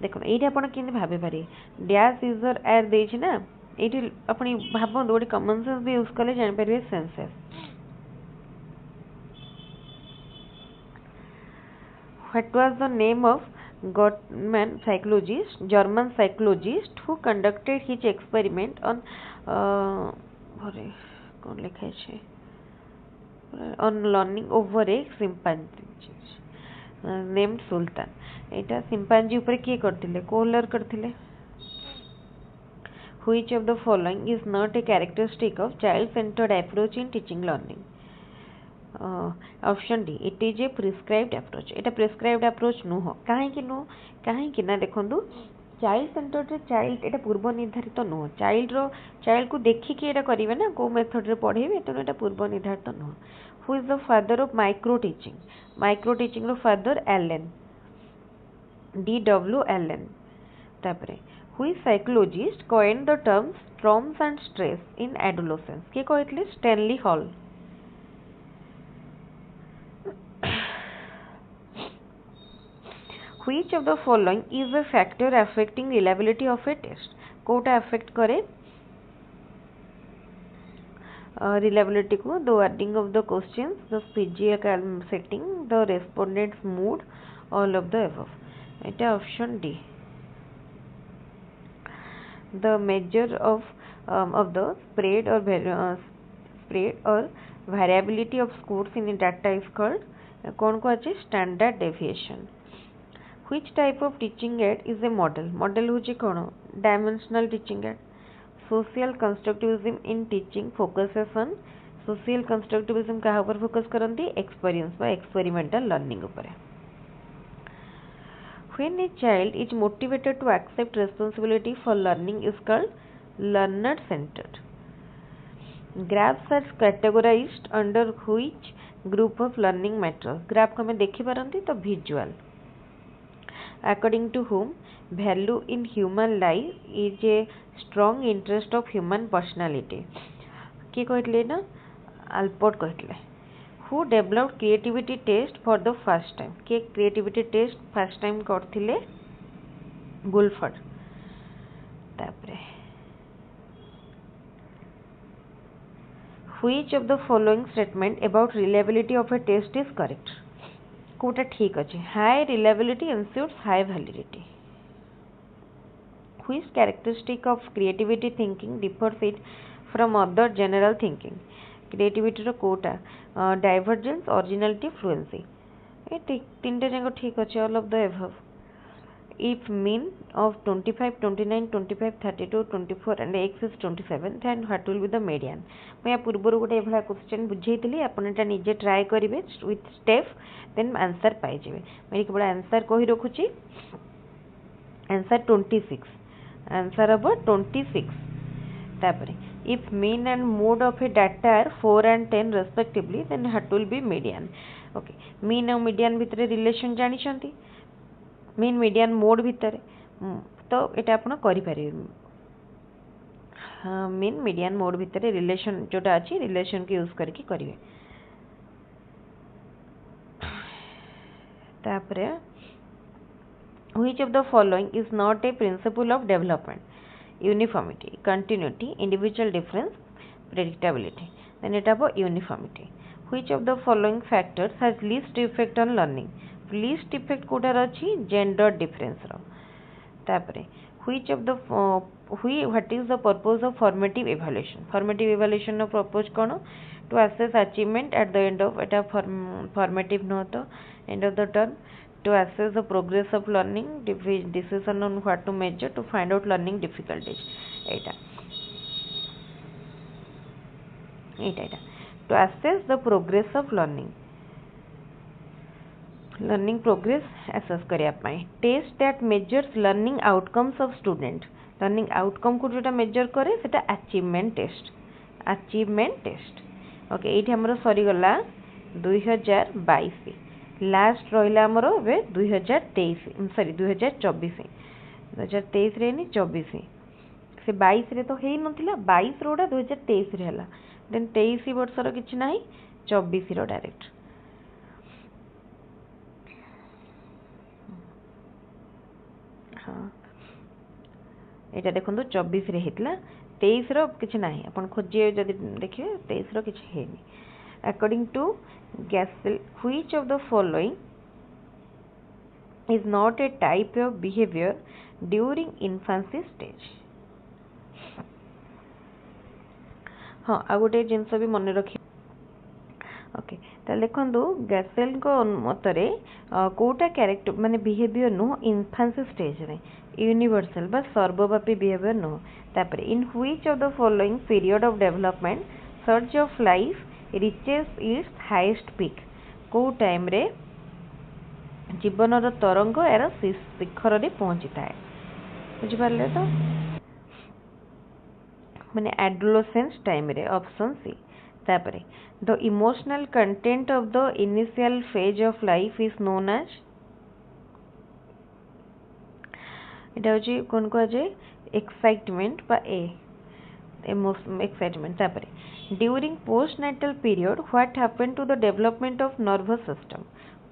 देखो ये आप भाभी पारे dash user एर दे ना ये अपनी भावत गोटे कमन सेंस भी यूज कले जापर senses what was the name of Gottman psychologist, German psychologist who conducted his experiment on कौन लिखा है on learning over a chimpanzee named Sultan. Etah chimpanzee ऊपर किए करथिले कोहलर करथिले. Which of the following is not a characteristic of child-centered approach in teaching learning? Option D, it is a prescribed approach. Etah prescribed approach नुह कहीं ना देखंतु child centred child एटा पूर्व निर्धारित नुह चाइल्ड को देखिकी एटा करिवे ना को मेथड रे पढ़ेबे तेणु एटा पूर्व निर्धारित नुह. Who is the father of micro teaching रो फादर एलन D.W. एलन. तापरे हुई psychologist coined the terms storms and stress in adolescence के कहले Stanley Hall. Which of the following is a factor affecting reliability of a test? कोटा affect करे reliability को the wording of the questions, the physical setting, the respondent's mood, all of the above. এটা option D. The measure of the spread or variability of scores in a data is called कौन को अच्छे standard deviation. Which type of teaching aid is a model? Model होची कौन? Dimensional teaching aid. Social constructivism in teaching focuses on social constructivism कहाँ पर focus करती? Experience by experimental learning ऊपर. When a child is motivated to accept responsibility for learning is called learner centered. Graphs are categorized under which group of learning materials? Graph को हमें देखी पारंती तो visual. According to whom value in human life is a strong interest of human personality. किए कहले ना Allport कहले. Who developed creativity test for the first time? के creativity test first time करथिले गुलफर्ड. तापरे which of the following statement about reliability of a test is correct? कोटा ठीक अच्छे. High reliability ensures high validity. Which characteristic of creativity thinking differs it from other general thinking? Creativity रो कोटा divergence, originality, fluency. ये तीन जाक ठीक अच्छे all of the above. If mean of 25, 29, 25, 32, 24 and x is 27 then what will be the median? मैं पूर्व गोटे एभला क्वेश्चन बुझेइतिली आपण एटा निजे ट्राई करिवे with step then आंसर पाई जेबे. मैं केवल आंसर कहि रखुची. आंसर 26. आंसर अब 26. तापरे if mean and mode of a data are 4 and 10 respectively then what will be median? Okay, mean और median भितर रिलेशन जानि छंती. मीन मीडियन मोड भितर तो ये आप मीन मीडियन मोड भितर रिलेशन जोटा अच्छी रिलेशन को यूज करके करेंगे. तापरे which of the following is not a principle of development? Uniformity, continuity, individual difference, predictability. Then it about uniformity. Which of the following factors has least effect on learning? Least effect कोटार अच्छी gender difference रो. तापरे which of the what is the purpose of formative evaluation? Formative evaluation नो purpose कौन? To assess achievement at the end of Etah formative no तो end of the term. To assess the progress of learning, decision on what to measure, to find out learning difficulties. Etah to assess the progress of learning progress assess करिया पाए. Test that measures learning outcomes of student. Learning outcome को जोटा major करे सेटा achievement test. Okay एठी हमरो सरी गला 2022. लास्ट रहिला हमरो बे 2023 सॉरी 2024 रे नि 24 से 22 रे तो हेई नथिला 22 रोडा 2023 रे हला. देन 23 वर्ष रो किछ नाही 24 रो डायरेक्ट. एटा देखो 24 रे हेतला 23 रो किछ नाही अपन खोजिए जदि देखिए 23 रो किछ हेनी. According to Gesell which of the following is not a type of behavior during infancy stage. हाँ आ गोटे जिनस भी मन रखी ओके ताले देखंतु गैसेल को मतरे कोटा कैरेक्टर माने बिहेवियर नो इन्फेंसी स्टेज रे यूनिवर्सल बा सर्वव्यापी बिहेवियर नो तापर in which of the following period of development search of life reaches its highest peak को टाइम रे जीवन तरंग यार शिखर रे पहुंची थाए बुझी पारले तो माने एडोलेसेंस टाइम रे ऑप्शन सी तापरे the emotional content of the initial phase of life is known as एटा होची कोन को जे एक्साइटमेंट बा ए इमोशन एक्साइटमेंट तापरे during postnatal period what happened to the development of nervous system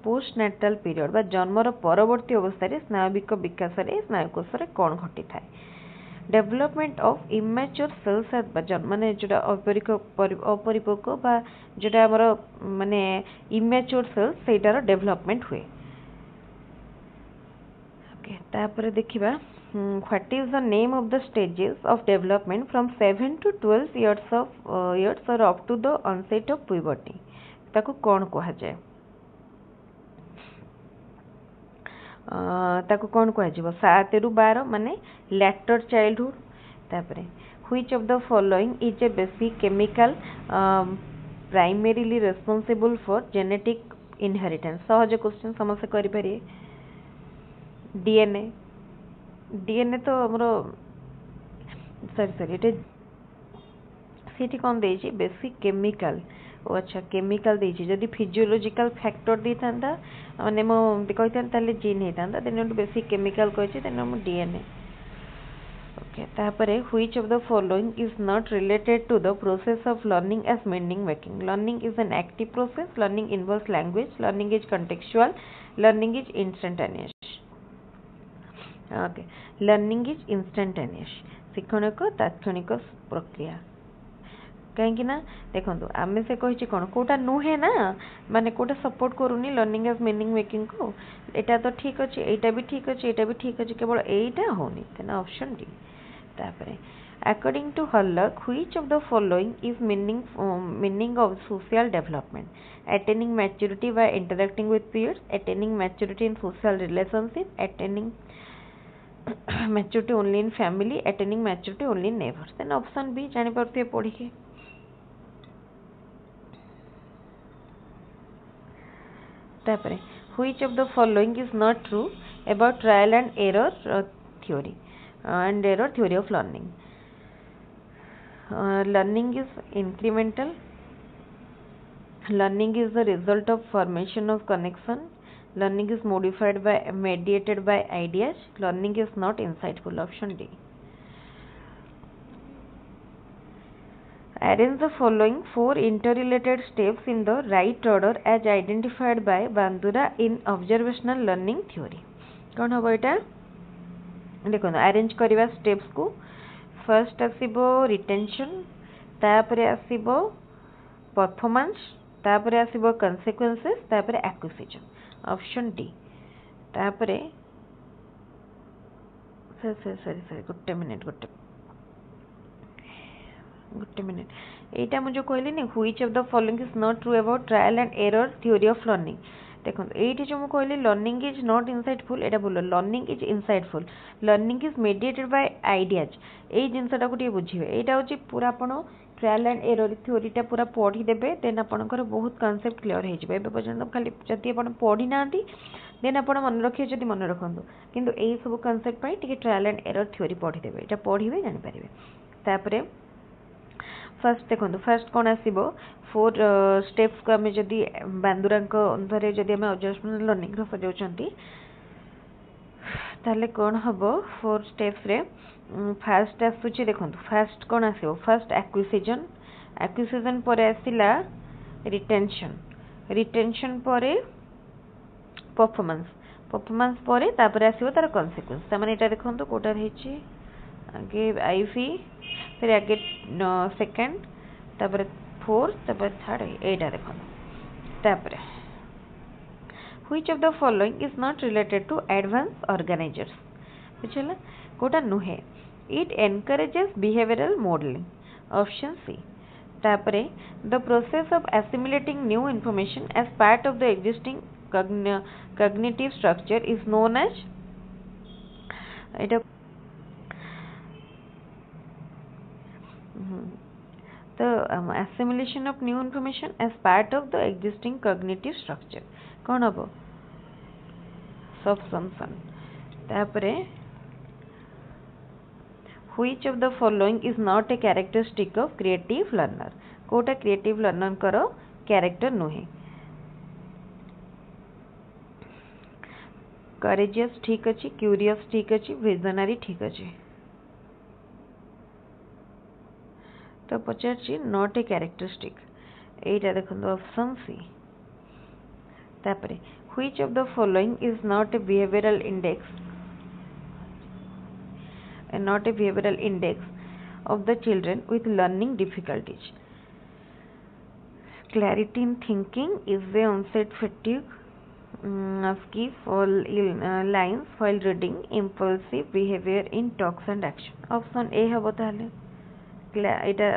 postnatal period बा जन्मर परवर्ती अवस्था रे स्नायुविक विकास रे स्नायुकोश रे कोन घटी थाए डेवलपमेंट ऑफ इमेच्योर सेल्स माने जोटा अपरिपक्व बा जोटा हमर माने इमेच्योर सेल्स सेटार डेवलपमेंट हुए ओके तापर देखिबा what is the name of the stages of development from 7 to 12 years or up to the onset of puberty ताको कोन कहा जाय ताको कौन कह 7 ରୁ 12 माने लैटर चाइल्डहुड तापरे which of the following is a basic chemical primarily responsible for genetic inheritance सहज क्वेश्चन समस्त करि परिए डीएनए डीएनए तो हमरो सॉरी एटे सीटी कौन देछि बेसिक केमिकल ओ अच्छा केमिकल देछि जदि फिजियोलॉजिकल फैक्टर देता माने मो कहता ताले जीन हेता देन बेसिक केमिकल कहछि देन मो डीएनए ओके तापरे which of the following is not related to the process of learning as meaning making learning is an active process learning involves language learning is contextual learning is instantaneous okay learning is instantaneous शिक्षण को तात्क्षणिक प्रक्रिया कहीं ना देखो आम से कही कौन कोटा नुहे ना माने कोटा सपोर्ट करूनी लर्निंग एज मीनिंग मेकिंग को एटा तो ठीक अच्छे एटा भी ठीक अच्छे एटा भी ठीक अच्छे केवल एटा होनी तेना ऑप्शन डी तापरे अकॉर्डिंग टू हॉलक which of the following is meaning of social development attaining maturity by interacting with peers attaining maturity in social relationship attaining maturity only in family attaining maturity only in neighbours then option B जानि परते पढ़ी के तापरे which of the following is not true about trial and error theory of learning learning is incremental learning is the result of formation of connection learning is mediated by ideas learning is not insightful option D arrange the following 4 interrelated steps in the right order as identified by Bandura in observational learning theory कौन हम एटा देखो arrange करवा steps को first आसीबो retention तापरे आसीबो performance तापरे आसीबो consequences तापरे acquisition option D तापरे sorry Gutte minute एटा मुझे कहली नहीं which of the following is not true about trial and error theory of learning देखो ये जो मुझे कहली लर्निंग इज नॉट इनसाइटफुल एटा बोलो learning is insightful learning is mediated bye ideas ये जिनसा को बुझे यहाँ हूँ पूरा आप ट्रायल एंड एरर थ्योरीटा पूरा पढ़ीदेवे देन आपंकर बहुत कनसेप्ट क्लीयर हो पर्यटन खाली जदि आप पढ़ी ना देन आप मन रखिए जब मन रखु किंतु यही सब कनसेप्ट टी ट्रायल एंड एरर थ्योरी पढ़ीदेवे यहाँ पढ़े जानीपारे तापर फर्स्ट देखो फर्स्ट कौन आसो 4 स्टेप्स को आम जदि बांदुरा अंधरे जदि आम ऑब्जर्वेशनल लर्निंग सजाऊँ ताले कौन हम 4 स्टेप्स रे फास्ट आसूची देखो फास्ट कौन आसो फास्ट एक्विजिशन पर आसला रिटेंशन पर परफॉर्मेंस पर तापर आसो तार कॉन्सिक्वेंस तार माने एटा देखो कोटा रही आगे आईवी फिर आगे सेकेंड तापर 4 तापर थर्ड एटा देखो तापर Which of the following is not related to advanced organizers? बुझला कोटा नुहे. It encourages behavioral modeling. Option C. तापरे the process of assimilating new information as part of the existing cognitive structure is known as the assimilation of new information as part of the existing cognitive structure. कौन हम subsumption. तापरे which of the following is not a characteristic of creative learner? Kota creative learner करो character नुहे. courageous ठीक अच्छी, curious ठीक अच्छी, visionary ठीक अच्छी. तो पचार नॉट ए कैरेक्टरिस्टिक एटा देखो ऑप्शन सी. तापरे which of the following is not a behavioural index of the children with learning difficulties. Clarity in thinking is a onset fatigue, skip all lines while reading, impulsive behavior in talks and action. Option A हम ताले एटा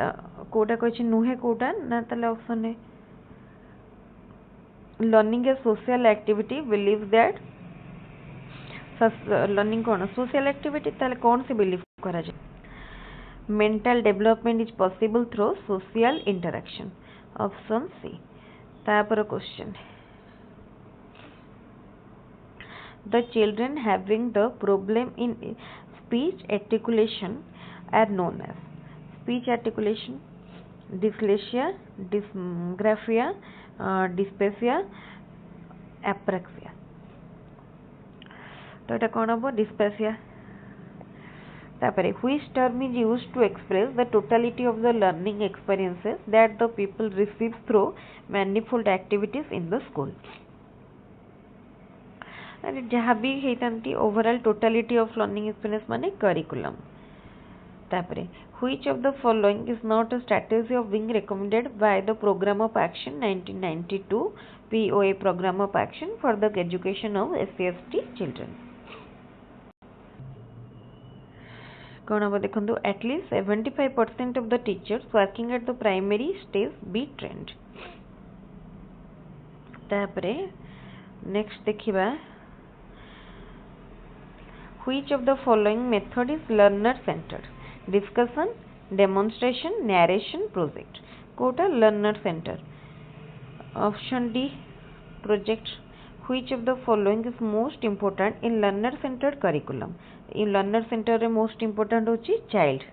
कोटा कहि नुहे कोटा ना ताले option A. Learning a social activity believe that learning कौन सोशल एक्टिविटी ताले कौन से बिलीव करा जाए. Mental development is possible through social interaction. Option C. तापर question the children having the problem in speech articulation are known as speech articulation, dyslexia, dysgraphia, dysphasia, apraxia. तो এটা কোন হবো dysphasia. তারপরে which term is used to express the totality of the learning experiences that the people receive through manifold activities in the school? जहाँ भी होती overall totality of learning experience माने curriculum. तापरे which of the following is not a strategy of being recommended by the programme of action 1992 POA programme of action for the education of SC/ST children. कौन हम देखो at least 75% of the teachers working at the primary stage be trained. तापरे next देखिबा which of the following method is learner centered? Discussion, demonstration, narration, project. कोटा learner center. Option D project. Which of the following is most important in learner centered curriculum? In learner center रे most important होची child.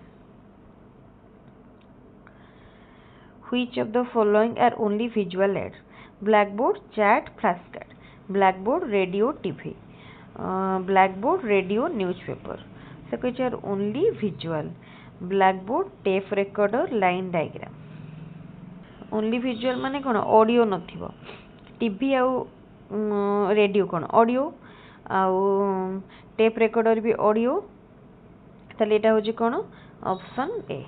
Which of the following are only visual aids? Blackboard, chat, flashcard. Blackboard, radio, TV. Blackboard, radio, newspaper. So which are only visual? Blackboard, tape recorder, line diagram. Only visual माने कौन audio नथिबो. TV आउ radio कौन audio आउ tape recorder भी audio. ताले एटा होची कौन option A.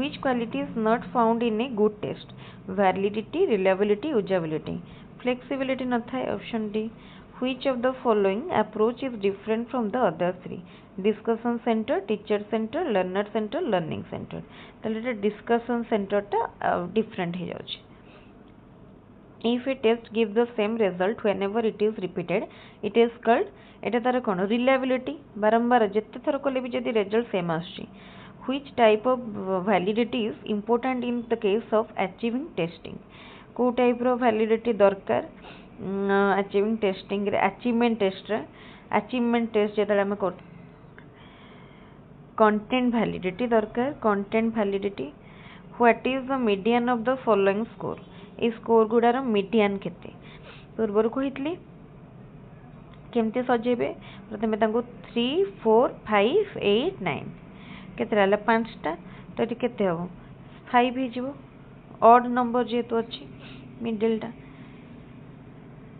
Which quality is not found in a good test? Validity, reliability, usability. Flexibility न था. Option D. Which of the following approach is different from the other three? Discussion center, teacher center, learner center, learning center. ताले discussion center टा different है जाउची. If a test gives the same result whenever it is repeated, it is called एटा तार कौन reliability. बारंबार जितने थर कले भी जदि result same आसची. Which type of validity is important in the case of achieving testing? को type रो validity दरकार achieving testing रे achievement test जेतले हम कर content validity दरकार. content validity. what is the median of the following score? ए score गुडार median केते पूर्वर कहितली केमते सजेबे. प्रथमे तांको 3 4 5 8 9 केते रहला पांचटा. तो एटी केते हो 5 ही जीवो ऑड नंबर जेतु अछि मिडिल टा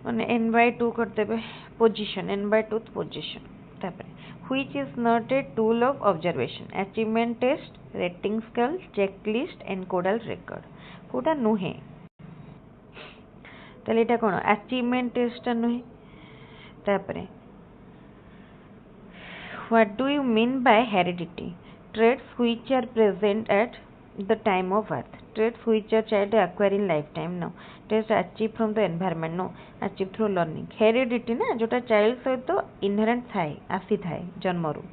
माने n/2 कर देबे पोजीशन n/2 पोजीशन. तापर which is not a tool of observation? achievement test, rating scale, checklist, encodal record. कोटा नुहे. ताले एटा कोन अचीवमेंट टेस्ट नुहे तापरे what do you mean by heredity traits which are present at the time of birth traits which a child acquire in lifetime no traits achieved from the environment no achieved through learning heredity ना जोटा child सहित inherent थाए आसी थाए जन्मरू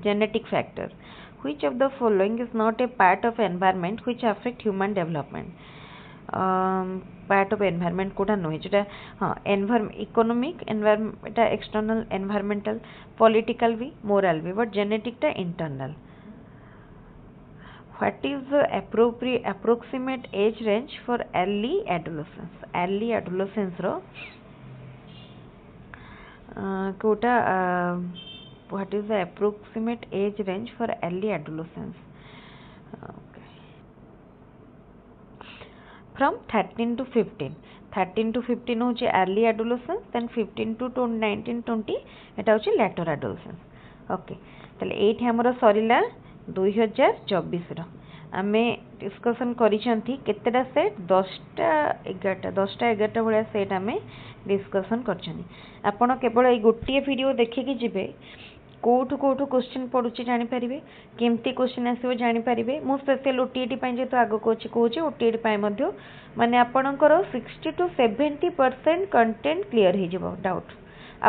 genetic factor which of the following is not a part of environment which affect human development part of environment Kota नुहे जोटा हाँ economic environment external environmental political भी मोरल भी बट जेनेटिक टा internal what is the approximate age range for early adolescence रो कोटा what is the approximate age range for early adolescence from 13 to 15 होची early adolescence then 15 to 19 20 एटा होची later adolescence okay तले एठी हमरो सरीला 2024 रो आमे डिस्कशन करिसंती केतेटा सेट 10टा 11टा भलिया सेट आमे discussion करछनी आपण केवल ए गोटिए वीडियो देखि कि जिवे कोठु क्वेश्चन पड़ुची जानि परिबे केमती क्वेश्चन आसीबो जानि परिबे मो स्पेशल ओटीईटी पई जे तो आगो कोची ओटीईटी पई मध्य माने आपणकर 60 to 70% कंटेंट क्लियर हे जिवो डाउट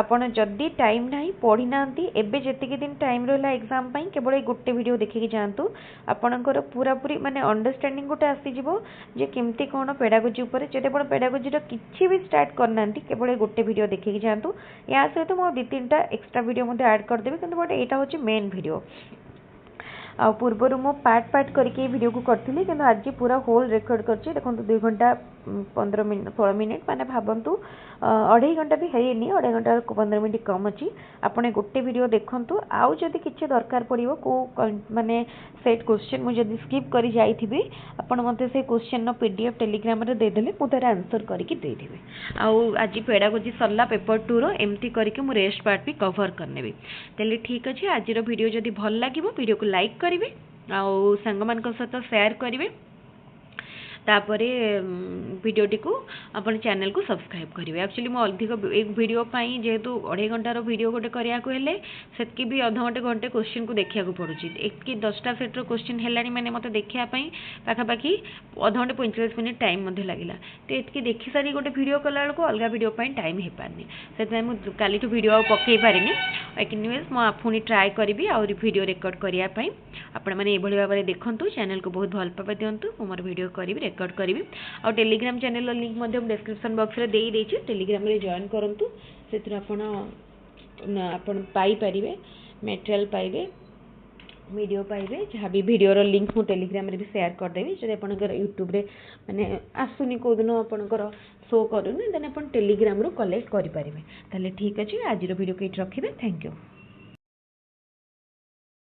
आपण जदी टाइम नाही पढ़ी नांती एबे जेतिके दिन टाइम रहला एग्जाम पई केवल गोटे वीडियो देखि जानतु आपणकर पूरा पूरी माने अंडरस्टैंडिंग गोटे आसी जिवो जे केमती कोन पेडागोजी ऊपर जदि आपण पेडागोजी रो किछि भी स्टार्ट करनांती केवल गोटे वीडियो देखि जानतु या सहित मो 2-3टा एक्स्ट्रा वीडियो मध्ये ऐड कर देबी किंतु बट एटा होची मेन वीडियो आ पूर्वर मो पार्ट करके वीडियो को करथिली किंतु आज पूरा होल रेकॉर्ड करछि देखंतु 2 घंटा 15 मिनिट 16 मिनिट माने भाबंतु 2.5 घंटा भी हेनी 2.5 घंटा 15 मिनिट कम अछि आपने गोटे वीडियो देखंतु आउ जदि किछि दरकार पड़िबो को माने सेट क्वेश्चन मु जदि स्किप करि जाईथिबी आपण मते से क्वेश्चन नो पीडीएफ टेलीग्राम रे दे देले मु तार आंसर करके दे देबे आउ आज पेडागोजी सरला पेपर 2 रो एमती करके मु रेस्ट पार्ट भी कवर करनेबी तेले ठीक अछि आज रो वीडियो जदि भल लागिबो वीडियो को लाइक करिवे आउ संग मान को साथ शेयर करिवे तापरे वीडियोटी को अपन चैनल को सब्सक्राइब करेंगे एक्चुअली मो अधिक एक वीडियो पाई जेहेतु 2.5 घंटार वीडियो गोटे करिया को हेले सेतकी भी अध घंटे घंटे क्वेश्चन को देखिया को पड़ुची एक 10टा सेट रो क्वेश्चन हेलानी माने मते देखिया पई पाखा पाखी अध घंटे 45 मिनिट टाइम मध्ये लागिला तो एतकी देखि सारी गोटे वीडियो कला को अलगा वीडियो पई टाइम हे पारनी सेतै मु काली तो वीडियो पक्कै पारिनी एनीवेज मो पुनी ट्राई करबी और वीडियो रिकॉर्ड करिया पई आपण माने एभली भाबरे देखंतु चैनल को बहुत भल पाबा दियंतु मोर वीडियो करबी रिकॉर्ड करी और टेलीग्राम चैनल लिंक मध्य डिस्क्रिप्शन बॉक्स रे देई देछि टेलीग्राम रे जॉइन करंतु सेतिर आपण पाई परिबे मटेरियल पाइबे वीडियो पाइबे जहाँ भी वीडियो रो लिंक मु टेलीग्राम रे भी शेयर कर देबी जदि आपनकर यूट्यूब रे माने आसुनी को दिन आपनकर शो करूनी देन आपण टेलीग्राम रो कलेक्ट करि परिबे ताले ठीक अछि आज रो वीडियो के रखिबे थैंक यू।